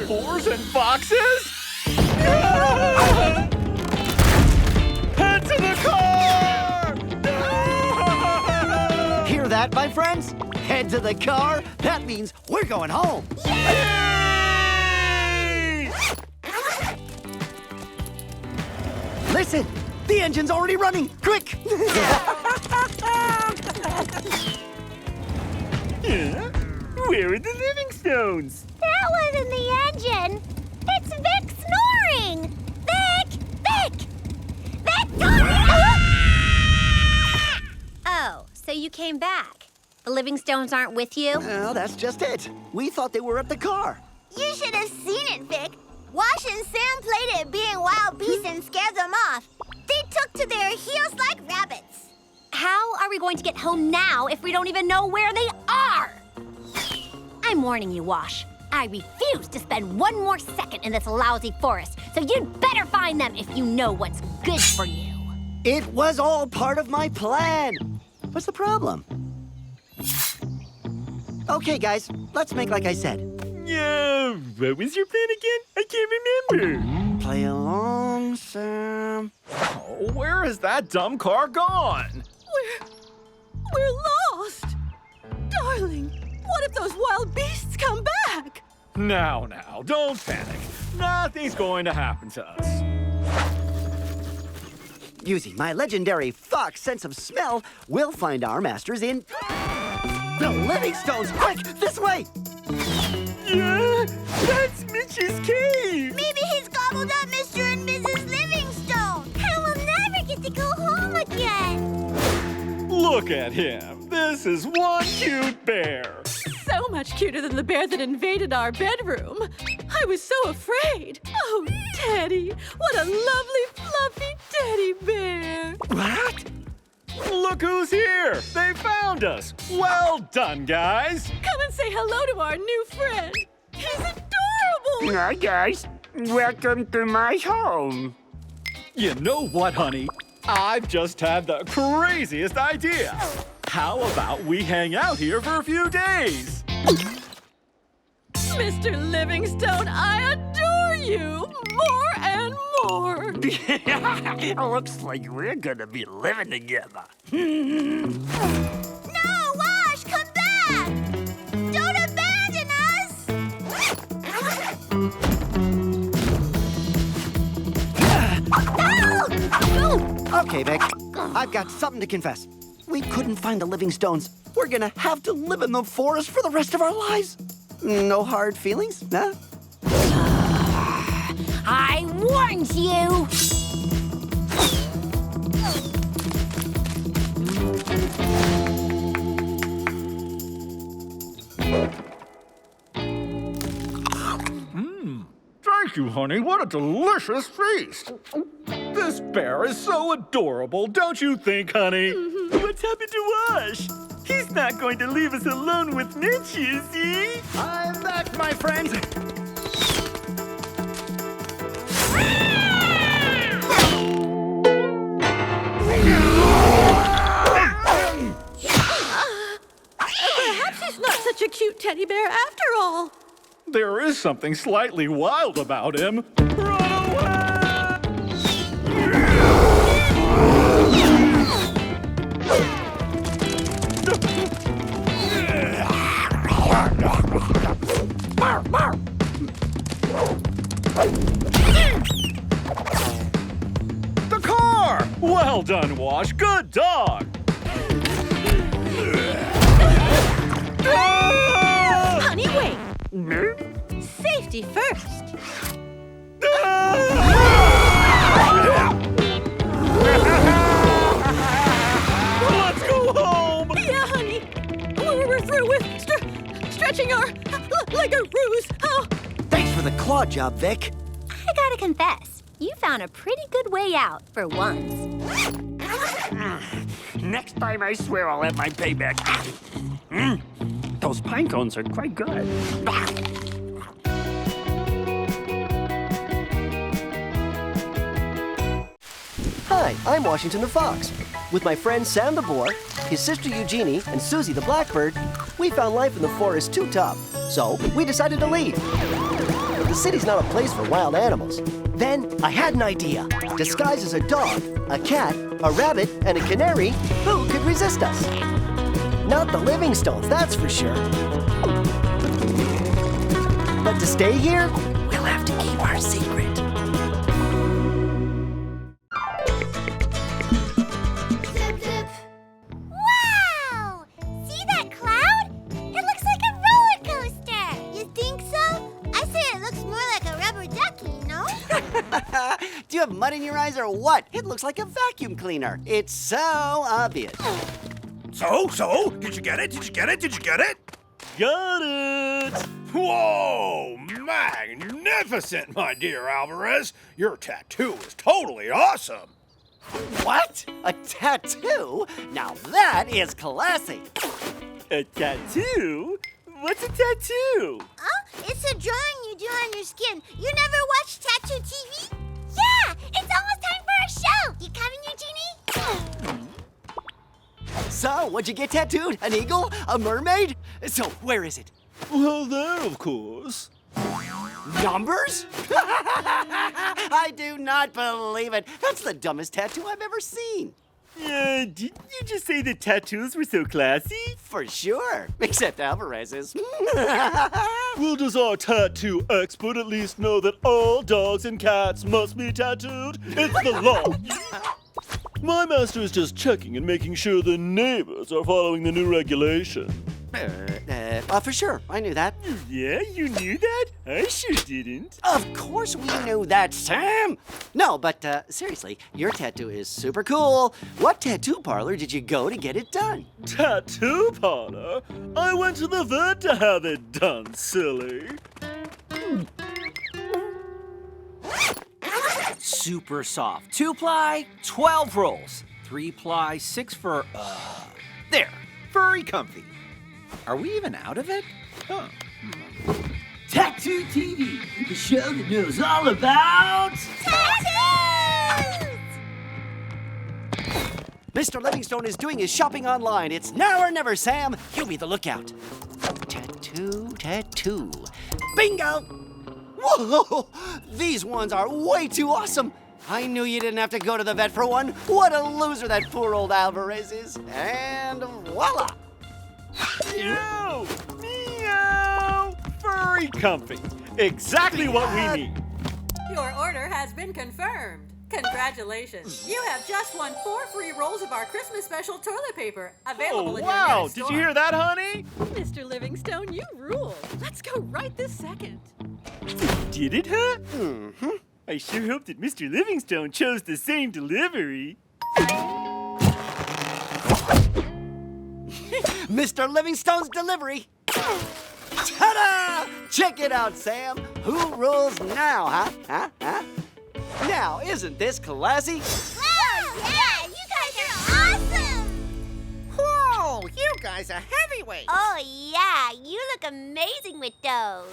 boars and foxes. Head to the car! Hear that, my friends? Head to the car? That means we're going home. Yay! Listen, the engine's already running. Quick! Where are the living stones? That wasn't the engine. It's Vic snoring. Vic! Vic! Vic, Oh, so you came back. The living stones aren't with you? Well, that's just it. We thought they were at the car. You should have seen it, Vic. Wash and Sam played at being wild beasts and scared them off. They took to their heels like rabbits. How are we going to get home now if we don't even know where they are? I'm warning you, Wash. I refuse to spend one more second in this lousy forest, so you'd better find them if you know what's good for you. It was all part of my plan. What's the problem? Okay, guys, let's make like I said. Yeah, what was your plan again? I can't remember. Play along, Sam. Oh, where is that dumb car gone? We're lost! Darling, what if those wild beasts come back? Now, don't panic. Nothing's going to happen to us. Using my legendary fox sense of smell, we'll find our masters in the living stones. Quick, this way! Yeah, that's Mitch's cave. Maybe he's gobbled up Mr. and Mrs. Livingstone. And we'll never get to go home again. Look at him. This is one cute bear. So much cuter than the bear that invaded our bedroom. I was so afraid. Oh, Teddy, what a lovely, fluffy teddy bear. What? Look who's here. They found us. Well done, guys. Come and say hello to our new friend. He's adorable. Hi, guys. Welcome to my home. You know what, honey? I've just had the craziest idea. How about we hang out here for a few days? Mr. Livingstone, I adore you more and more. Looks like we're gonna be living together. No, Wash, come back! Don't abandon us! Okay, Vic. I've got something to confess. We couldn't find the Livingstones. We're gonna have to live in the forest for the rest of our lives. No hard feelings, huh? I warned you! Thank you, honey. What a delicious feast. This bear is so adorable, don't you think, honey? What's happened to Wash? He's not going to leave us alone with Mitch, is he? I'm back, my friend. Perhaps he's not such a cute teddy bear after all. There is something slightly wild about him. The car! Well done, Wash. Good dog. Honey, wait. Safety first. Let's go home. Yeah, honey. We're through with stretching our like a ruse. Oh. Thanks for the claw job, Vic. I gotta confess, you found a pretty good way out for once. Next time, I swear I'll have my payback. Those pine cones are quite good. Hi, I'm Washington the Fox. With my friend Sam the Boar, his sister Eugénie, and Suzie the Blackbird, we found life in the forest too tough. So we decided to leave. The city's not a place for wild animals. Then I had an idea. Disguised as a dog, a cat, a rabbit, and a canary, who could resist us? Not the Livingstones, that's for sure. But to stay here, we'll have to keep our secret. Wow! See that cloud? It looks like a roller coaster. You think so? I say it looks more like a rubber ducky, no? Do you have mud in your eyes or what? It looks like a vacuum cleaner. It's so obvious. So? Did you get it? Did you get it? Did you get it? Got it. Whoa! Magnificent, my dear Alvarez. Your tattoo is totally awesome. What? A tattoo? Now that is classy. A tattoo? What's a tattoo? Oh, it's a drawing you do on your skin. You never watched Tattoo TV? Yeah! It's almost time for a show! You coming, Eugénie? So, what'd you get tattooed? An eagle? A mermaid? So, where is it? Well, there, of course. Numbers? I do not believe it. That's the dumbest tattoo I've ever seen. Didn't you just say the tattoos were so classy? For sure. Except Alvarez's. Well, does our tattoo expert at least know that all dogs and cats must be tattooed? It's the law. My master is just checking and making sure the neighbors are following the new regulation. For sure. I knew that. Yeah, you knew that? I sure didn't. Of course we knew that, Sam. No, but seriously, your tattoo is super cool. What tattoo parlor did you go to get it done? Tattoo parlor? I went to the vet to have it done, silly. Super soft. 2-ply, 12 rolls. 3-ply, 6 for, there. Furry comfy. Are we even out of it? Huh. Tattoo TV, the show that knows all about... Tattoos! Mr. Livingstone is doing his shopping online. It's now or never, Sam. You be the lookout. Tattoo. Bingo! Whoa! These ones are way too awesome. I knew you didn't have to go to the vet for one. What a loser that poor old Alvarez is. And voila! Meow! Meow! Furry comfy. Exactly what we need. Your order has been confirmed. Congratulations. You have just won 4 free rolls of our Christmas special toilet paper. Available in your Wow! nearest Did store. you hear that, honey? Mr. Livingstone, you rule. Let's go right this second. Did it, huh? Mm-hmm. I sure hope that Mr. Livingstone chose the same delivery. Mr. Livingstone's delivery. Ta-da! Check it out, Sam. Who rules now, huh? Now, isn't this classy? Wow, yeah, you guys are awesome! Whoa, you guys are heavyweights. Oh, yeah, you look amazing with those.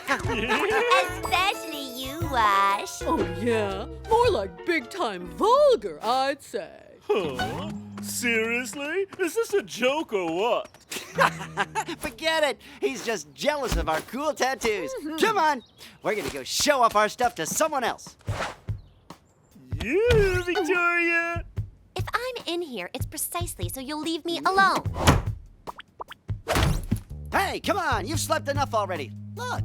Especially you, Wash. Oh, yeah? More like big-time vulgar, I'd say. Huh? Seriously? Is this a joke or what? Forget it. He's just jealous of our cool tattoos. Come on. We're going to go show off our stuff to someone else. Yeah, Victoria. If I'm in here, it's precisely so you'll leave me alone. Hey, come on. You've slept enough already. Look.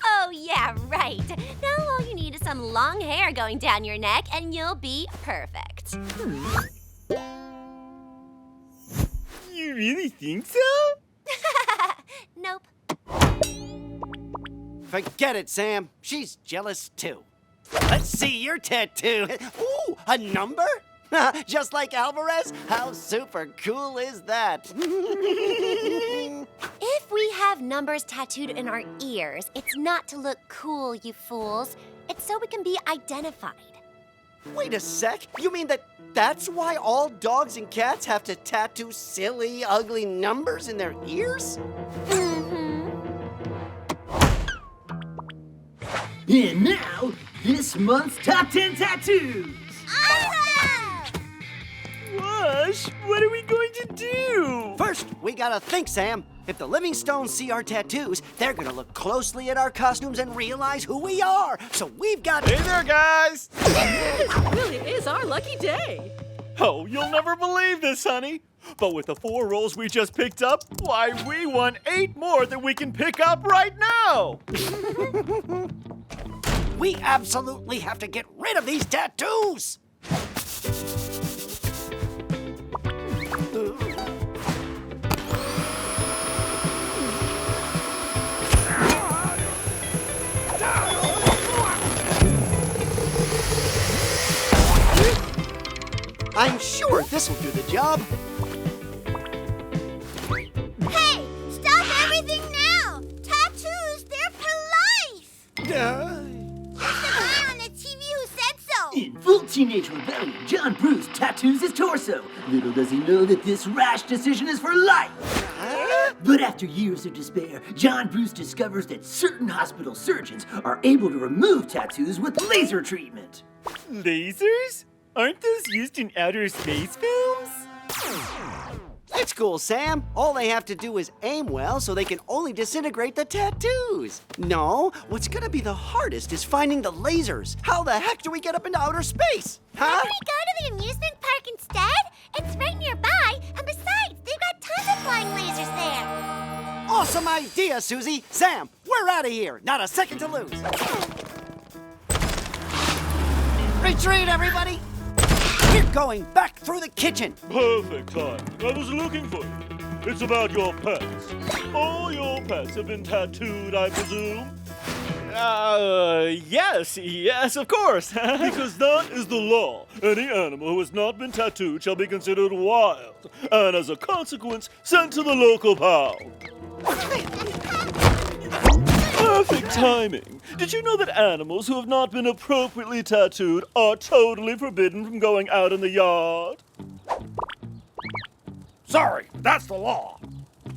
Oh, yeah, right. Now all you need is some long hair going down your neck, and you'll be perfect. You really think so? Nope. Forget it, Sam. She's jealous, too. Let's see your tattoo. Ooh, a number? Just like Alvarez? How super cool is that? If we have numbers tattooed in our ears, it's not to look cool, you fools. It's so we can be identified. Wait a sec. You mean that's why all dogs and cats have to tattoo silly, ugly numbers in their ears? And now, this month's Top 10 Tattoos! Wash, what are we going to do? First, we gotta think, Sam. If the Livingstones see our tattoos, they're gonna look closely at our costumes and realize who we are. So we've got... Hey there, guys! This really is our lucky day. Oh, you'll never believe this, honey. But with the 4 rolls we just picked up, why, we won 8 more that we can pick up right now! We absolutely have to get rid of these tattoos! I'm sure this'll do the job. Hey, stop everything now! Tattoos, they're for life! It's the guy on the TV who said so! In full teenage rebellion, John Bruce tattoos his torso. Little does he know that this rash decision is for life. But after years of despair, John Bruce discovers that certain hospital surgeons are able to remove tattoos with laser treatment. Lasers? Aren't those used in outer space films? It's cool, Sam. All they have to do is aim well so they can only disintegrate the tattoos. No, what's gonna be the hardest is finding the lasers. How the heck do we get up into outer space? Huh? Can we go to the amusement park instead? It's right nearby, and besides, they've got tons of flying lasers there. Awesome idea, Suzie. Sam, we're out of here. Not a second to lose. Retreat, everybody. We're going back through the kitchen. Perfect time. I was looking for you. It's about your pets. All your pets have been tattooed, I presume? Yes, of course. Because that is the law. Any animal who has not been tattooed shall be considered wild, and as a consequence, sent to the local pound. Perfect timing. Did you know that animals who have not been appropriately tattooed are totally forbidden from going out in the yard? Sorry, that's the law.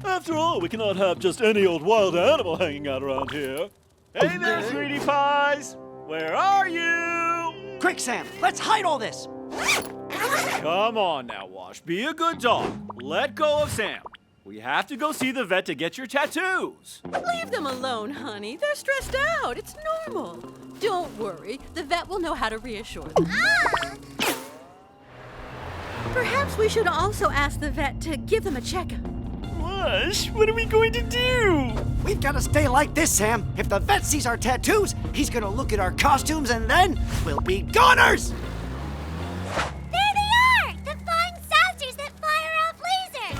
After all, we cannot have just any old wild animal hanging out around here. Hey there, sweetie pies. Where are you? Quick, Sam, let's hide all this. Come on now, Wash. Be a good dog. Let go of Sam. We have to go see the vet to get your tattoos. Leave them alone, honey. They're stressed out. It's normal. Don't worry. The vet will know how to reassure them. Perhaps we should also ask the vet to give them a checkup. Wash, what are we going to do? We've got to stay like this, Sam. If the vet sees our tattoos, he's gonna look at our costumes and then we'll be goners! There they are! The flying saucers that fire off lasers!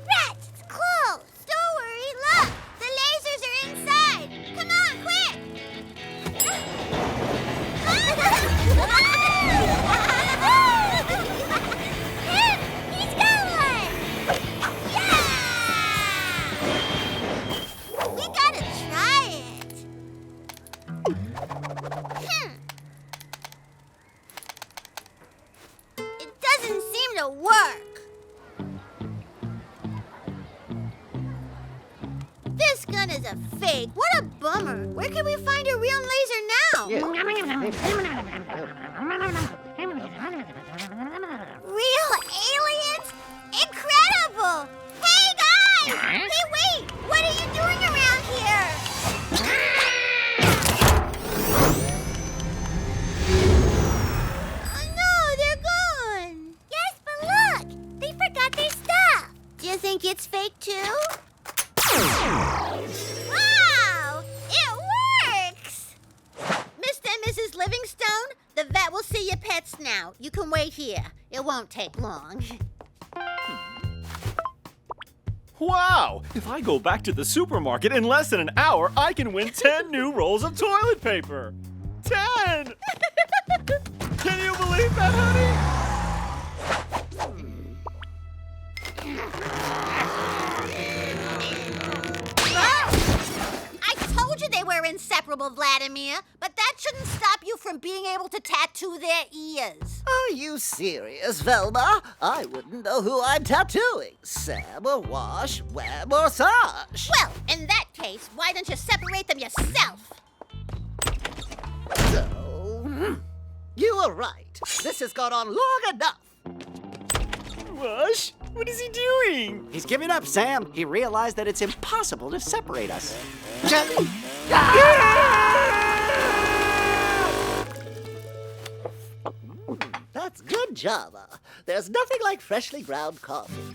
Rats, it's closed! Don't worry, look! The lasers are inside! Come on, quick! Him! He's got one! Yeah! We gotta try it! It doesn't seem to work. This gun is a fake. What a bummer. Where can we find a real laser now? Real aliens? Incredible! Hey, guys! Hey, wait! What are you doing around here? Oh, no, they're gone. Yes, but look! They forgot their stuff. Do you think it's fake, too? Wow! It works! Mr. and Mrs. Livingstone, the vet will see your pets now. You can wait here. It won't take long. Wow! If I go back to the supermarket in less than an hour, I can win 10 new rolls of toilet paper. 10! Can you believe that, honey? I told you they were inseparable, Vladimir, but that shouldn't stop you from being able to tattoo their ears. Are you serious, Velma? I wouldn't know who I'm tattooing. Sam or Wash, Wham or Sash. Well, in that case, why don't you separate them yourself? So, you were right. This has gone on long enough. Wash, what is he doing? He's giving up, Sam. He realized that it's impossible to separate us. That's good, Java. There's nothing like freshly ground coffee.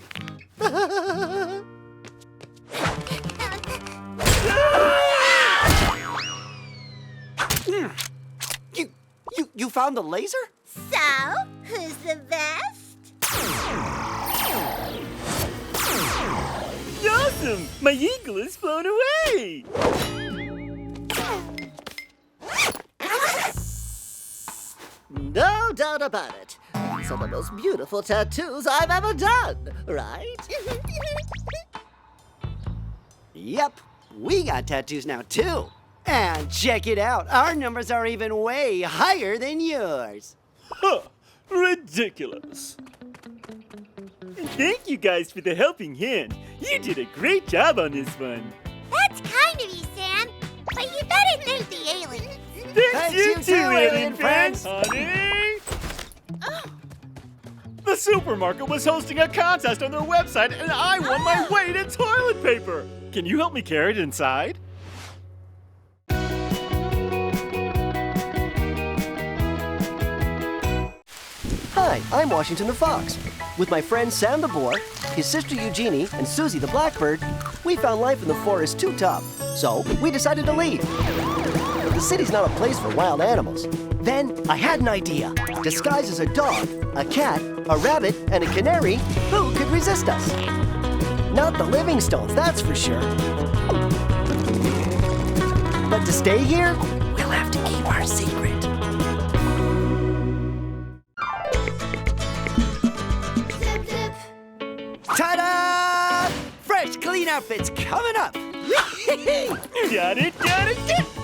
You found the laser? So, who's the best? Awesome! My eagle has flown away! No doubt about it. Some of the most beautiful tattoos I've ever done, right? Yep, we got tattoos now too. And check it out, our numbers are even way higher than yours. Huh, ridiculous. Thank you guys for the helping hand. You did a great job on this one. That's kind of you, Sam. But you better thank the aliens. Thanks you too, alien friends. Honey. The supermarket was hosting a contest on their website, and I won my weight in toilet paper. Can you help me carry it inside? Hi, I'm Washington the Fox. With my friend Sam the boar, his sister Eugénie, and Suzie the blackbird, we found life in the forest too tough. So we decided to leave. The city's not a place for wild animals. Then I had an idea. Disguised as a dog, a cat, a rabbit, and a canary, who could resist us? Not the Livingstones, that's for sure. But to stay here, we'll have to keep our secret. Ta-da! Fresh, clean outfits coming up. Got it.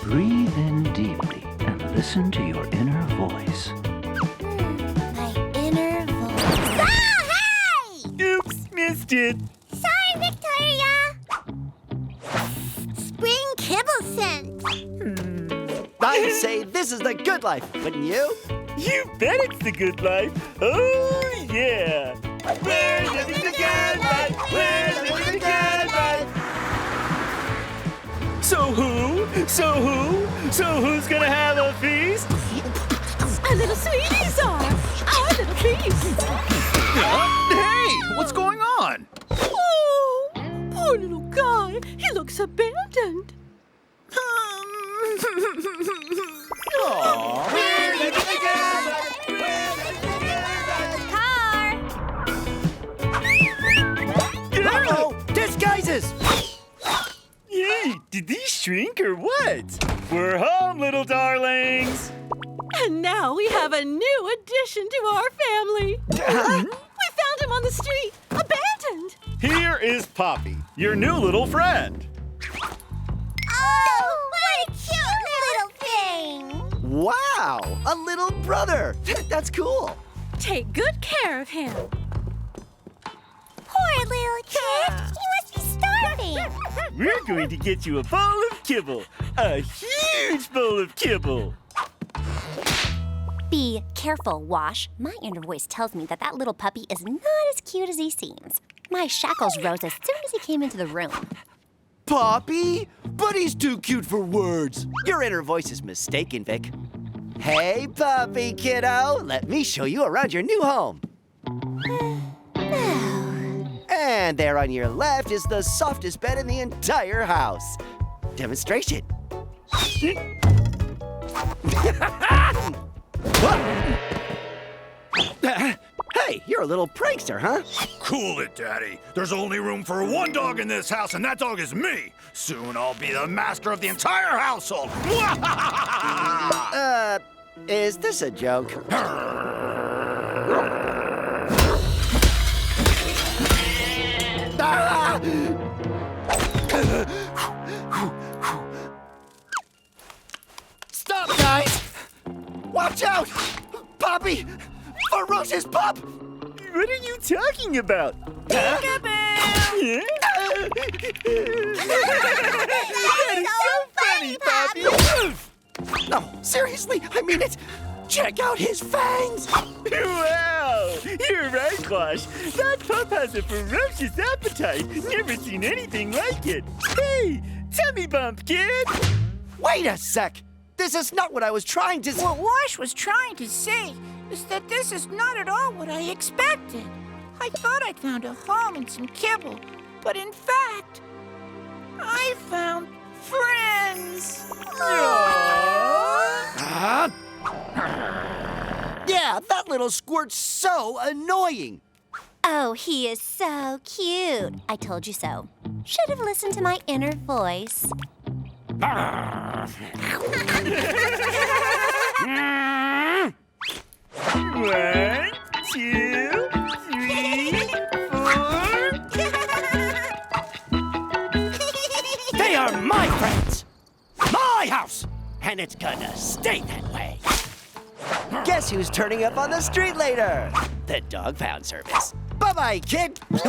Breathe in deeply and listen to your inner voice. My inner voice. Oh, hey! Oops, missed it. Sorry, Victoria. Spring kibble scent. I say this is the good life, wouldn't you? You bet it's the good life. Oh, yeah. We're living the good life. We're living the good life. So who's gonna have a feast? Our little sweeties are. Our little feast. Hey, what's going on? Oh, poor little guy. He looks abandoned. Aww. We're living the good life. Car. Uh-oh, disguises! Yay, did these shrink or what? We're home, little darlings. And now we have a new addition to our family. We found him on the street, abandoned. Here is Poppy, your new little friend. Oh, what a cute little thing! Wow, a little brother. That's cool. Take good care of him. Poor little kid. He must be starving. We're going to get you a bowl of kibble. A huge bowl of kibble. Be careful, Wash. My inner voice tells me that little puppy is not as cute as he seems. My shackles rose as soon as he came into the room. Poppy? But he's too cute for words. Your inner voice is mistaken, Vic. Hey, puppy kiddo. Let me show you around your new home. And there on your left is the softest bed in the entire house. Demonstration. Hey, you're a little prankster, huh? Cool it, Daddy. There's only room for one dog in this house, and that dog is me. Soon I'll be the master of the entire household. Is this a joke? Stop, guys! Watch out! Poppy! Ferocious pup! What are you talking about? Peekaboo! That is so funny, Poppy! No, seriously, I mean it! Check out his fangs! Wow! You're right, Wash. That pup has a ferocious appetite. Never seen anything like it. Hey, tummy bump, kid! Wait a sec! This is not what I was trying to... What Wash was trying to say is that this is not at all what I expected. I thought I'd found a home and some kibble, but in fact, I found friends. Yeah, that little squirt's so annoying. Oh, he is so cute. I told you so. Should have listened to my inner voice. 1, 2, 3, 4. They are my friends! My house! And it's gonna stay that way. Guess who's turning up on the street later? The dog pound service. Bye-bye, kid! Are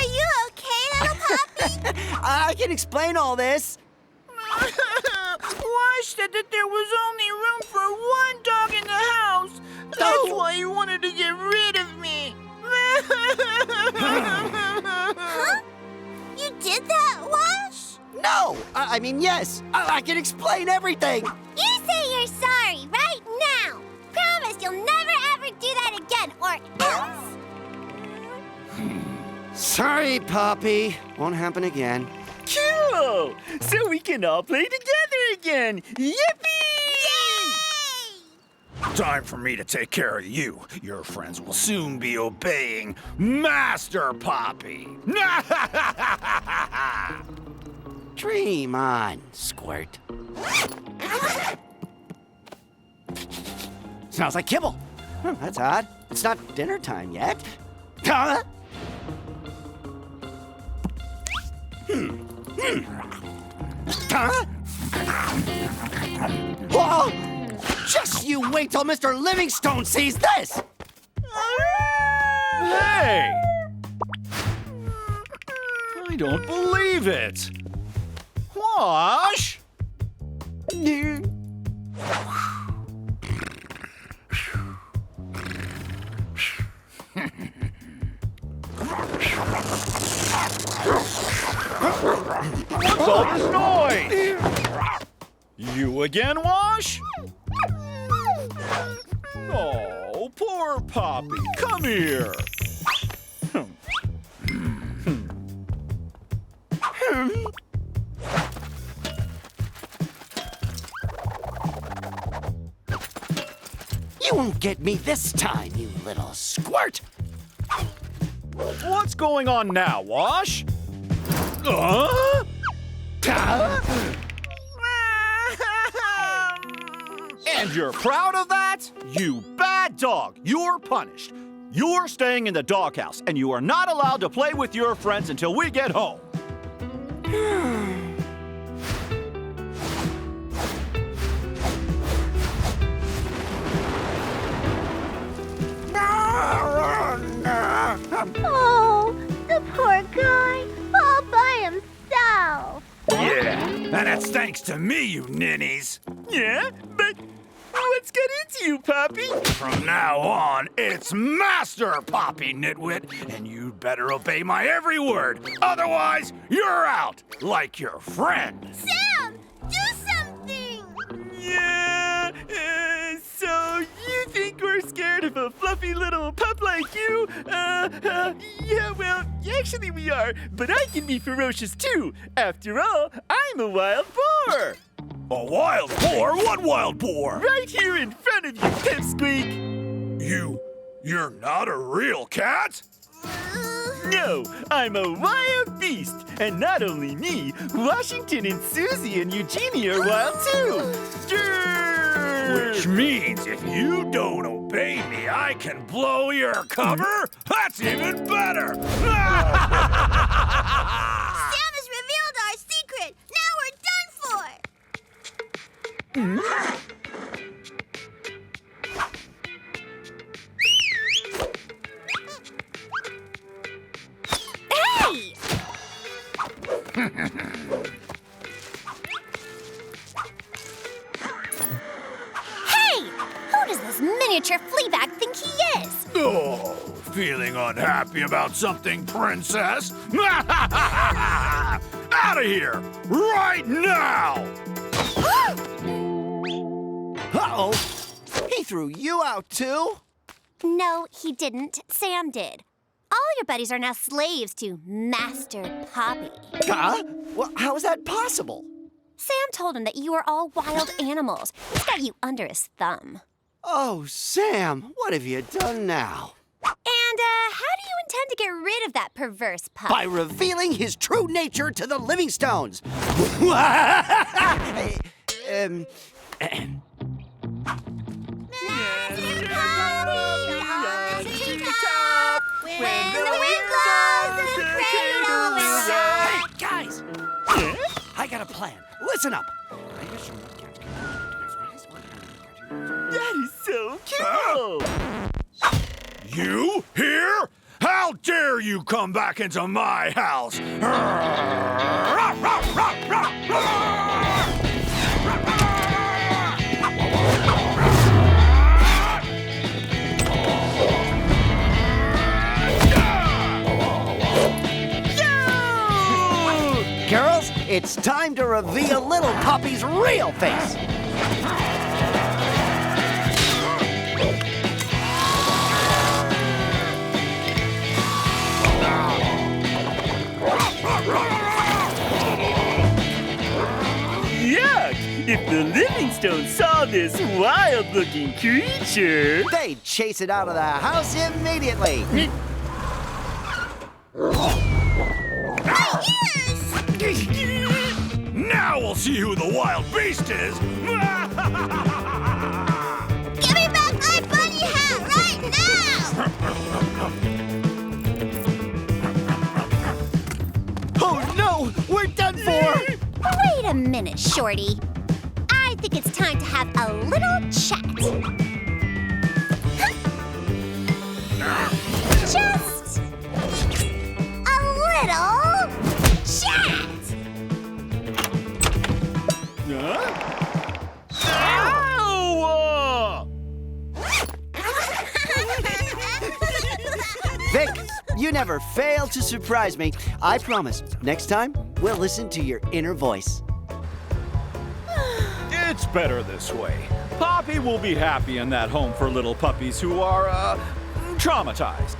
you okay, little puppy? I can explain all this. Wash said that there was only room for one dog in the house. That's why he wanted to get rid of me. Huh? You did that, Wash? No! I mean, yes. I can explain everything. You say you're sorry right now. Promise you'll never ever do that again, or else. Sorry, Poppy. Won't happen again. Cool! So we can all play together again. Yippee! Time for me to take care of you. Your friends will soon be obeying Master Poppy. Dream on, Squirt. Smells like kibble. That's odd. It's not dinner time yet. Huh? Huh? Whoa! Just you wait till Mr. Livingstone sees this! Hey! I don't believe it. Wash? What's all this noise? You again, Wash? Oh, poor Poppy. Come here. You won't get me this time, you little squirt! What's going on now, Wash? And you're proud of that? You bad dog. You're punished. You're staying in the doghouse, and you are not allowed to play with your friends until we get home. Oh, the poor guy, all by himself. Yeah, and that's thanks to me, you ninnies. Yeah, but what's got into you, Poppy? From now on, it's Master Poppy, nitwit, and you'd better obey my every word. Otherwise, you're out, like your friend. Sam, do something. Yeah, so you think we're scared of a fluffy little pup like you? Yeah, well, actually we are, but I can be ferocious too. After all, I'm a wild boar. A wild boar? What wild boar? Right here in front of you, Pipsqueak. You're not a real cat? No, I'm a wild beast. And not only me, Washington and Suzie and Eugénie are wild too. Which means if you don't obey me, I can blow your cover? That's even better! Sam has revealed our secret. Now we're done for. Hey! Hey! Who does this miniature flea bag think he is? Oh, feeling unhappy about something, princess? Out of here! Right now! Uh-oh! He threw you out, too? No, he didn't. Sam did. All your buddies are now slaves to Master Poppy. Huh? Well, how is that possible? Sam told him that you are all wild animals. He's got you under his thumb. Oh, Sam, what have you done now? And, how do you intend to get rid of that perverse pup? By revealing his true nature to the Livingstones. When the wind blows, the cradle will rock. Hey, guys! I got a plan. Listen up. That is so cool! You here? How dare you come back into my house? Girls, it's time to reveal little Poppy's real face. Yuck! If the Livingstones saw this wild-looking creature... They'd chase it out of the house immediately. Now we'll see who the wild beast is. Give me back my bunny hat right now! Oh no, we're done for. Wait a minute, Shorty. I think it's time to have a little chat. Just a little chat. never fail to surprise me. I promise, next time, we'll listen to your inner voice. It's better this way. Poppy will be happy in that home for little puppies who are, traumatized.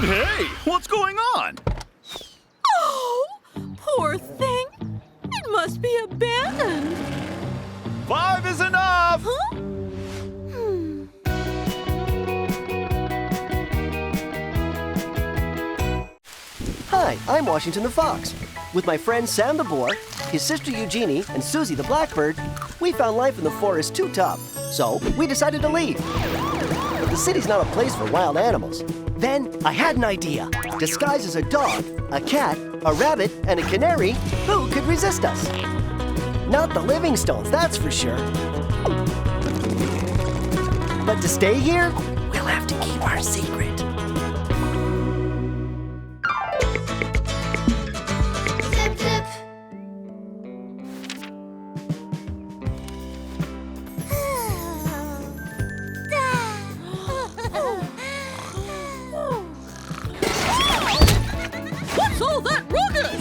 Hey, what's going on? Oh, poor thing. It must be abandoned. 5 is enough! Huh? Hi, I'm Washington the Fox. With my friend Sam the Boar, his sister Eugénie, and Suzie the Blackbird, we found life in the forest too tough. So we decided to leave. The city's not a place for wild animals. Then I had an idea. Disguised as a dog, a cat, a rabbit, and a canary, who could resist us? Not the Livingstones, that's for sure. But to stay here, we'll have to keep our secret. Zip, zip. What's all that ruckus?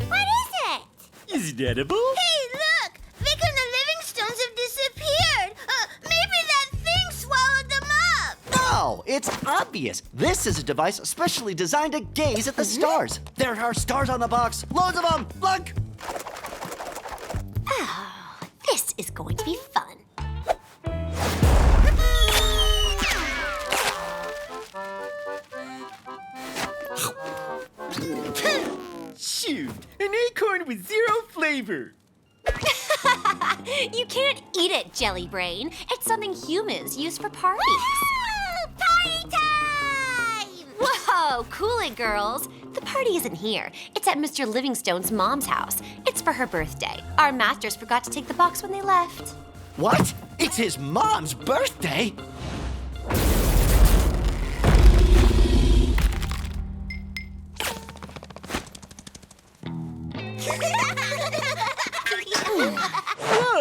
What is it? Is it edible? Hey, look! Vic and the Livingstones have disappeared. Maybe that thing swallowed them up. No, it's obvious. This is a device specially designed to gaze at the stars. There are stars on the box. Loads of them. Look. Oh, this is going to be fun. Shoot, an acorn with 0 flavor. You can't eat it, Jelly Brain. It's something humans use for parties. Party time! Whoa, cool it, girls. The party isn't here. It's at Mr. Livingstone's mom's house. It's for her birthday. Our masters forgot to take the box when they left. What? It's his mom's birthday?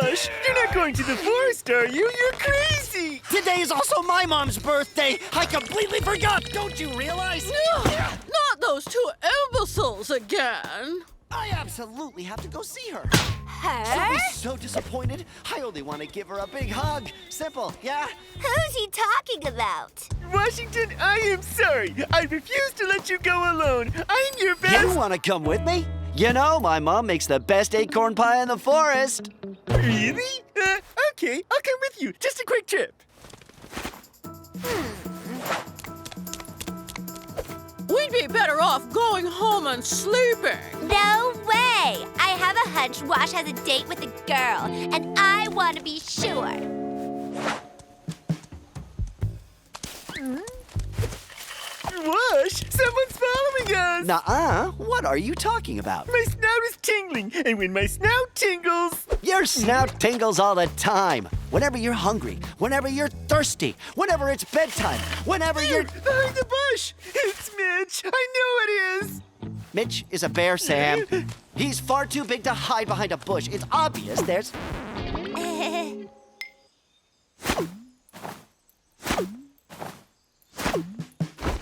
Rush, you're not going to the forest, are you? You're crazy! Today is also my mom's birthday. I completely forgot. Don't you realize? Not those two imbeciles again. I absolutely have to go see her. Her? She'll be so disappointed. I only want to give her a big hug. Simple, yeah? Who's he talking about? Washington, I am sorry. I refuse to let you go alone. I'm your best. You want to come with me? You know, my mom makes the best acorn pie in the forest. Really? Okay, I'll come with you. Just a quick trip. We'd be better off going home and sleeping. No way! I have a hunch Wash has a date with a girl, and I want to be sure. Wash, someone's following us. Nuh-uh. What are you talking about? My snout is tingling, and when my snout tingles... Your snout tingles all the time. Whenever you're hungry, whenever you're thirsty, whenever it's bedtime, whenever you're... Behind the bush! It's Mitch! I know it is! Mitch is a bear, Sam. He's far too big to hide behind a bush. It's obvious there's...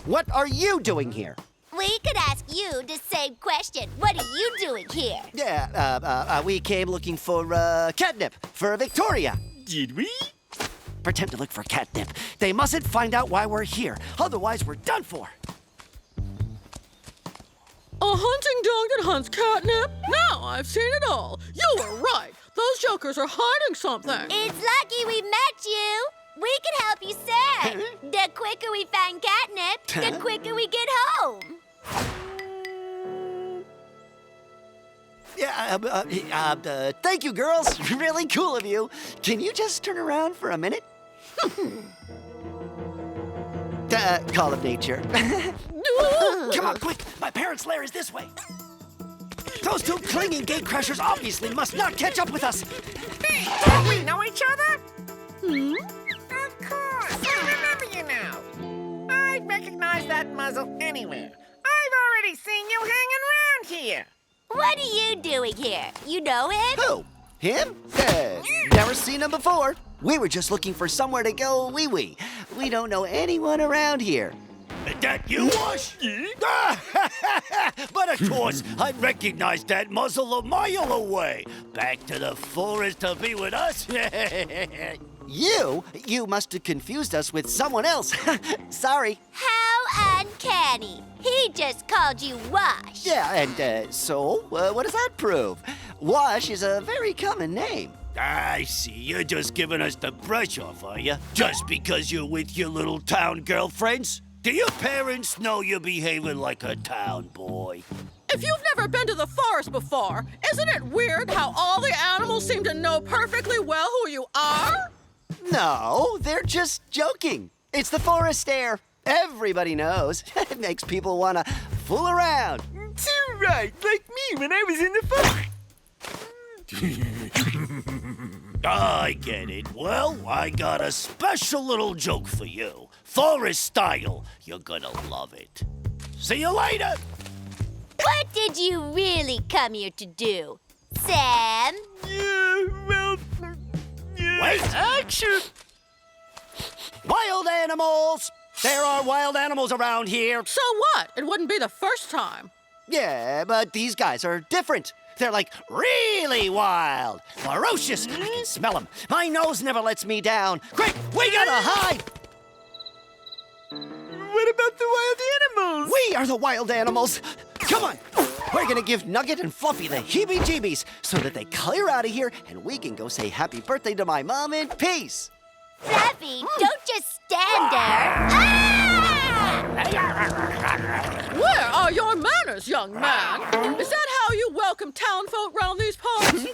What are you doing here? We could ask you the same question. What are you doing here? Yeah, we came looking for, catnip for Victoria. Did we? Pretend to look for catnip. They mustn't find out why we're here. Otherwise, we're done for. A hunting dog that hunts catnip? Now I've seen it all. You were right. Those jokers are hiding something. It's lucky we met you. We can help you search. The quicker we find catnip, the quicker we get home. Yeah, thank you, girls. Really cool of you. Can you just turn around for a minute? Call of nature. Come on, quick. My parents' lair is this way. Those two clinging gate crushers obviously must not catch up with us. Don't we know each other? Hmm? Of course, I remember you now. I'd recognize that muzzle anywhere. I've already seen you hanging around here. What are you doing doing here? You know him? Who? Him? Never seen him before. We were just looking for somewhere to go wee-wee. We don't know anyone around here. That you, Wash? But of course, I'd recognize that muzzle a mile away. Back to the forest to be with us? You must have confused us with someone else. Sorry. How uncanny. He just called you Wash. Yeah, and so, what does that prove? Wash is a very common name. I see. You're just giving us the brush off, are you? Just because you're with your little town girlfriends? Do your parents know you're behaving like a town boy? If you've never been to the forest before, isn't it weird how all the animals seem to know perfectly well who you are? No, they're just joking. It's the forest air. Everybody knows. It makes people want to fool around. Too right, like me when I was in the forest. I get it. Well, I got a special little joke for you. Forest style. You're gonna love it. See you later. What did you really come here to do, Sam? Wait. Action! Wild animals! There are wild animals around here. So what? It wouldn't be the first time. Yeah, but these guys are different. They're like really wild, ferocious. I can smell them. My nose never lets me down. Quick, we gotta hide. What about the wild animals? We are the wild animals. Come on. We're gonna give Nugget and Fluffy the heebie-jeebies so that they clear out of here and we can go say happy birthday to my mom in peace. Fluffy, don't just stand there. Where are your manners, young man? Is that how you welcome town folk round these parts?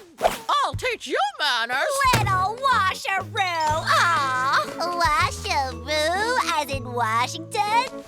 I'll teach you manners. Little washeroo. Aw, washeroo, as in Washington?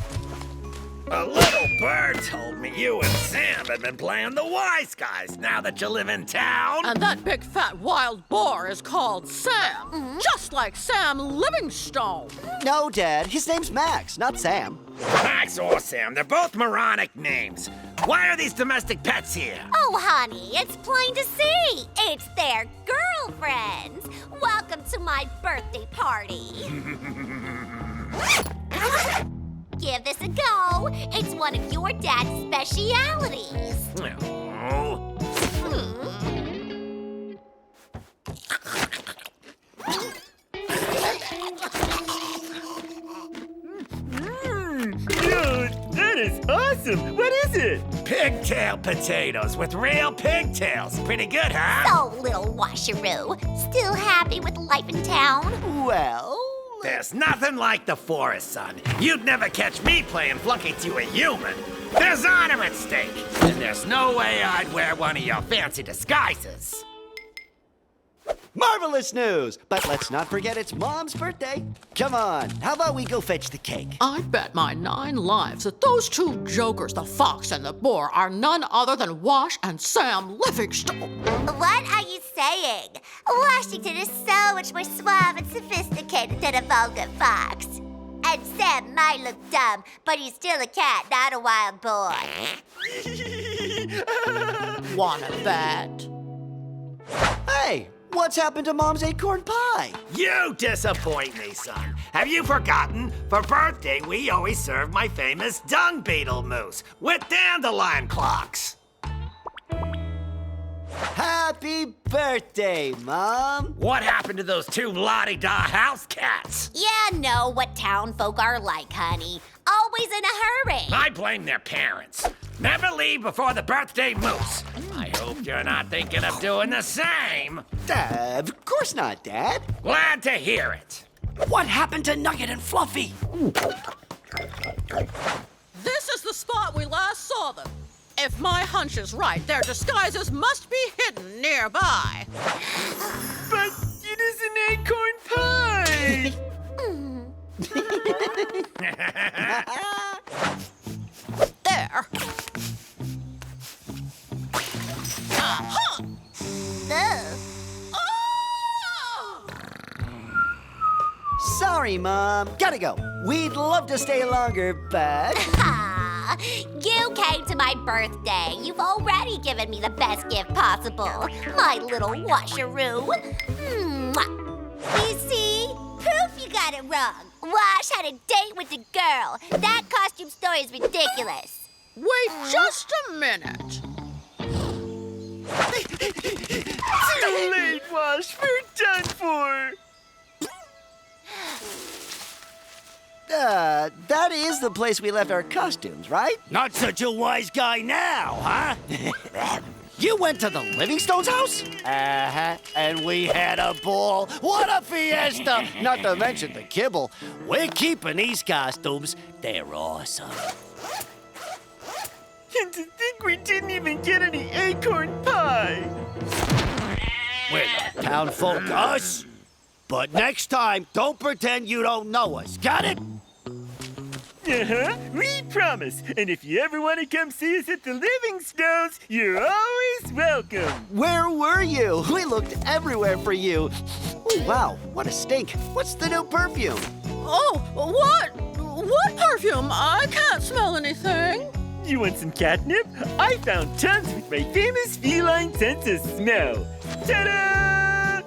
A little bird told me you and Sam had been playing the wise guys now that you live in town. And that big fat wild boar is called Sam, just like Sam Livingstone. No, Dad. His name's Max, not Sam. Max or Sam, they're both moronic names. Why are these domestic pets here? Oh, honey, it's plain to see. It's their girlfriends. Welcome to my birthday party. Give this a go. It's one of your dad's specialities. Oh. Dude, that is awesome. What is it? Pigtail potatoes with real pigtails. Pretty good, huh? So, little washeroo, still happy with life in town? Well... There's nothing like the forest, son. You'd never catch me playing flunky to a human. There's honor at stake, and there's no way I'd wear one of your fancy disguises. Marvelous news! But let's not forget it's Mom's birthday. Come on, how about we go fetch the cake? I'd bet my 9 lives that those two jokers, the fox and the boar, are none other than Wash and Sam Livingstone. What are you saying? Washington is so much more suave and sophisticated than a vulgar fox. And Sam might look dumb, but he's still a cat, not a wild boar. Wanna bet? Hey, what's happened to Mom's acorn pie? You disappoint me, son. Have you forgotten? For birthday, we always serve my famous dung beetle mousse with dandelion clocks. Happy birthday, Mom! What happened to those 2 la-di-da house cats? You know what town folk are like, honey. Always in a hurry. I blame their parents. Never leave before the birthday mousse. I hope you're not thinking of doing the same. Of course not, Dad. Glad to hear it. What happened to Nugget and Fluffy? This is the spot we last saw them. If my hunch is right, their disguises must be hidden nearby. But it is an acorn pie! There. Sorry, Mom. Gotta go. We'd love to stay longer, but... You came to my birthday. You've already given me the best gift possible. My little washeroo. You see? Proof you got it wrong. Wash had a date with the girl. That costume story is ridiculous. Wait just a minute. Too late, Wash. We're done for. That is the place we left our costumes, right? Not such a wise guy now, huh? You went to the Livingstone's house? Uh-huh, and we had a ball. What a fiesta! Not to mention the kibble. We're keeping these costumes. They're awesome. And to think we didn't even get any acorn pie. We're not town folk, us. But next time, don't pretend you don't know us. Got it? Uh-huh, we promise. And if you ever want to come see us at the Livingstones, you're always welcome. Where were you? We looked everywhere for you. Oh, wow, what a stink. What's the new perfume? Oh, what? What perfume? I can't smell anything. You want some catnip? I found tons with my famous feline sense of smell. Ta-da!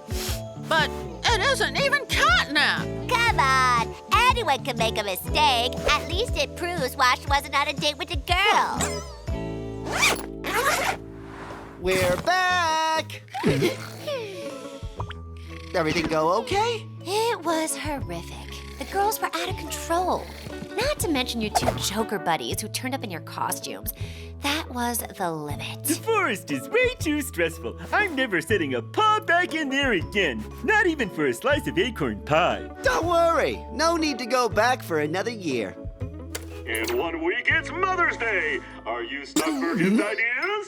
But it isn't even catnip. Come on. Anyone can make a mistake. At least it proves Wash wasn't on a date with a girl. We're back. Everything go okay? It was horrific. The girls were out of control. Not to mention your two Joker buddies who turned up in your costumes. That was the limit. The forest is way too stressful. I'm never setting a paw back in there again. Not even for a slice of acorn pie. Don't worry. No need to go back for another year. In 1 week, it's Mother's Day. Are you stuck for gift ideas?